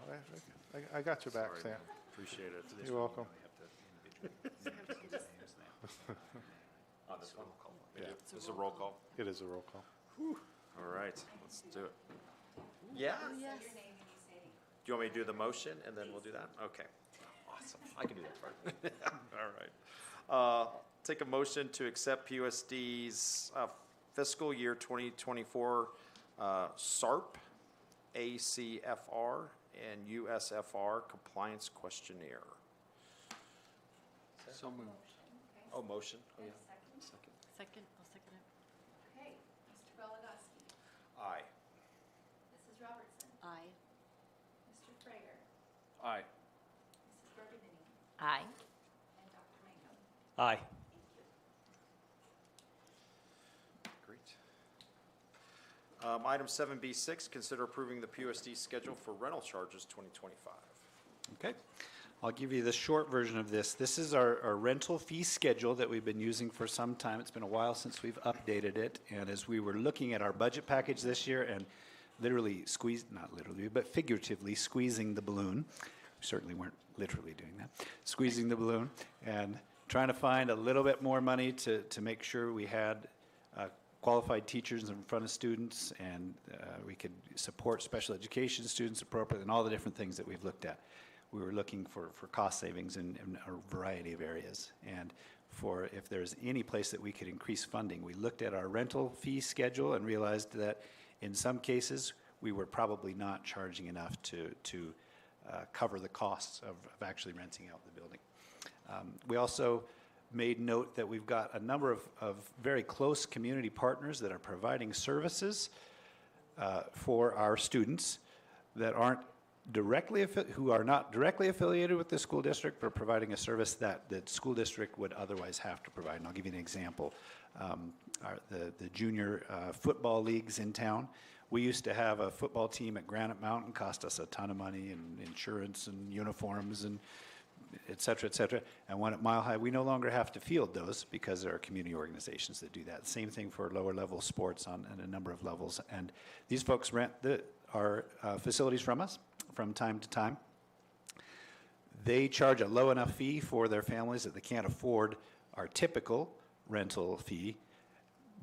Speaker 11: I got your back,
Speaker 1: Sorry,
Speaker 11: Sam.
Speaker 1: man. Appreciate it.
Speaker 11: You're welcome.
Speaker 1: On this one?
Speaker 11: Yeah.
Speaker 1: This is a roll call.
Speaker 11: It is a roll call.
Speaker 1: All right, let's do it. Yeah?
Speaker 4: Yes.
Speaker 1: Do you want me to do the motion and then we'll do that? Okay. Awesome. I can do that part. All right. Take a motion to accept PUSD's fiscal year 2024 SARP, ACFR, and USFR compliance questionnaire.
Speaker 3: So moved.
Speaker 1: Oh, motion? Oh, yeah.
Speaker 4: Second, I'll second it.
Speaker 6: Okay, Mr. Belagoski,
Speaker 1: Aye.
Speaker 6: Mrs. Robertson,
Speaker 4: Aye.
Speaker 6: Mr. Frager,
Speaker 3: Aye.
Speaker 6: Mrs. Bergamini,
Speaker 5: Aye.
Speaker 6: and Dr. Mangum.
Speaker 10: Aye.
Speaker 1: Great. Item 7B6, consider approving the PUSD schedule for rental charges 2025.
Speaker 2: Okay, I'll give you the short version of this. This is our rental fee schedule that we've been using for some time. It's been a while since we've updated it. And as we were looking at our budget package this year and literally not literally, but figuratively squeezing the balloon, we certainly weren't literally doing that, squeezing the balloon and trying to find a little bit more money to make sure we had qualified teachers in front of students and we could support special education students appropriately and all the different things that we've looked at. We were looking for cost savings in a variety of areas. And for if there's any place that we could increase funding, we looked at our rental fee schedule and realized that in some cases, we were probably not charging enough to cover the costs of actually renting out the building. We also made note that we've got a number of very close community partners that are providing services for our students that who are not directly affiliated with the school district, but providing a service that the school district would otherwise have to provide. And I'll give you an example. The junior football leagues in town, we used to have a football team at Granite Mountain, cost us a ton of money and insurance and uniforms and et cetera, and one at Mile High, we no longer have to field those because there are community organizations that do that. Same thing for lower level sports on a number of levels. And these folks rent our facilities from us from time to time. They charge a low enough fee for their families that they can't afford our typical rental fee,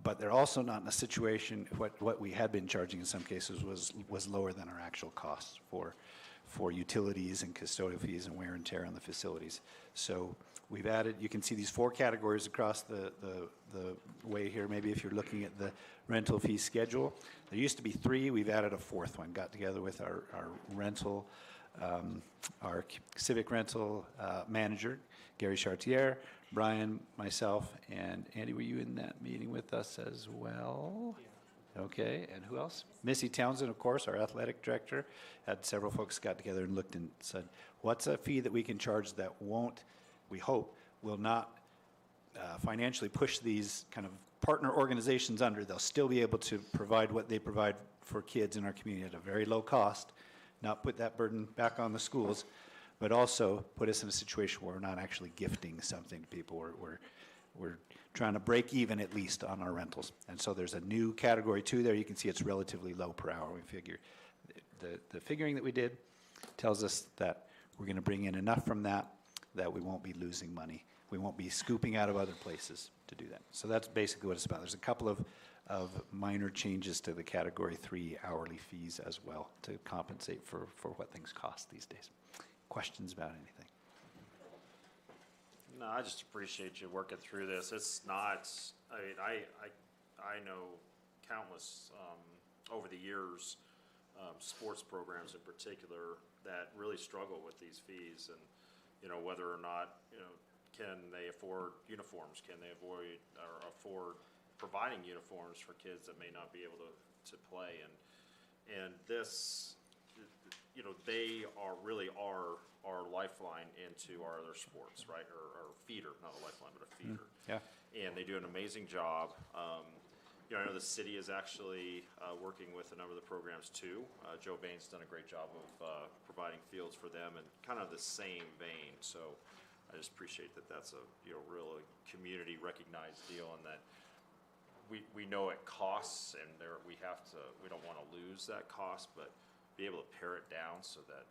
Speaker 2: but they're also not in a situation, what we had been charging in some cases was lower than our actual costs for utilities and custodial fees and wear and tear on the facilities. So we've added, you can see these 4 categories across the way here. Maybe if you're looking at the rental fee schedule, there used to be 3, we've added a 4th one, got together with our rental, our civic rental manager, Gary Chartier, Brian, myself, and Andy, were you in that meeting with us as well? Okay, and who else? Missy Townsend, of course, our athletic director. Had several folks got together and looked and said, what's a fee that we can charge that won't, we hope, will not financially push these kind of partner organizations under. They'll still be able to provide what they provide for kids in our community at a very low cost, not put that burden back on the schools, but also put us in a situation where we're not actually gifting something to people. We're trying to break even at least on our rentals. And so there's a new category 2 there. You can see it's relatively low per hour. We figure the figuring that we did tells us that we're going to bring in enough from that we won't be losing money. We won't be scooping out of other places to do that. So that's basically what it's about. There's a couple of minor changes to the Category 3 hourly fees as well to compensate for what things cost these days. Questions about anything?
Speaker 1: No, I just appreciate you working through this. It's not, I mean, I know countless, over the years, sports programs in particular that really struggle with these fees and, whether or not, can they afford uniforms? Can they afford providing uniforms for kids that may not be able to play? And this, they are really our lifeline into our other sports, right? Or feeder, not a lifeline, but a feeder.
Speaker 2: Yeah.
Speaker 1: And they do an amazing job. I know the city is actually working with a number of the programs too. Joe Bain's done a great job of providing fields for them in kind of the same vein. So I just appreciate that that's a really community recognized deal, and that we know it costs, and we don't want to lose that cost, but be able to pare it down so that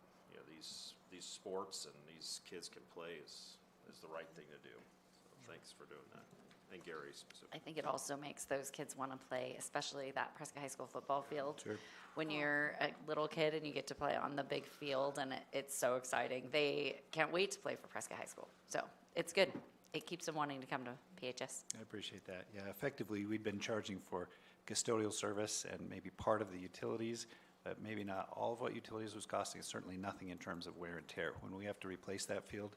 Speaker 1: these sports and these kids can play is the right thing to do. So thanks for doing that. And Gary specifically.
Speaker 5: I think it also makes those kids want to play, especially that Prescott High School football field.
Speaker 2: Sure.
Speaker 5: When you're a little kid and you get to play on the big field, and it's so exciting. They can't wait to play for Prescott High School. So it's good. It keeps them wanting to come to PHS.
Speaker 2: I appreciate that. Yeah, effectively, we've been charging for custodial service and maybe part of the utilities, but maybe not all of what utilities was costing. Certainly nothing in terms of wear and tear. When we have to replace that field,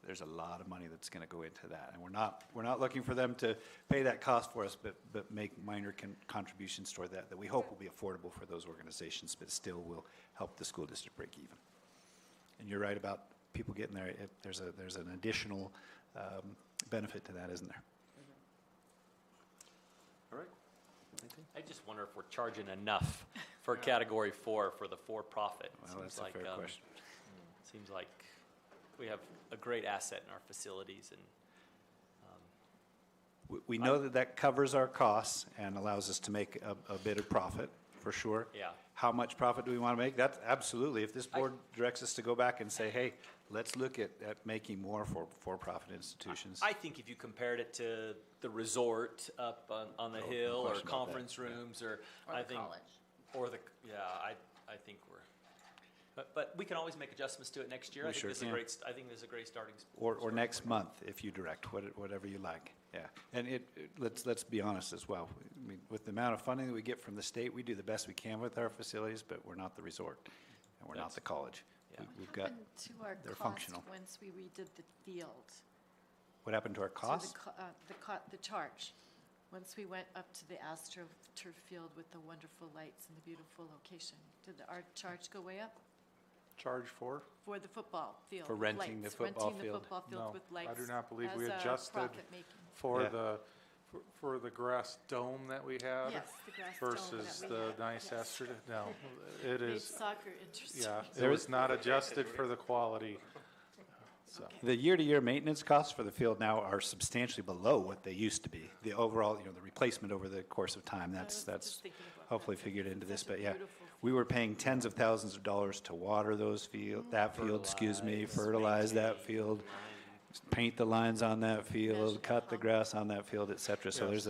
Speaker 2: there's a lot of money that's going to go into that, and we're not looking for them to pay that cost for us, but make minor contributions toward that we hope will be affordable for those organizations, but still will help the school district break even. And you're right about people getting there. There's an additional benefit to that, isn't there?
Speaker 1: All right.
Speaker 10: I just wonder if we're charging enough for Category 4 for the for-profit.
Speaker 2: Well, that's a fair question.
Speaker 10: Seems like we have a great asset in our facilities, and
Speaker 2: We know that covers our costs and allows us to make a bit of profit, for sure.
Speaker 10: Yeah.
Speaker 2: How much profit do we want to make? That's absolutely. If this board directs us to go back and say, hey, let's look at making more for-profit institutions.
Speaker 10: I think if you compared it to the resort up on the hill, or
Speaker 2: question about
Speaker 10: conference
Speaker 2: that, yeah.
Speaker 10: rooms, or
Speaker 5: Or
Speaker 10: I
Speaker 5: the
Speaker 10: think,
Speaker 5: college.
Speaker 10: I think we're. But we can always make adjustments to it next year.
Speaker 2: We
Speaker 10: I think
Speaker 2: sure
Speaker 10: this is a
Speaker 2: can.
Speaker 10: great. I think this is a great starting.
Speaker 2: Or next month, if you direct, whatever you like. Yeah, and let's be honest as well. I mean, with the amount of funding that we get from the state, we do the best we can with our facilities, but we're not the resort, and we're not the college.
Speaker 10: Yeah.
Speaker 2: We've got.
Speaker 4: Happened to our
Speaker 2: they're
Speaker 4: cost
Speaker 2: functional.
Speaker 4: once we redid the field?
Speaker 2: What happened to our cost?
Speaker 4: The charge. Once we went up to the AstroTurf field with the wonderful lights and the beautiful location, did our charge go way up?
Speaker 11: Charge for?
Speaker 4: For the football field?
Speaker 2: For
Speaker 4: with
Speaker 2: renting the
Speaker 4: lights,
Speaker 2: football
Speaker 4: Renting the
Speaker 2: field?
Speaker 4: football field
Speaker 11: No,
Speaker 4: with lights?
Speaker 11: I do not believe we
Speaker 4: as a
Speaker 11: adjusted
Speaker 4: profit-making.
Speaker 11: for
Speaker 2: Yeah.
Speaker 11: for the grass dome that we had
Speaker 4: Yes, the grass dome
Speaker 11: versus
Speaker 4: that we
Speaker 11: the
Speaker 4: had,
Speaker 11: nice
Speaker 4: yes.
Speaker 11: Astro. No, it
Speaker 4: Made
Speaker 11: is,
Speaker 4: soccer interesting.
Speaker 11: yeah, it
Speaker 2: There
Speaker 11: was
Speaker 2: is-
Speaker 11: not adjusted for the quality. So,
Speaker 2: The year-to-year maintenance costs for the field now are substantially below what they used to be. The overall, the replacement over the course of time,
Speaker 4: was
Speaker 2: that's
Speaker 4: just thinking about
Speaker 2: hopefully
Speaker 4: that.
Speaker 2: figured into this,
Speaker 4: Such a
Speaker 2: but yeah.
Speaker 4: beautiful
Speaker 2: We were paying tens of thousands of dollars to water those fertilize that field, paint the lines on that field, cut the grass on that field, et cetera. So
Speaker 11: Yes.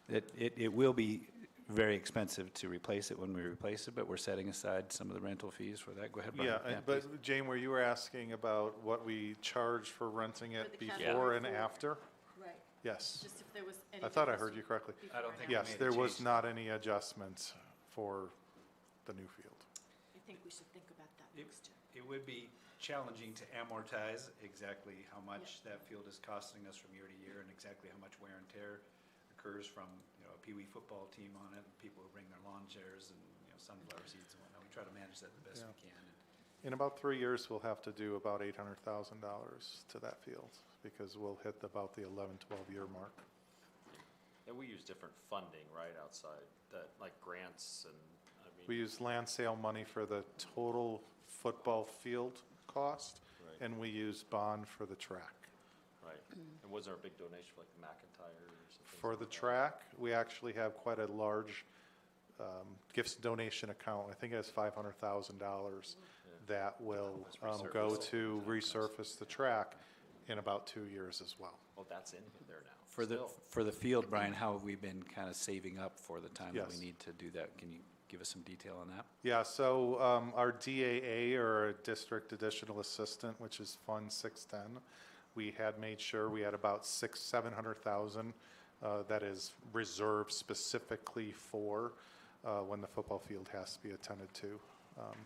Speaker 2: it will be very expensive to replace it when we replace it, but we're setting aside some of the rental fees for that. Go ahead, Brian.
Speaker 11: yeah,
Speaker 2: please.
Speaker 11: but Jane, were you asking about what we charge for renting it
Speaker 4: For the
Speaker 11: before
Speaker 4: category
Speaker 11: and
Speaker 4: 4.
Speaker 11: after?
Speaker 4: Right,
Speaker 11: Yes.
Speaker 4: just if there was any.
Speaker 11: I thought I
Speaker 4: difference
Speaker 11: heard you correctly.
Speaker 4: before and
Speaker 2: think
Speaker 4: after.
Speaker 11: Yes,
Speaker 2: made a
Speaker 11: there was
Speaker 2: change.
Speaker 11: not any adjustments for the new field.
Speaker 4: I think we should think about that next year.
Speaker 2: It would be challenging to amortize exactly how much that field is costing us from year to year and exactly how much wear and tear occurs from, a Pee Wee football team on it, and people who bring their lawn chairs and, sunflower seeds and whatnot. We try to manage that the best
Speaker 11: Yeah.
Speaker 2: we can.
Speaker 11: In about 3 years, we'll have to do about $800,000 to that field because we'll hit about the 11, 12-year mark.
Speaker 1: And we use different funding, right, outside that, like grants and,
Speaker 11: We use land sale money for the total football field cost,
Speaker 1: Right.
Speaker 11: and we use bond for the track.
Speaker 1: right. And was there a big donation for like the McIntyres? and things
Speaker 11: For
Speaker 1: like
Speaker 11: the
Speaker 1: that?
Speaker 11: track, we actually have quite a large gifts donation account. I think it has $500,000 that will go to resurface the track in about 2 years as well.
Speaker 10: Well, that's in there now.
Speaker 2: For the field, Brian, how have we been kind of saving up for the time that we
Speaker 11: Yes.
Speaker 2: need to do that? Can you give us some detail on that?
Speaker 11: Yeah, so our DAA, or District Additional Assistant, which is Fund 610, we had made sure we had about 700,000 that is reserved specifically for when the football field has to be attended to.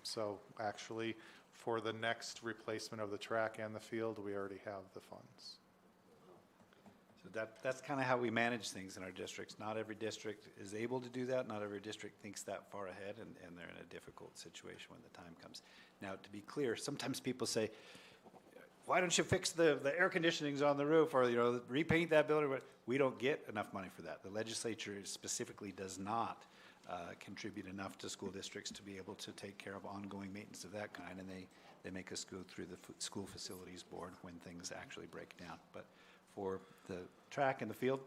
Speaker 11: So actually, for the next replacement of the track and the field, we already have the funds.
Speaker 2: So that's kind of how we manage things in our districts. Not every district is able to do that. Not every district thinks that far ahead, and they're in a difficult situation when the time comes. Now, to be clear, sometimes people say, why don't you fix the air conditionings on the roof, or, repaint that building? We don't get enough money for that. The legislature specifically does not contribute enough to school districts to be able to take care of ongoing maintenance of that kind, and they make us go through the school facilities board when things actually break down. But for the track and the field,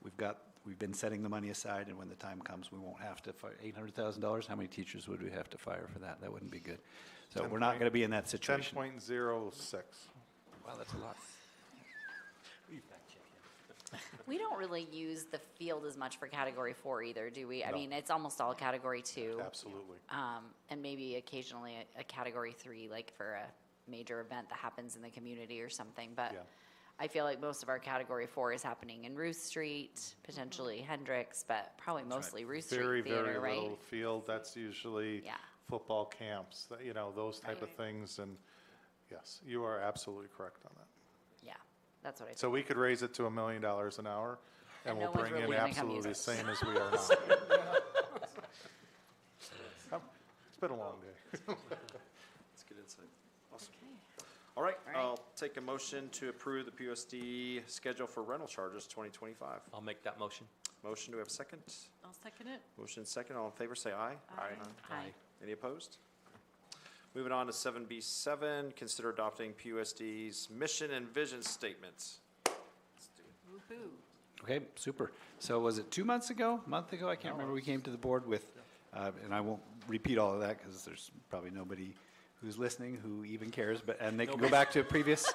Speaker 2: we've been setting the money aside, and when the time comes, we won't have to fire $800,000. How many teachers would we have to fire for that? That wouldn't be good. So we're not going to be in that situation.
Speaker 11: 10.06.
Speaker 2: Wow, that's a lot.
Speaker 5: We don't really use the field as much for Category 4 either, do we? I
Speaker 11: No.
Speaker 5: mean, it's almost all Category 2.
Speaker 11: Absolutely.
Speaker 5: And maybe occasionally a Category 3, like for a major event that happens in the community or something. But
Speaker 11: Yeah.
Speaker 5: I feel like most of our Category 4 is happening in Ruth Street, potentially Hendricks, but probably mostly Ruth Street
Speaker 11: Very,
Speaker 5: Theater,
Speaker 11: very
Speaker 5: right?
Speaker 11: little field. That's usually
Speaker 5: Yeah.
Speaker 11: football camps, those type of
Speaker 5: Right.
Speaker 11: things. And yes, you are absolutely correct on that.
Speaker 5: Yeah, that's what I
Speaker 11: So we could raise it to $1 million an hour, and
Speaker 5: And
Speaker 11: we'll
Speaker 5: no one's
Speaker 11: bring
Speaker 5: really
Speaker 11: in
Speaker 5: gonna come use
Speaker 11: absolutely the
Speaker 5: it.
Speaker 11: same as we are now. It's been a long day.
Speaker 1: That's good insight. Awesome. All right,
Speaker 5: All right.
Speaker 1: I'll take a motion to approve the PUSD schedule for rental charges 2025.
Speaker 10: I'll make that motion.
Speaker 1: Motion, do we have a second?
Speaker 4: I'll second it.
Speaker 1: Motion second, all in favor, say aye.
Speaker 5: Aye.
Speaker 1: Any opposed? Moving on to 7B7, consider adopting PUSD's mission and vision statements.
Speaker 4: Woo-hoo.
Speaker 2: Okay, super. So was it 2 months ago, a month ago? I can't remember. We came to the board with, and I won't repeat all of that because there's probably nobody who's listening who even cares, and they can go back to previous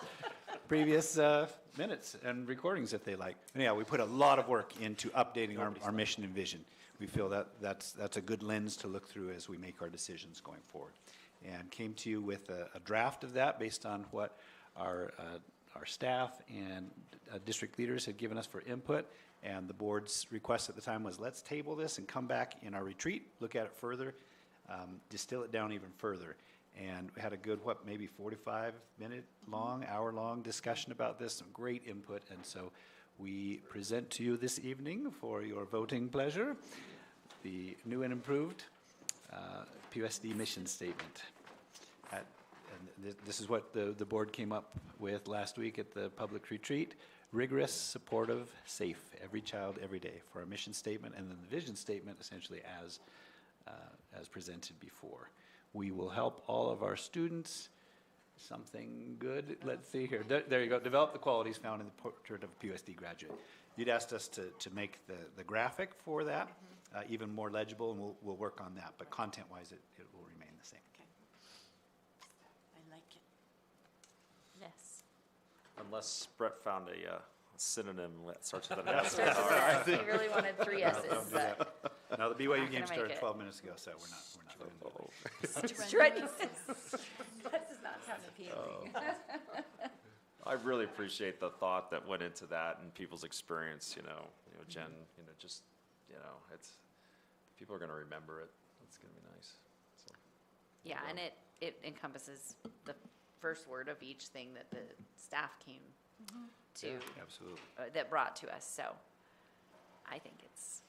Speaker 2: minutes and recordings if they like. Anyhow, we put a lot of work into updating our mission and vision. We feel that's a good lens to look through as we make our decisions going forward. And came to you with a draft of that based on what our staff and district leaders had given us for input. And the board's request at the time was, let's table this and come back in our retreat, look at it further, distill it down even further. And we had a good, maybe 45-minute long, hour-long discussion about this, some great input. And so we present to you this evening for your voting pleasure, the new and improved PUSD mission statement. And this is what the board came up with last week at the public retreat. Rigorous, supportive, safe, every child, every day, for our mission statement, and then the vision statement essentially as presented before. We will help all of our students, something good, let's see here. There you go, develop the qualities found in the portrait of a PUSD graduate. You'd asked us to make the graphic for that even more legible, and we'll work on that, but content-wise, it will remain the same.
Speaker 4: Okay. I like it.
Speaker 5: Yes.
Speaker 1: Unless Brett found a synonym that starts with an S.
Speaker 5: Starts with an S. He really wanted 3 S's.
Speaker 2: Now, the BYU
Speaker 5: Not
Speaker 2: game
Speaker 5: gonna make
Speaker 2: started
Speaker 5: it.
Speaker 2: 12 minutes ago, so we're not doing that.
Speaker 5: Strenuous. That does not sound appealing.
Speaker 1: I really appreciate the thought that went into that and people's experience, Jen, it's, people are gonna remember it. It's gonna be nice. So,
Speaker 5: Yeah, and it encompasses the first word of each thing that the staff came to,
Speaker 2: Absolutely.
Speaker 5: that brought to us. So I think it's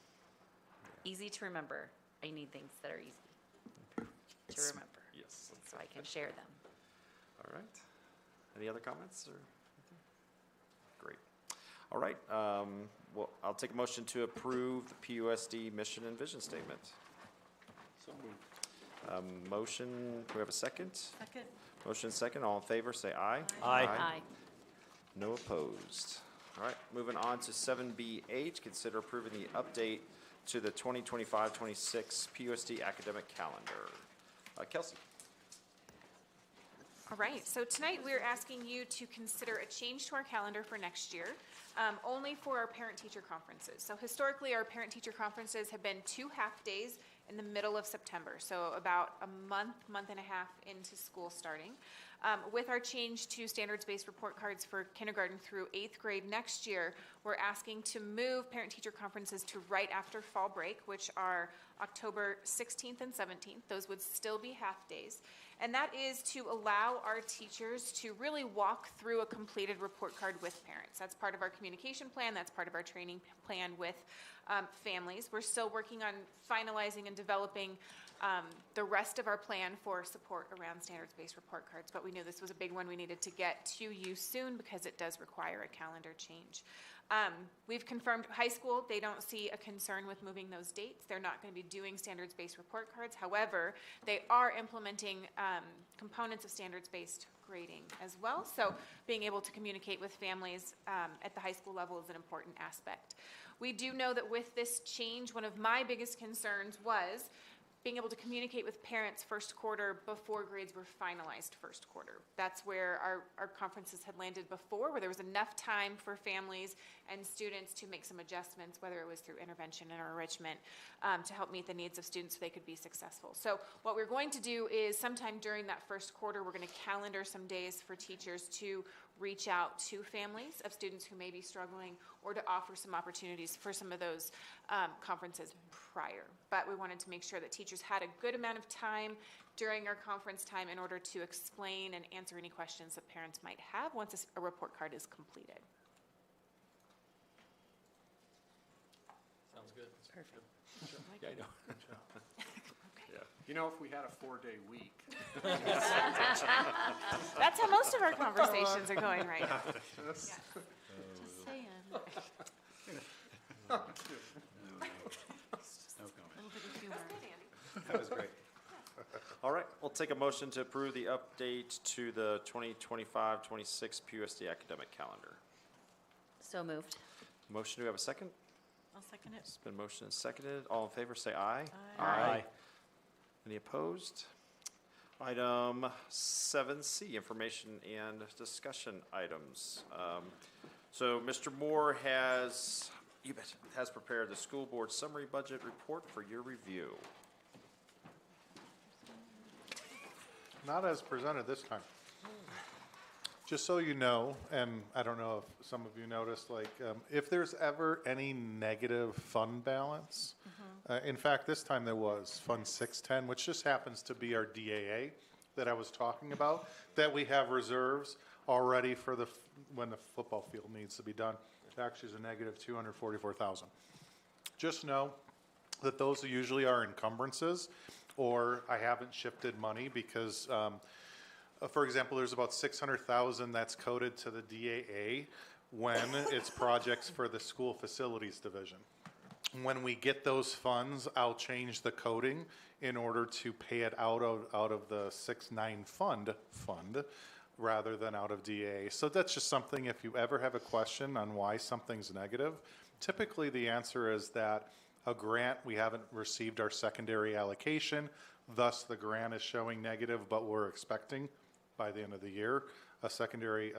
Speaker 5: easy to remember. I need things that are easy to remember,
Speaker 1: yes.
Speaker 5: so I can share them.
Speaker 1: All right. Any other comments or anything? Great. All right. Well, I'll take a motion to approve the PUSD mission and vision statement.
Speaker 10: So moved.
Speaker 1: Motion, do we have a second?
Speaker 4: Second.
Speaker 1: Motion second. All in favor, say aye.
Speaker 5: Aye.
Speaker 1: No opposed. All right, moving on to 7B8, consider approving the update to the 2025-26 PUSD academic calendar. Kelsey.
Speaker 13: All right, so tonight we're asking you to consider a change to our calendar for next year, only for our parent-teacher conferences. So historically, our parent-teacher conferences have been 2 half-days in the middle of September, so about a month and a half into school starting. With our change to standards-based report cards for kindergarten through 8th grade next year, we're asking to move parent-teacher conferences to right after fall break, which are October 16th and 17th. Those would still be half-days. And that is to allow our teachers to really walk through a completed report card with parents. That's part of our communication plan. That's part of our training plan with families. We're still working on finalizing and developing the rest of our plan for support around standards-based report cards, but we knew this was a big one we needed to get to you soon because it does require a calendar change. We've confirmed high school, they don't see a concern with moving those dates. They're not going to be doing standards-based report cards. However, they are implementing components of standards-based grading as well. So being able to communicate with families at the high school level is an important aspect. We do know that with this change, one of my biggest concerns was being able to communicate with parents first quarter before grades were finalized first quarter. That's where our conferences had landed before, where there was enough time for families and students to make some adjustments, whether it was through intervention or enrichment, to help meet the needs of students so they could be successful. So what we're going to do is sometime during that first quarter, we're going to calendar some days for teachers to reach out to families of students who may be struggling or to offer some opportunities for some of those conferences prior. But we wanted to make sure that teachers had a good amount of time during our conference time in order to explain and answer any questions that parents might have once a report card is completed.
Speaker 3: Sounds good.
Speaker 5: Perfect.
Speaker 12: Yeah, I know.
Speaker 3: You know, if we had a 4-day week.
Speaker 13: That's how most of our conversations are going right now.
Speaker 4: Just saying.
Speaker 2: No comment.
Speaker 4: A little bit of humor.
Speaker 2: That was great.
Speaker 1: All right, we'll take a motion to approve the update to the 2025-26 PUSD academic calendar.
Speaker 5: So moved.
Speaker 1: Motion, do we have a second?
Speaker 4: I'll second it.
Speaker 1: It's been motioned and seconded. All in favor, say aye.
Speaker 5: Aye.
Speaker 1: Any opposed? Item 7C, information and discussion items. So Mr. Moore has prepared the school board summary budget report for your review.
Speaker 11: Not as presented this time. Just so you know, and I don't know if some of you noticed, like, if there's ever any negative fund balance, in fact, this time there was Fund 610, which just happens to be our DAA that I was talking about, that we have reserves already for when the football field needs to be done. It actually is a negative 244,000. Just know that those usually are encumbrances, or I haven't shifted money because, for example, there's about 600,000 that's coded to the DAA when it's projects for the school facilities division. When we get those funds, I'll change the coding in order to pay it out of the 6-9 fund rather than out of DAA. So that's just something, if you ever have a question on why something's negative, typically the answer is that a grant, we haven't received our secondary allocation, thus the grant is showing negative, but we're expecting by the end of the year a secondary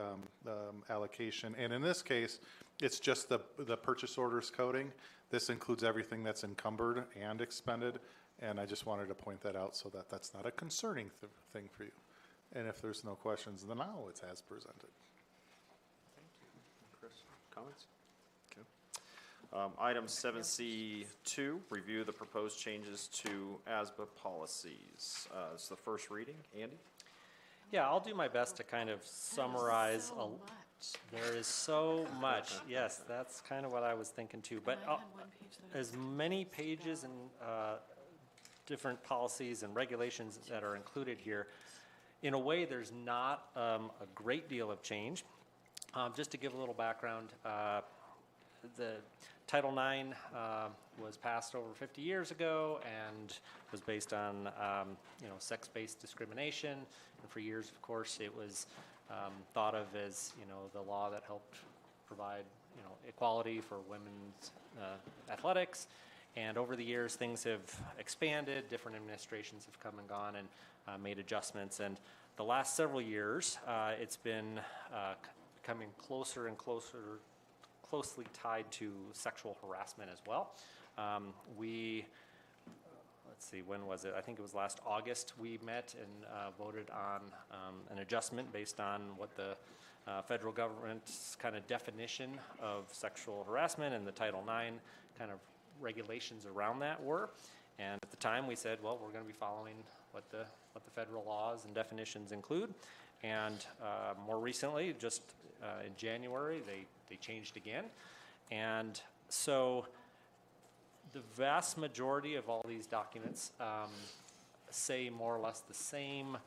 Speaker 11: allocation. And in this case, it's just the purchase orders coding. This includes everything that's encumbered and expended, and I just wanted to point that out so that that's not a concerning thing for you. And if there's no questions, then now it's as presented.
Speaker 1: Thank you. Chris, comments? Okay. Item 7C2, review the proposed changes to ASBA policies. It's the first reading. Andy?
Speaker 14: Yeah, I'll do my best to kind of summarize. There is so much. Yes, that's kind of what I was thinking too. But as many pages and different policies and regulations that are included here, in a way, there's not a great deal of change. Just to give a little background, the Title IX was passed over 50 years ago and was based on sex-based discrimination. And for years, of course, it was thought of as the law that helped provide equality for women's athletics. And over the years, things have expanded. Different administrations have come and gone and made adjustments. And the last several years, it's been becoming closer and closely tied to sexual harassment as well. Let's see, when was it? I think it was last August, we met and voted on an adjustment based on what the federal government's kind of definition of sexual harassment and the Title IX kind of regulations around that were. And at the time, we said, well, we're going to be following what the federal laws and definitions include. And more recently, just in January, they changed again. And so the vast majority of all these documents say more or less the same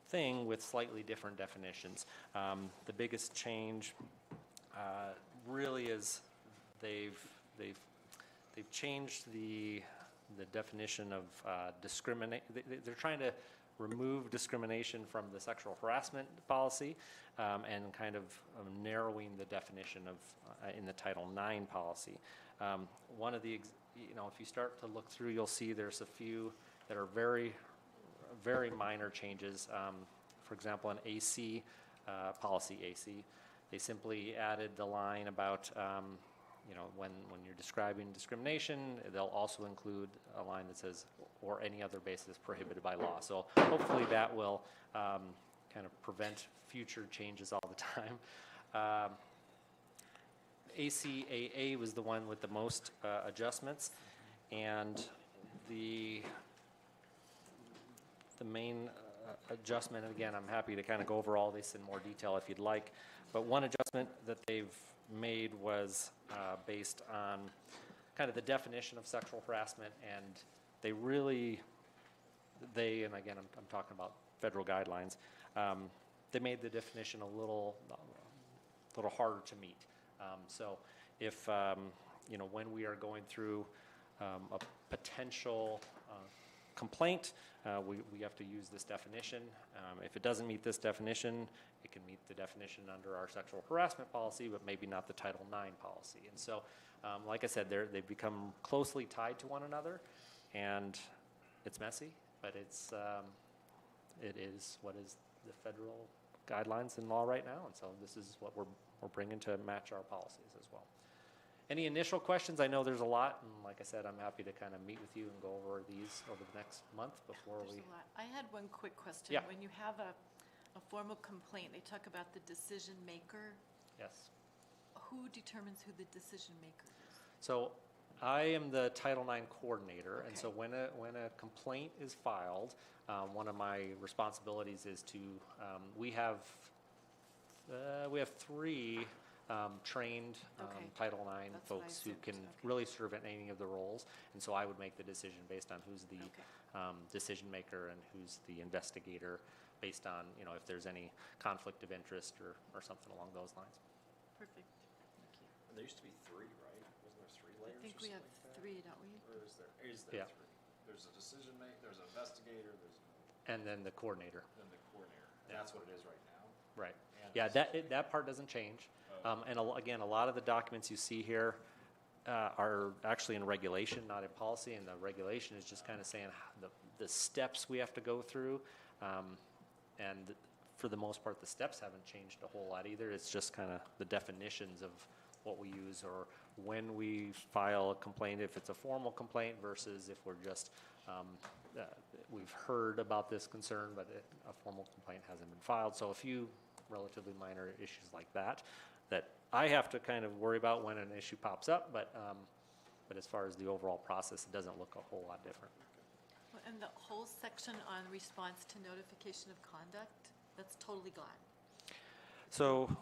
Speaker 14: thing with slightly different definitions. The biggest change really is they've changed the definition of discriminate. They're trying to remove discrimination from the sexual harassment policy and kind of narrowing the definition of in the Title IX policy. One of the, if you start to look through, you'll see there's a few that are very, very minor changes. For example, in AC, policy AC, they simply added the line about when you're describing discrimination, they'll also include a line that says, or any other basis prohibited by law. So hopefully that will kind of prevent future changes all the time. ACAA was the one with the most adjustments, and the main adjustment, and again, I'm happy to kind of go over all this in more detail if you'd like, but one adjustment that they've made was based on kind of the definition of sexual harassment, and and again, I'm talking about federal guidelines, they made the definition a little harder to meet. So if, when we are going through a potential complaint, we have to use this definition. If it doesn't meet this definition, it can meet the definition under our sexual harassment policy, but maybe not the Title IX policy. And so, like I said, they've become closely tied to one another, and it's messy, but it is what is the federal guidelines and law right now, and so this is what we're bringing to match our policies as well. Any initial questions? I know there's a lot, and like I said, I'm happy to kind of meet with you and go over these over the next month before
Speaker 4: There's a lot. I had one quick question.
Speaker 14: Yeah.
Speaker 4: When you have a formal complaint, they talk about the decision maker.
Speaker 14: Yes.
Speaker 4: Who determines who the decision maker is?
Speaker 14: So I am the Title IX coordinator, and so
Speaker 4: Okay.
Speaker 14: when a complaint is filed, one of my responsibilities is to we have 3 trained
Speaker 4: Okay.
Speaker 14: Title IX
Speaker 4: That's what I
Speaker 14: folks who
Speaker 4: assumed.
Speaker 14: can
Speaker 4: Okay.
Speaker 14: really serve in any of the roles, and so I would make the decision based on who's the
Speaker 4: Okay.
Speaker 14: decision maker and who's the investigator, based on if there's any conflict of interest or something along those lines.
Speaker 4: Perfect. Thank you.
Speaker 1: And there used to be 3, right? Wasn't there 3
Speaker 4: I
Speaker 1: layers?
Speaker 4: think
Speaker 1: or
Speaker 4: we have
Speaker 1: something like that?
Speaker 4: 3, don't we?
Speaker 1: Or is there
Speaker 14: Yeah.
Speaker 1: 3? There's a decision maker, there's an investigator, there's
Speaker 14: And then the coordinator.
Speaker 1: then the coordinator. And
Speaker 14: Yeah.
Speaker 1: that's what it is right now.
Speaker 14: Right.
Speaker 1: And
Speaker 14: Yeah,
Speaker 1: this-
Speaker 14: that part doesn't change.
Speaker 1: Oh.
Speaker 14: And again, a lot of the documents you see here are actually in regulation, not in policy, and the regulation is just kind of saying the steps we have to go through. And for the most part, the steps haven't changed a whole lot either. It's just kind of the definitions of what we use or when we file a complaint, if it's a formal complaint versus if we're just, we've heard about this concern, but a formal complaint hasn't been filed. So a few relatively minor issues like that I have to kind of worry about when an issue pops up, but as far as the overall process, it doesn't look a whole lot different.
Speaker 4: Well, and the whole section on response to notification of conduct, that's totally gone.
Speaker 14: So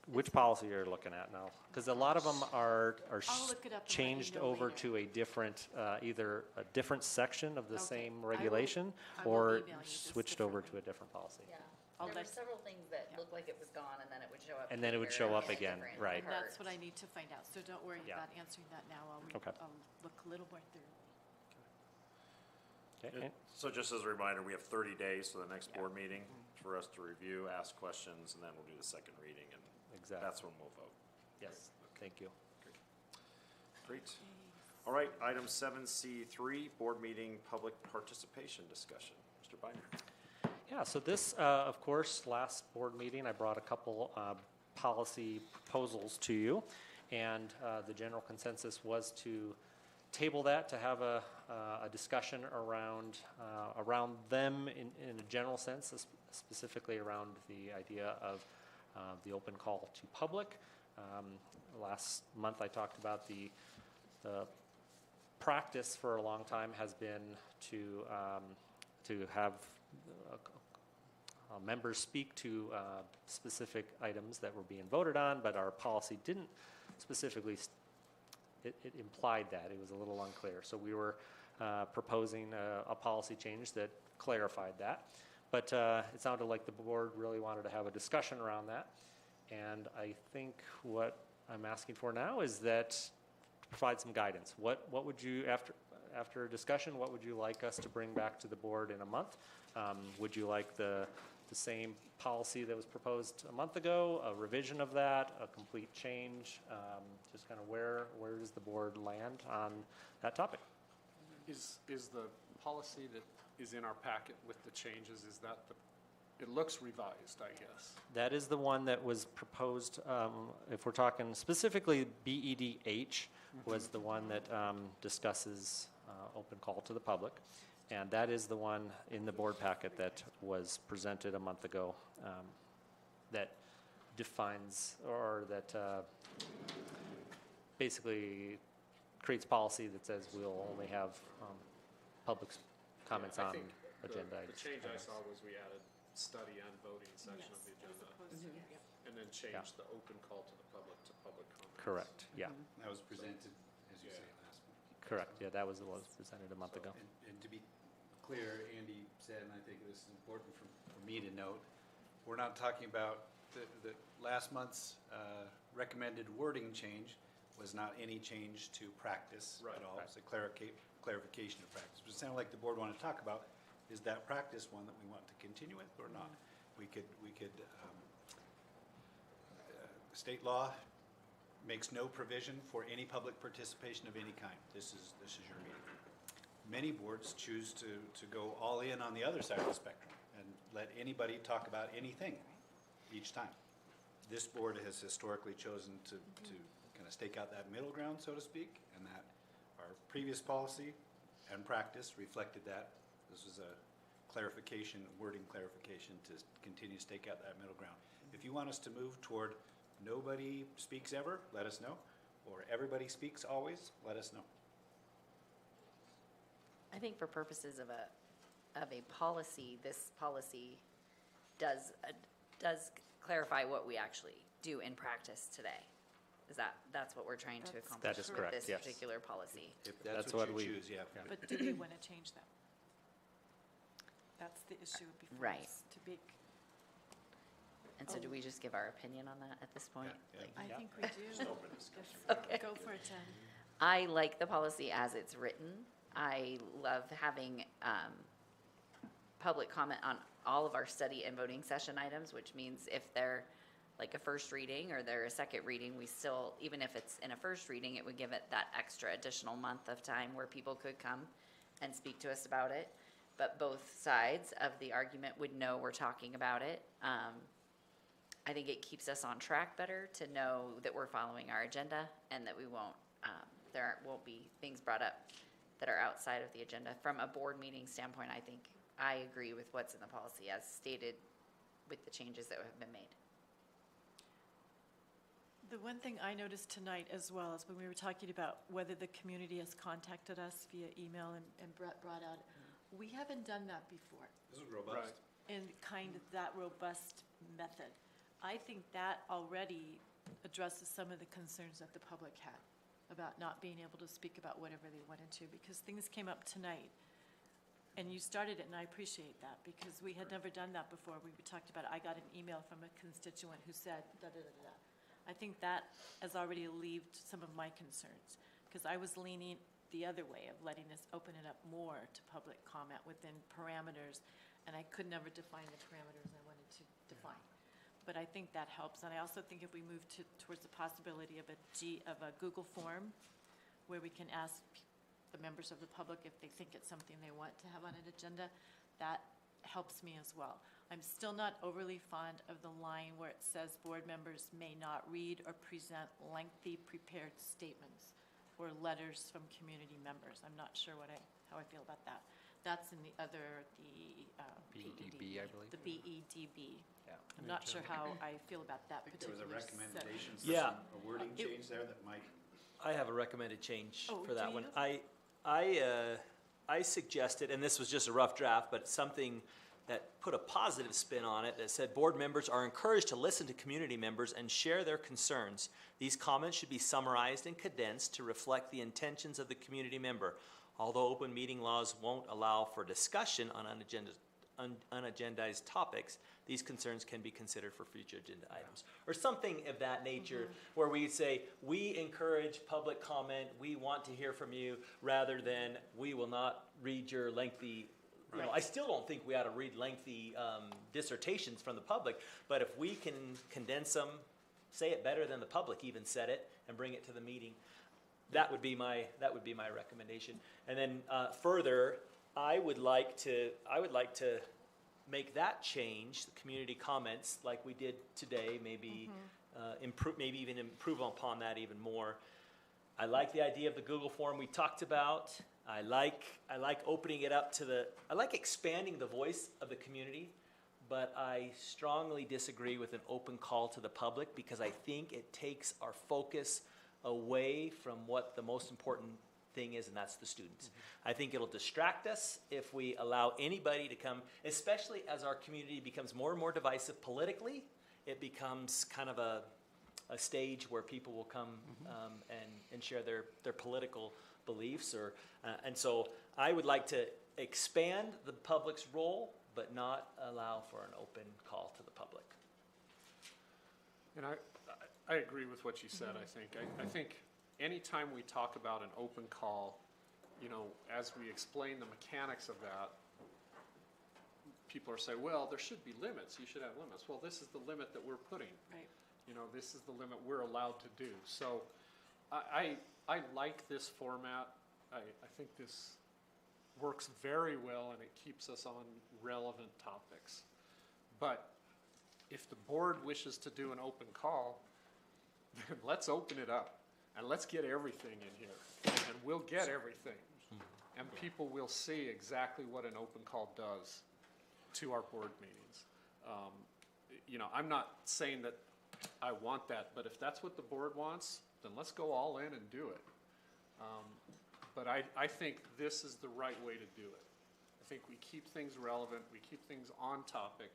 Speaker 14: which policy are you looking at now? Because a lot of them are
Speaker 4: I'll look it up and let you
Speaker 14: changed
Speaker 4: know
Speaker 14: over
Speaker 4: later.
Speaker 14: to a different, either a different section of the
Speaker 4: Okay.
Speaker 14: same
Speaker 4: I will-
Speaker 14: regulation
Speaker 4: I will
Speaker 14: or
Speaker 4: email you this
Speaker 14: switched over to
Speaker 4: differently.
Speaker 14: a different policy.
Speaker 5: Yeah.
Speaker 4: I'll
Speaker 5: There were
Speaker 4: let-
Speaker 5: several things that
Speaker 4: Yeah.
Speaker 5: looked like it was gone, and then it would show up.
Speaker 14: And then it would
Speaker 5: later
Speaker 14: show up
Speaker 5: in a
Speaker 14: again,
Speaker 5: different
Speaker 14: right.
Speaker 4: And that's
Speaker 5: part.
Speaker 4: what I need to find out, so don't worry
Speaker 14: Yeah.
Speaker 4: about answering that now.
Speaker 14: Okay.
Speaker 4: I'll look a little more thoroughly.
Speaker 14: Okay, and-
Speaker 1: So just as a reminder, we have 30 days to the next board meeting for us to review, ask questions, and then we'll do the second reading, and
Speaker 14: Exactly.
Speaker 1: that's when we'll vote.
Speaker 14: Yes, thank you.
Speaker 1: Great. All right, item 7C3, board meeting public participation discussion. Mr. Biner.
Speaker 14: Yeah, so this, of course, last board meeting, I brought a couple policy proposals to you, and the general consensus was to table that, to have a discussion around them in a general sense, specifically around the idea of the open call to public. Last month, I talked about the practice for a long time has been to have members speak to specific items that were being voted on, but our policy didn't specifically, it implied that. It was a little unclear. So we were proposing a policy change that clarified that. But it sounded like the board really wanted to have a discussion around that. And I think what I'm asking for now is that provide some guidance. What would you, after a discussion, what would you like us to bring back to the board in a month? Would you like the same policy that was proposed a month ago, a revision of that, a complete change? Just kind of where does the board land on that topic?
Speaker 3: Is the policy that is in our packet with the changes, is that it looks revised, I guess?
Speaker 14: That is the one that was proposed, if we're talking specifically BEDH was the one that discusses open call to the public. And that is the one in the board packet that was presented a month ago that defines or that basically creates policy that says we'll only have public comments on agenda items.
Speaker 3: The change I saw was we added study and voting section of the agenda. And then changed the open call to the public to public comments.
Speaker 14: Correct, yeah.
Speaker 2: That was presented, as you say, last month.
Speaker 14: Correct, yeah, that was what was presented a month ago.
Speaker 2: And to be clear, Andy said, and I think this is important for me to note, we're not talking about the last month's recommended wording change was not any change to practice at all. It's a clarification of practice. But it sounded like the board wanted to talk about, is that practice one that we want to continue with or not? We could state law makes no provision for any public participation of any kind. This is your meeting. Many boards choose to go all in on the other side of the spectrum and let anybody talk about anything each time. This board has historically chosen to kind of stake out that middle ground, so to speak, and that our previous policy and practice reflected that. This was a clarification, wording clarification to continue to stake out that middle ground. If you want us to move toward nobody speaks ever, let us know, or everybody speaks always, let us know.
Speaker 5: I think for purposes of a policy, this policy does clarify what we actually do in practice today. That's what we're trying to accomplish
Speaker 14: That is correct,
Speaker 5: with this
Speaker 14: yes.
Speaker 5: particular policy.
Speaker 2: If that's what you choose, yeah.
Speaker 4: But do we want to change that? That's the issue before
Speaker 5: Right.
Speaker 4: us, to be.
Speaker 5: And so do we just give our opinion on that at this point?
Speaker 2: Yeah.
Speaker 5: Like,
Speaker 4: I think we do.
Speaker 5: Okay.
Speaker 4: Go for it, Jen.
Speaker 5: I like the policy as it's written. I love having public comment on all of our study and voting session items, which means if they're like a first reading or they're a second reading, we still, even if it's in a first reading, it would give it that extra additional month of time where people could come and speak to us about it. But both sides of the argument would know we're talking about it. I think it keeps us on track better to know that we're following our agenda and that we won't, there won't be things brought up that are outside of the agenda. From a board meeting standpoint, I think I agree with what's in the policy as stated with the changes that have been made.
Speaker 4: The one thing I noticed tonight as well is when we were talking about whether the community has contacted us via email and Brett brought out, we haven't done that before
Speaker 2: This is robust.
Speaker 4: in kind of that robust method. I think that already addresses some of the concerns that the public had about not being able to speak about whatever they wanted to, because things came up tonight. And you started it, and I appreciate that, because we had never done that before. We talked about it. I got an email from a constituent who said, da-da-da-da. I think that has already alleviated some of my concerns, because I was leaning the other way of letting us open it up more to public comment within parameters, and I could never define the parameters I wanted to define. But I think that helps, and I also think if we move towards the possibility of a Google form where we can ask the members of the public if they think it's something they want to have on an agenda, that helps me as well. I'm still not overly fond of the line where it says board members may not read or present lengthy prepared statements or letters from community members. I'm not sure how I feel about that. That's in the other,
Speaker 14: BEDB, I believe.
Speaker 4: The BEDB.
Speaker 14: Yeah.
Speaker 4: I'm not sure how I feel about that
Speaker 2: I think there was
Speaker 4: particular
Speaker 2: a recommendation for
Speaker 10: Yeah.
Speaker 2: a wording change there that might.
Speaker 10: I have a recommended change
Speaker 4: Oh,
Speaker 10: for that
Speaker 4: do
Speaker 10: one.
Speaker 4: you?
Speaker 10: I suggested, and this was just a rough draft, but something that put a positive spin on it that said board members are encouraged to listen to community members and share their concerns. These comments should be summarized and condensed to reflect the intentions of the community member. Although open meeting laws won't allow for discussion on unagendized topics, these concerns can be considered for future agenda items. Or something of that nature, where we say, we encourage public comment, we want to hear from you, rather than we will not read your lengthy, you know, I still don't think we ought to read lengthy dissertations from the public, but if we can condense them, say it better than the public even said it, and bring it to the meeting, that would be my recommendation. And then further, I would like to make that change, the community comments, like we did today, maybe even improve upon that even more. I like the idea of the Google form we talked about. I like opening it up I like expanding the voice of the community, but I strongly disagree with an open call to the public because I think it takes our focus away from what the most important thing is, and that's the students. I think it'll distract us if we allow anybody to come, especially as our community becomes more and more divisive politically. It becomes kind of a stage where people will come and share their political beliefs, and so I would like to expand the public's role, but not allow for an open call to the public.
Speaker 3: And I agree with what you said, I think. I think anytime we talk about an open call, you know, as we explain the mechanics of that, people are saying, well, there should be limits. You should have limits. Well, this is the limit that we're putting.
Speaker 4: Right.
Speaker 3: You know, this is the limit we're allowed to do. So I like this format. I think this works very well and it keeps us on relevant topics. But if the board wishes to do an open call, then let's open it up and let's get everything in here. And we'll get everything. And people will see exactly what an open call does to our board meetings. You know, I'm not saying that I want that, but if that's what the board wants, then let's go all in and do it. But I think this is the right way to do it. I think we keep things relevant, we keep things on topic,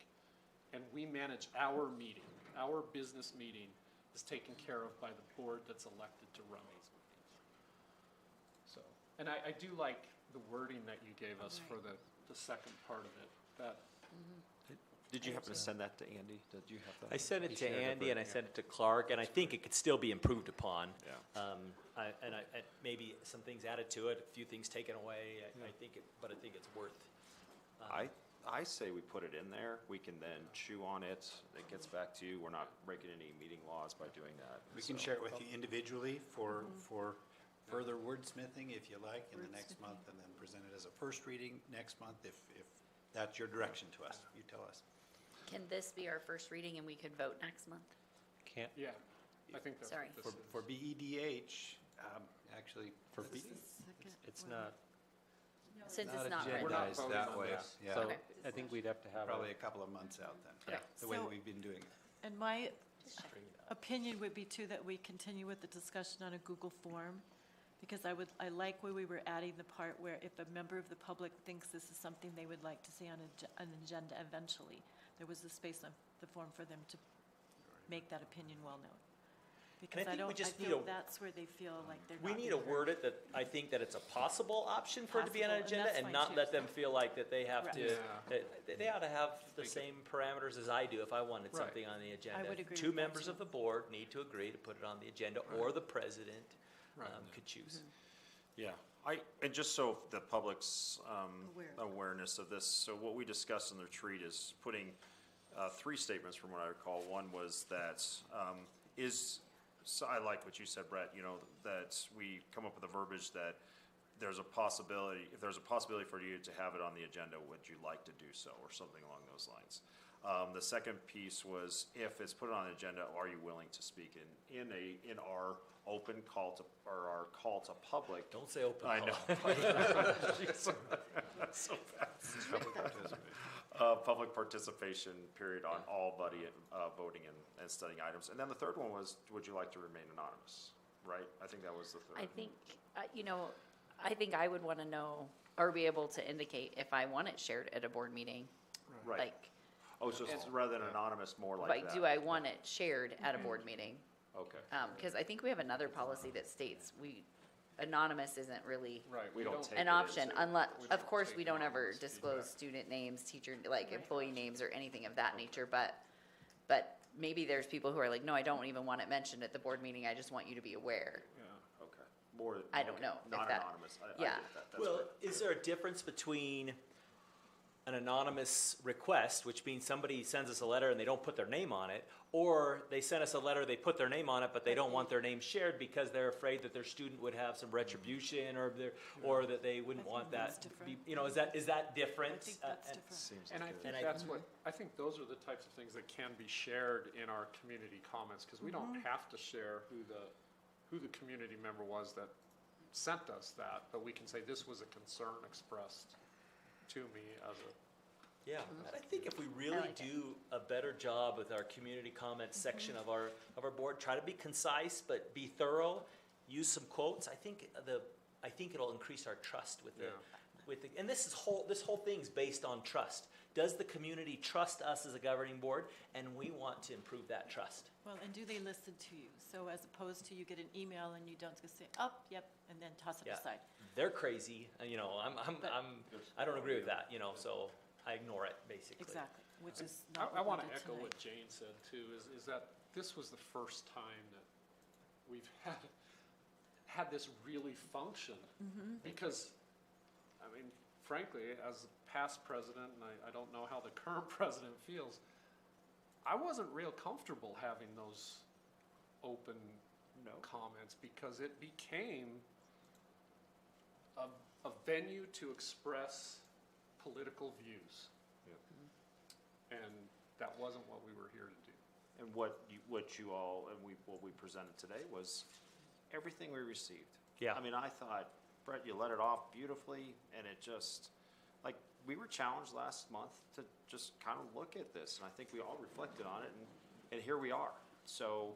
Speaker 3: and we manage our meeting. Our business meeting is taken care of by the board that's elected to run these meetings. So, and I do like the wording that you gave us for the second part of it. That.
Speaker 1: Did you happen to send that to Andy? Did you have that?
Speaker 10: I sent it to
Speaker 1: shared it,
Speaker 10: Andy
Speaker 1: but-
Speaker 10: and I sent it to Clark, and I think it could still be improved upon.
Speaker 1: Yeah.
Speaker 10: And maybe some things added to it, a few things taken away. I think it's worth.
Speaker 1: I say we put it in there. We can then chew on it. It gets back to you. We're not breaking any meeting laws by doing that.
Speaker 2: We can share it with you individually for further wordsmithing if you like in the next month, and then present it as a first reading next month if that's your direction to us. You tell us.
Speaker 5: Can this be our first reading and we could vote next month?
Speaker 14: Can't,
Speaker 3: Yeah, I think that's
Speaker 5: Sorry.
Speaker 3: what this is.
Speaker 2: For BEDH, actually,
Speaker 14: it's not,
Speaker 5: Since
Speaker 2: not
Speaker 5: it's not written.
Speaker 2: agendized
Speaker 3: voting
Speaker 2: that
Speaker 3: on
Speaker 2: way.
Speaker 3: this.
Speaker 2: Yeah,
Speaker 14: so
Speaker 5: Okay.
Speaker 14: I think we'd have to have
Speaker 2: probably a couple of months out then.
Speaker 5: Okay.
Speaker 2: The way
Speaker 4: So-
Speaker 2: that we've been doing it.
Speaker 4: And my opinion would be too that we continue with the discussion on a Google form, because I like where we were adding the part where if a member of the public thinks this is something they would like to see on an agenda eventually, there was a space on the form for them to make that opinion well known. Because
Speaker 10: think we just need
Speaker 4: feel
Speaker 10: a-
Speaker 4: that's where they feel like they're
Speaker 10: We
Speaker 4: not
Speaker 10: need to
Speaker 4: being
Speaker 10: word
Speaker 4: heard.
Speaker 10: it that I think that it's a possible option for it to be on an
Speaker 4: Possible, and
Speaker 10: agenda,
Speaker 4: that's
Speaker 10: and
Speaker 4: fine
Speaker 10: not
Speaker 4: too.
Speaker 10: let them feel like that they have to,
Speaker 3: Yeah.
Speaker 10: they ought to have the same parameters as I do if I wanted
Speaker 3: Right.
Speaker 10: something on the agenda.
Speaker 4: would agree
Speaker 10: Two
Speaker 4: with that,
Speaker 10: members
Speaker 4: too.
Speaker 10: of the board need to agree to put it on the agenda, or the president
Speaker 3: Right.
Speaker 10: could choose.
Speaker 1: Yeah, and just so the public's
Speaker 4: Aware.
Speaker 1: awareness of this, so what we discussed in the retreat is putting three statements from what I recall. One was that so I like what you said, Brett, you know, that we come up with a verbiage that there's a possibility, if there's a possibility for you to have it on the agenda, would you like to do so, or something along those lines? The second piece was, if it's put on the agenda, are you willing to speak in our open call to, or our call to public?
Speaker 10: Don't say open
Speaker 1: I
Speaker 10: call.
Speaker 1: know. That's so fast. Public participation period on all voting and studying items. And then the third one was, would you like to remain anonymous? Right? I think that was the third.
Speaker 5: I think, I think I would want to know, or be able to indicate if I want it shared at a board meeting.
Speaker 1: Right.
Speaker 5: Like,
Speaker 1: Oh, so it's rather than anonymous, more like
Speaker 5: like,
Speaker 1: that?
Speaker 5: do I want it shared at a board meeting?
Speaker 1: Okay.
Speaker 5: Because I think we have another policy that states anonymous isn't really
Speaker 3: Right.
Speaker 1: We don't take
Speaker 5: an
Speaker 1: it
Speaker 5: option,
Speaker 1: into-
Speaker 5: unless,
Speaker 3: we
Speaker 5: of
Speaker 3: don't
Speaker 5: course,
Speaker 3: take
Speaker 5: we don't ever
Speaker 3: anonymous
Speaker 5: disclose
Speaker 3: feedback.
Speaker 5: student names, teacher, like employee names or anything of that nature, but maybe there's people who are like, no, I don't even want it mentioned at the board meeting, I just want you to be aware.
Speaker 3: Yeah.
Speaker 1: Okay. More.
Speaker 5: I don't
Speaker 1: okay.
Speaker 5: know if
Speaker 1: Not
Speaker 5: that-
Speaker 1: anonymous. I
Speaker 5: yeah.
Speaker 1: get that. That's
Speaker 10: Well,
Speaker 1: great.
Speaker 10: is there a difference between an anonymous request, which means somebody sends us a letter and they don't put their name on it, or they send us a letter, they put their name on it, but they don't want their name shared because they're afraid that their student would have some retribution, or that they wouldn't want that to be, is that different?
Speaker 4: I think that's different.
Speaker 1: Seems
Speaker 3: And I
Speaker 1: good.
Speaker 3: think I think those are the types of things that can be shared in our community comments, because we don't have to share who the community member was that sent us that, but we can say this was a concern expressed to me as a.
Speaker 10: Yeah, and I think if we really
Speaker 5: like it.
Speaker 10: do a better job with our community comments section of our board, try to be concise but be thorough, use some quotes. I think it'll increase our trust with the and this whole thing's based on trust. Does the community trust us as a governing board? And we want to improve that trust.
Speaker 4: Well, and do they listen to you? So as opposed to you get an email and you don't just say, oh, yep, and then toss it
Speaker 10: Yeah.
Speaker 4: aside.
Speaker 10: They're crazy. I don't agree with that. So I ignore it basically.
Speaker 4: Exactly, which is
Speaker 3: I
Speaker 4: not what
Speaker 3: want
Speaker 4: we
Speaker 3: to
Speaker 4: did
Speaker 3: echo
Speaker 4: tonight.
Speaker 3: what Jane said too, is that this was the first time that we've had this really function. Because, I mean, frankly, as a past president, and I don't know how the current president feels, I wasn't real comfortable having those open comments, because it became a venue to express political views. And that wasn't what we were here to do.
Speaker 1: And what we presented today was everything we received.
Speaker 10: Yeah.
Speaker 1: I mean, I thought, Brett, you let it off beautifully, and it just, like, we were challenged last month to just kind of look at this, and I think we all reflected on it, and here we are. So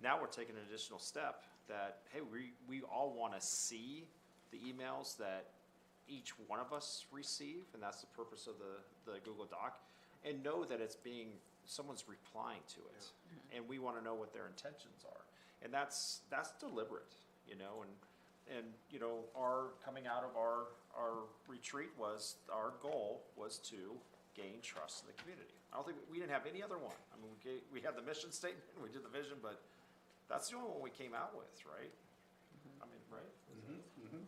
Speaker 1: now we're taking an additional step that, hey, we all want to see the emails that each one of us receive, and that's the purpose of the Google Doc, and know that someone's replying to it, and we want to know what their intentions are, and that's deliberate, and our coming out of our retreat our goal was to gain trust in the community. I don't think we didn't have any other one. I mean, we had the mission statement, we did the vision, but that's the only one we came out with, right? I mean, right?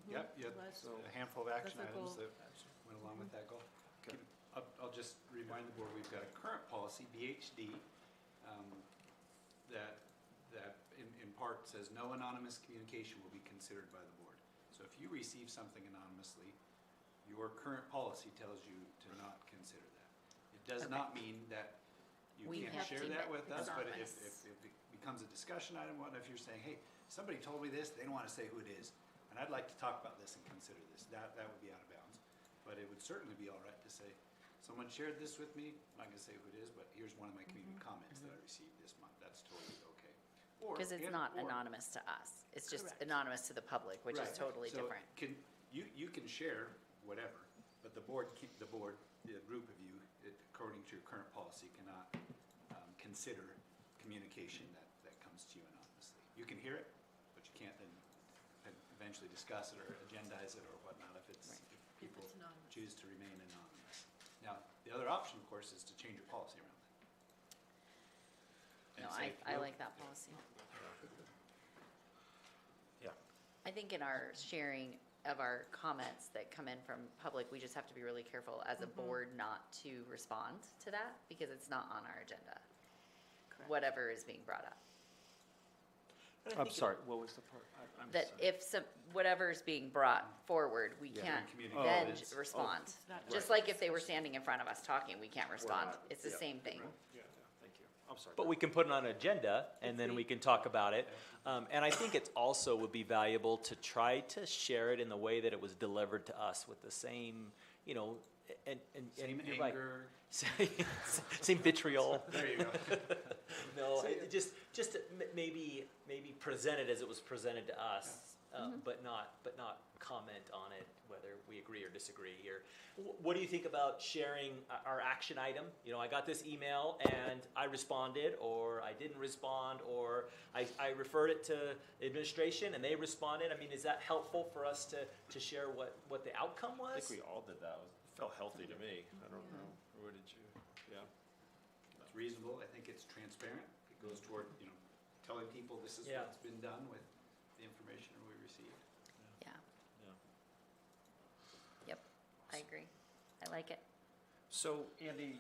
Speaker 2: Yep, so a handful of action
Speaker 4: That's a
Speaker 2: items
Speaker 4: goal.
Speaker 2: that went along with that goal. I'll just remind the board, we've got a current policy, BHD, that in part says no anonymous communication will be considered by the board. So if you receive something anonymously, your current policy tells you to not consider that. It does not mean that you
Speaker 5: We
Speaker 2: can't
Speaker 5: have
Speaker 2: share
Speaker 5: to
Speaker 2: that
Speaker 5: make
Speaker 2: with us, but if
Speaker 5: anonymous.
Speaker 2: it becomes a discussion item, what if you're saying, hey, somebody told me this, they don't want to say who it is, and I'd like to talk about this and consider this, that would be out of bounds. But it would certainly be all right to say, someone shared this with me, I'm not gonna say who it is, but here's one of my community comments that I received this month, that's totally okay.
Speaker 5: Because it's not anonymous to us, it's just
Speaker 2: Correct.
Speaker 5: anonymous to the public, which is
Speaker 2: Right.
Speaker 5: totally
Speaker 2: So
Speaker 5: different.
Speaker 2: you can share whatever, but the group of you, according to your current policy, cannot consider communication that comes to you anonymously. You can hear it, but you can't then eventually discuss it or agendize it or whatnot if people
Speaker 4: it's anonymous.
Speaker 2: choose to remain anonymous. Now, the other option, of course, is to change your policy around that.
Speaker 5: No,
Speaker 2: And say,
Speaker 5: I
Speaker 2: "Nope,
Speaker 5: like that policy.
Speaker 1: Yeah.
Speaker 5: I think in our sharing of our comments that come in from public, we just have to be really careful as a board not to respond to that, because it's not on our agenda,
Speaker 4: Correct.
Speaker 5: whatever is being brought up.
Speaker 3: I'm sorry, what was the part? I'm
Speaker 5: That
Speaker 3: sorry.
Speaker 5: if some, whatever's being brought forward, we can't
Speaker 2: communicate.
Speaker 5: then
Speaker 2: Oh, it's-
Speaker 5: respond.
Speaker 4: not
Speaker 5: Just like if they were standing in front of us talking, we can't respond. It's the same thing.
Speaker 3: Yeah, thank you. I'm sorry.
Speaker 10: But we can put it on an agenda, and then we can talk about it. And I think it also would be valuable to try to share it in the way that it was delivered to us, with the same, you know, and
Speaker 2: Same
Speaker 10: you're right.
Speaker 2: anger.
Speaker 10: Same vitriol.
Speaker 2: There you go.
Speaker 10: No, just to maybe present it as it was presented to us, but not comment on it, whether we agree or disagree. Or what do you think about sharing our action item? You know, I got this email and I responded, or I didn't respond, or I referred it to administration and they responded. I mean, is that helpful for us to share what the outcome
Speaker 1: I
Speaker 10: was?
Speaker 1: think we all did that. It felt healthy to me. I don't know. Or what did you? Yeah.
Speaker 2: It's reasonable. I think it's transparent. It goes toward, telling people this is
Speaker 10: Yeah.
Speaker 2: what's been done with the information we received.
Speaker 5: Yeah.
Speaker 1: Yeah.
Speaker 5: Yep. I agree. I like it.
Speaker 1: So, Andy,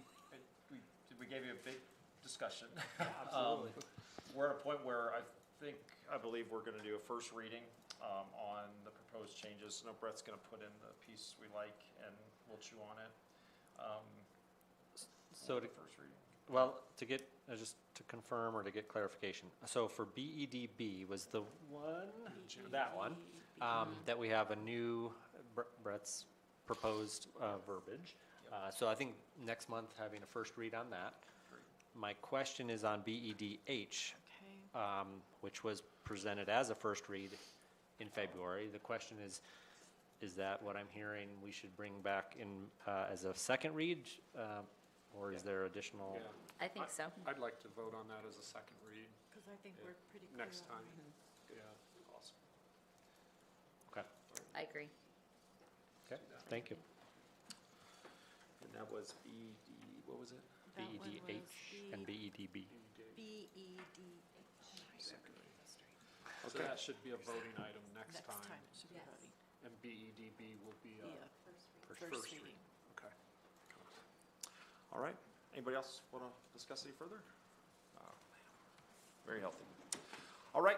Speaker 1: we gave you a big discussion.
Speaker 3: Absolutely.
Speaker 1: We're at a point where I believe we're gonna do a first reading, on the proposed changes. I know Brett's gonna put in the piece we like and we'll chew on it.
Speaker 14: So
Speaker 1: we'll
Speaker 14: to-
Speaker 1: do first reading.
Speaker 14: Well, to get, just to confirm or to get clarification, so for BEDB was the one, that one, that we have a new, Brett's proposed verbiage. So I think next month, having a first read on that. My question is on BEDH,
Speaker 4: Okay.
Speaker 14: which was presented as a first read in February. The question is that what I'm hearing we should bring back in as a second read? Or is there additional?
Speaker 3: Yeah.
Speaker 5: I think so.
Speaker 3: I'd like to vote on that as a second read
Speaker 4: Because I think we're pretty clear.
Speaker 3: next
Speaker 4: on
Speaker 3: time.
Speaker 4: it.
Speaker 3: Yeah, awesome.
Speaker 14: Okay,
Speaker 5: I agree.
Speaker 14: okay, thank you.
Speaker 1: And that was what was it?
Speaker 4: That one was
Speaker 14: BEDH and BEDB.
Speaker 4: BEDH.
Speaker 3: So that should be a voting item next
Speaker 4: Next
Speaker 3: time.
Speaker 4: time it should be voting.
Speaker 3: And BEDB will be
Speaker 4: Yeah,
Speaker 3: first reading. Okay.
Speaker 1: All right. Anybody else want to discuss any further? Very healthy. All right,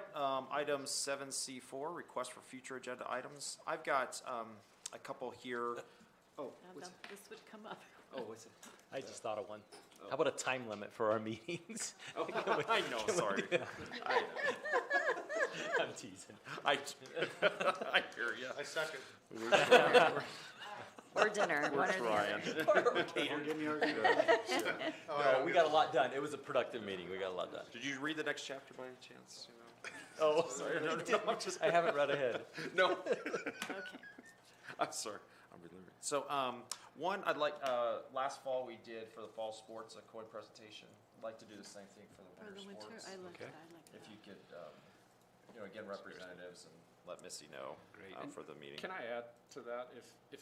Speaker 1: item 7C4, request for future agenda items. I've got a couple here. Oh,
Speaker 4: Now this would come up.
Speaker 1: what's it?
Speaker 10: I just thought of one. How about a time limit for our meetings?
Speaker 1: Oh, I know, sorry.
Speaker 10: I'm teasing.
Speaker 1: I hear you.
Speaker 11: I second.
Speaker 5: Or dinner,
Speaker 1: We're
Speaker 5: one or the other.
Speaker 1: trying.
Speaker 10: No, we got a lot done. It was a productive meeting. We got a lot done.
Speaker 1: Did you read the next chapter by any chance?
Speaker 10: Oh,
Speaker 1: Sorry, no, I'm just,
Speaker 10: I haven't read ahead.
Speaker 1: no.
Speaker 4: Okay.
Speaker 1: I'm sorry, I'm delirious. So, one, I'd like, last fall we did for the fall sports a coin presentation. I'd like to do the same thing for the
Speaker 4: For the
Speaker 1: winter
Speaker 4: winter,
Speaker 1: sports.
Speaker 4: I like
Speaker 2: Okay.
Speaker 4: that, I like that.
Speaker 1: If you could, again, representatives and let Missy know
Speaker 2: Great.
Speaker 1: for the meeting.
Speaker 3: Can I add to that? If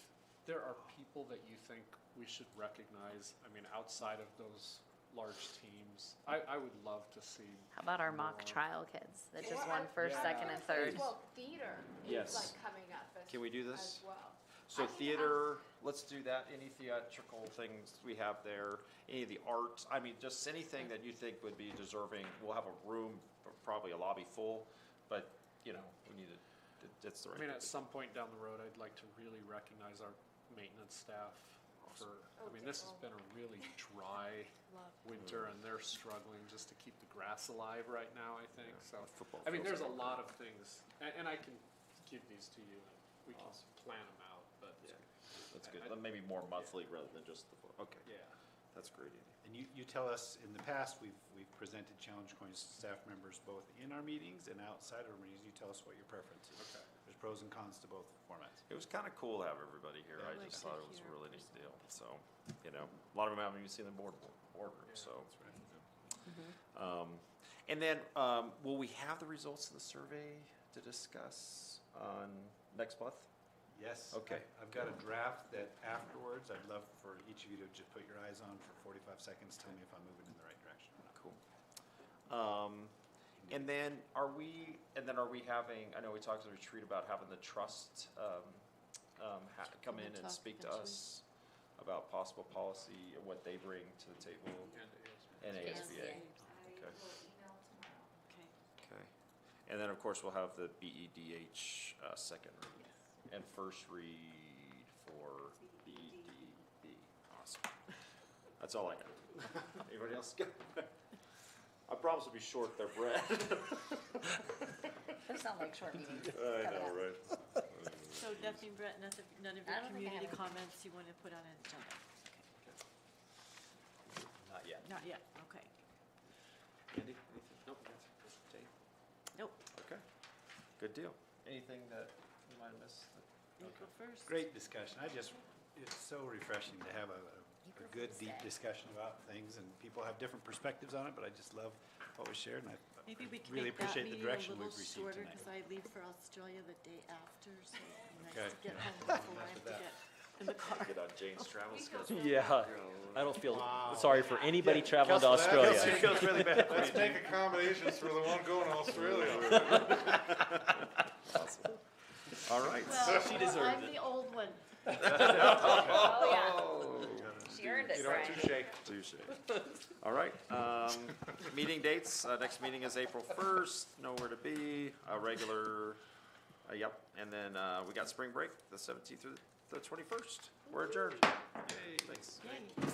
Speaker 3: there are people that you think we should recognize, I mean, outside of those large teams, I would love to see.
Speaker 5: How about our mock
Speaker 3: more.
Speaker 5: trial kids that just won first, second, and third?
Speaker 9: Well, theater
Speaker 1: Yes.
Speaker 9: is like coming up as,
Speaker 1: Can we do this?
Speaker 9: as well.
Speaker 1: So
Speaker 9: I can
Speaker 1: theater, let's do that, any theatrical things we have there, any of the art, I mean, just anything that you think would be deserving. We'll have a room, probably a lobby full, but, we need it, it's the
Speaker 3: I
Speaker 1: right.
Speaker 3: mean,
Speaker 1: thing
Speaker 3: at
Speaker 1: to
Speaker 3: some point down the road, I'd like to really recognize our maintenance staff for, I mean, this has been a really dry winter, and they're struggling just to keep the grass alive right now, I think, so.
Speaker 1: Football
Speaker 3: I mean,
Speaker 1: fields
Speaker 3: there's a
Speaker 1: are-
Speaker 3: lot of things, and I can give these to you, and we can plan them out, but,
Speaker 1: Yeah, that's good, then maybe more monthly rather than just okay,
Speaker 3: yeah.
Speaker 1: that's great, Andy.
Speaker 2: And you tell us, in the past, we've presented challenge coins to staff members both in our meetings and outside of our meetings. You tell us what your preference is.
Speaker 3: Okay.
Speaker 2: There's pros and cons to both formats.
Speaker 1: It was kind of cool to have everybody here.
Speaker 2: Yeah.
Speaker 1: I just thought it was a really neat deal. So, a lot of them haven't even seen the boardroom, so. And then, will we have the results of the survey to discuss on next month?
Speaker 2: Yes.
Speaker 1: Okay.
Speaker 2: I've got a draft that afterwards, I'd love for each of you to just put your eyes on for 45 seconds, tell me if I'm moving in the right direction or not.
Speaker 1: Cool. And then are we having, I know we talked at the retreat about having the trust come in and
Speaker 4: talk
Speaker 1: speak to
Speaker 4: eventually.
Speaker 1: us about possible policy and what they bring to the table
Speaker 3: And
Speaker 1: and
Speaker 5: Yes.
Speaker 1: ASBA. Okay.
Speaker 4: Okay.
Speaker 1: Okay. And then, of course, we'll have the BEDH second read and first read for BEDB. Awesome. That's all I got. Anybody else? I promise to be short there, Brett.
Speaker 5: Those sound like short meetings.
Speaker 1: I know, right?
Speaker 4: So nothing, Brett, none of
Speaker 5: I
Speaker 4: your
Speaker 5: don't think I have
Speaker 4: community
Speaker 5: any.
Speaker 4: comments you want to put on an agenda?
Speaker 14: Not yet.
Speaker 4: Not yet, okay.
Speaker 1: Andy, anything? Nope, that's Dave.
Speaker 4: Nope,
Speaker 1: Okay, good deal. Anything that we might have missed?
Speaker 4: you go first.
Speaker 2: Great discussion. It's so refreshing to have a good, deep discussion about things, and people have different perspectives on it, but I just love what was shared, and I
Speaker 4: Maybe we can
Speaker 2: really
Speaker 4: make that
Speaker 2: appreciate the
Speaker 4: meeting a
Speaker 2: direction
Speaker 4: little
Speaker 2: we've received
Speaker 4: shorter,
Speaker 2: tonight.
Speaker 4: because I leave for Australia the day after, so it'd be nice
Speaker 2: Okay.
Speaker 4: to get home before I have to get in the car.
Speaker 1: Get on Jane's travel schedule.
Speaker 14: Yeah, I don't feel sorry for anybody traveling to Australia.
Speaker 2: It feels really bad.
Speaker 11: Let's make accommodations for the one going to Australia.
Speaker 1: All right.
Speaker 4: Well,
Speaker 14: She deserved
Speaker 4: I'm
Speaker 14: it.
Speaker 4: the old one.
Speaker 5: Oh, yeah. She earned it, Brian.
Speaker 1: Touche. All right, meeting dates, next meeting is April 1st, nowhere to be, regular, yep, and then we got spring break, the 17th through the 21st. We're adjourned. Yay, thanks.
Speaker 4: Yay.